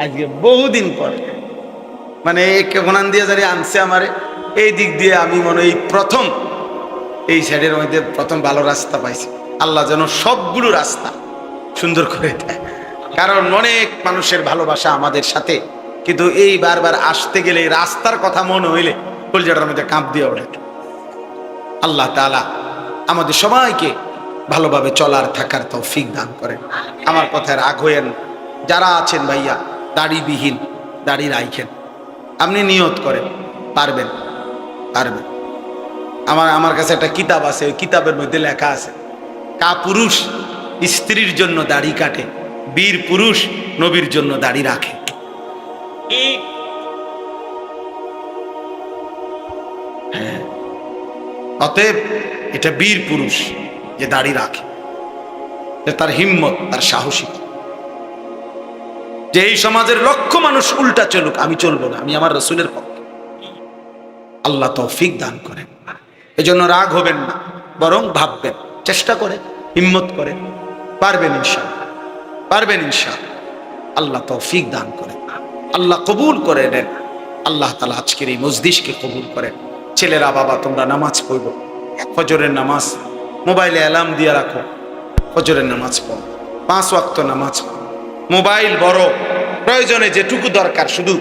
আজকে বহুদিন পরে। মানে কেমন দিয়ে যারা আনছে আমারে এই দিক দিয়ে আমি মনে এই প্রথম এই সাইডের মধ্যে প্রথম ভালো রাস্তা পাইছি। আল্লাহ যেন সবগুলো রাস্তা সুন্দর করে দেয়, কারণ অনেক মানুষের ভালোবাসা আমাদের সাথে, কিন্তু এই বারবার আসতে গেলে রাস্তার কথা মনে হইলে কলজাটার মধ্যে কাঁপ দিয়ে ওঠে। আল্লাহ তাআলা আমাদের সবাইকে ভালোভাবে চলার থাকার তৌফিক দান করেন। আমার কথায় রাগ হইয়েন। যারা আছেন ভাইয়া দাড়িবিহীন, দাড়ি রাইখেন, আপনি নিয়ত করেন পারবেন, পারবেন। আমার কাছে একটা কিতাব আছে, ওই কিতাবের মধ্যে লেখা আছে, কা পুরুষ স্ত্রীর জন্য দাড়ি কাটে, বীর পুরুষ নবীর জন্য দাড়ি রাখে। হ্যাঁ, অতএব এটা বীর পুরুষ যে দাড়ি রাখে, তার হিম্মত, তার সাহসিকতা। যে এই সমাজের লক্ষ মানুষ উল্টা চলুক, আমি চলবো না, আমি আমার রাসূলের পক্ষে। আল্লাহ তৌফিক দান করেন। এজন্য রাগ হবেন না, বরং ভাববেন, চেষ্টা করেন, হিম্মত করেন, পারবেন ইনশাআল্লাহ, পারবেন ইনশাআল্লাহ। আল্লাহ তৌফিক দান করেন, আল্লাহ কবুল করে নেন। আল্লাহ তাআলা আজকের এই মজলিসকে কবুল করেন। ছেলেরা, বাবা তোমরা নামাজ পড়ো, ফজরের নামাজ মোবাইলে অ্যালার্ম দিয়ে রাখো, ফজরের নামাজ পড়ো, 5 ওয়াক্ত নামাজ পড়ো। মোবাইল বড় প্রয়োজনে যেটুকু দরকার শুধু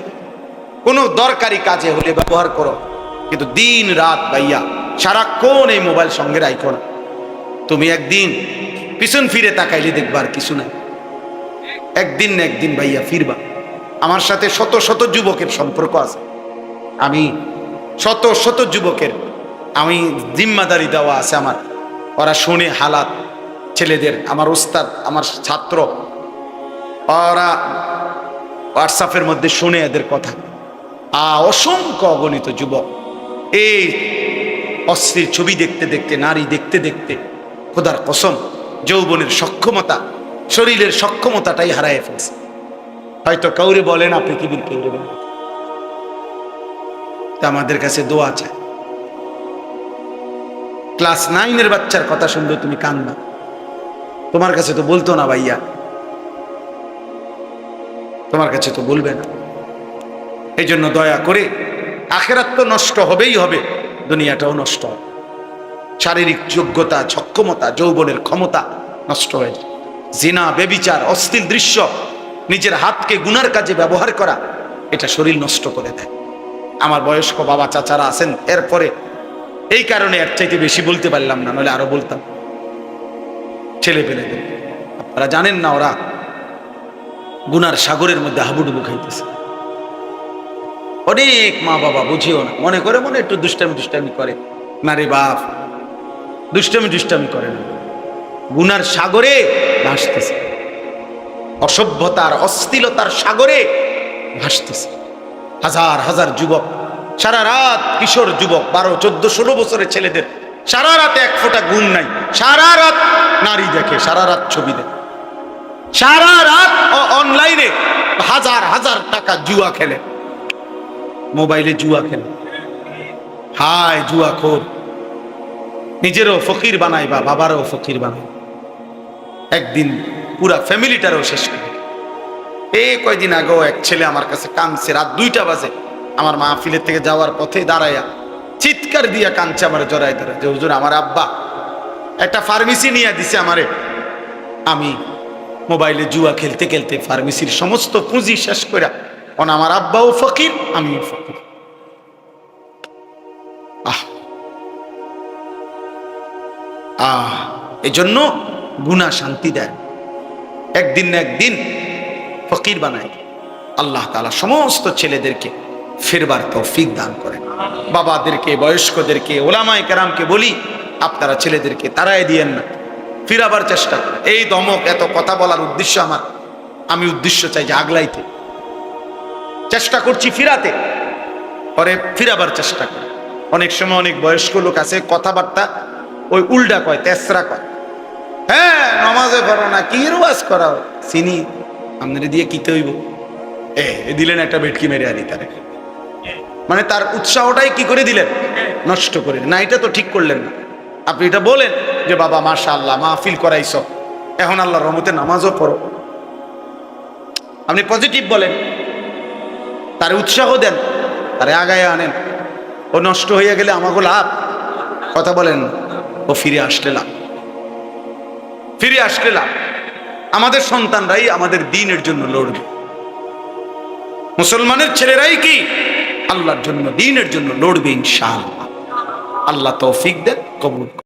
কোনো দরকারি কাজে হলে ব্যবহার করো, কিন্তু দিন রাত ভাইয়া সারাক্ষণ এই মোবাইল সঙ্গে রাখো না। তুমি একদিন পিছন ফিরে তাকাইলে দেখবা আর কিছু নাই। একদিন না একদিন ভাইয়া ফিরবা। আমার সাথে শত শত যুবকের সম্পর্ক আছে, আমি শত শত যুবকের আমি জিম্মাদারি দেওয়া আছে আমার। ওরা শুনে হালাত ছেলেদের, আমার ওস্তাদ, আমার ছাত্র, ওরা হোয়াটসঅ্যাপের মধ্যে শুনে এদের কথা। অসংখ্য অগণিত যুবক এই অশ্লীল ছবি দেখতে দেখতে, নারী দেখতে দেখতে খোদার কসম যৌবনের সক্ষমতা, শরীরের সক্ষমতাটাই হারায় ফেলছে। হয়তো কাউরে বলেন, আপনি কি কাউরে বলেন, তা আমাদের কাছে দোয়া চায়। ক্লাস 9-এর বাচ্চার কথা শুনলে তুমি কান্দা, তোমার কাছে তো বলতো না ভাইয়া, তোমার কাছে তো বলবে না। এই জন্য দয়া করে, আখেরাত তো নষ্ট হবেই হবে, দুনিয়াটাও নষ্ট হবে। শারীরিক যোগ্যতা, সক্ষমতা, যৌবনের ক্ষমতা নষ্ট হয়ে যায়। জিনা, বেবিচার, অশ্লীল দৃশ্য, নিজের হাতকে গুনার কাজে ব্যবহার করা, এটা শরীর নষ্ট করে দেয়। আমার বয়স্ক বাবা চাচারা আছেন, এরপরে এই কারণে এর চাইতে বেশি বলতে পারলাম না, নাহলে আরো বলতাম। ছেলে পেলেদের আপনারা জানেন না, ওরা গুনার সাগরের মধ্যে হাবুডুবু খাইতেছে। অনেক মা বাবা বুঝিও না, মনে করে মনে একটু দুষ্টামি করে না রে বাপ, দুষ্টামি করে না, গুনার সাগরে ভাসতেছে, অসভ্যতার অশ্লীলতার সাগরে ভাসতেছে। হাজার হাজার যুবক সারা রাত, কিশোর যুবক 12, 14, 16 বছরের ছেলেদের সারা রাতে এক ফোঁটা ঘুম নাই, সারা রাত নারী দেখে, সারা রাত ছবি দেখে, সারা রাত অনলাইনে হাজার হাজার টাকা জুয়া খেলে, মোবাইলে জুয়া খেলে। হায় জুয়াখোর, নিজেরও ফকির বানাই বা বাবারও ফকির বানাই, একদিন পুরা ফ্যামিলিটারও শেষ করে। এই কয়দিন আগেও এক ছেলে আমার কাছে কাঁদছে, রাত 2টা বাজে, আমার মাহফিলের থেকে যাওয়ার পথে দাঁড়াইয়া চিৎকার দিয়া কাঁদছে আমার জড়াই ধরে, যে হুজুর আমার আব্বা একটা ফার্মেসি নিয়ে দিছে আমারে, আমি মোবাইলে জুয়া খেলতে খেলতে ফার্মেসির সমস্ত পুঁজি শেষ করে, আমার আব্বাও ফকির, আমিও ফকির। এই জন্য গুনাহ শান্তি দেয়, একদিন না একদিন ফকির বানায়। আল্লাহ তাআলা সমস্ত ছেলেদেরকে ফিরবার তৌফিক দান করেন। বাবাদেরকে, বয়স্কদেরকে, ওলামায়ে কেরামকে বলি, আপনারা ছেলেদেরকে তাড়ায় দিয়েন না, ফিরাবার চেষ্টা করেন। এই দমক, এত কথা বলার উদ্দেশ্য আমার, আমি উদ্দেশ্য চাই যে আগলাইতে, চেষ্টা করছি ফিরাতে, পরে ফিরাবার চেষ্টা করি। অনেক সময় অনেক বয়স্ক লোক আছে, কথাবার্তা ওই উল্টা কয়, তেসরা কয়, হ্যাঁ নামাজে পড়ো না, কি রোয়াজ করাও, চিনি আপনারা দিয়ে কিতে হইব, দিলেন একটা ভেটকি মেরে আনি তারে, মানে তার উৎসাহটাই কি করে দিলেন, নষ্ট করে না। এটা তো ঠিক করলেন না। আপনি এটা বলেন যে বাবা মাশাআল্লাহ মাহফিল করাইছ, এখন আল্লাহর রহমতে নামাজও পড়ো, আপনি পজিটিভ বলেন, তারে উৎসাহ দেন, তারে আগায় আনেন। ও নষ্ট হয়ে গেলে আমাকে লাভ, কথা বলেন, ও ফিরে আসলে লাভ, ফিরে আসলে লাভ। আমাদের সন্তানরাই আমাদের দ্বীনের জন্য লড়বে। মুসলমানের ছেলেরাই কি আল্লাহর জন্য, দ্বীনের জন্য লড়বে ইনশাআল্লাহ। আল্লাহ তৌফিক দেন, কবুল।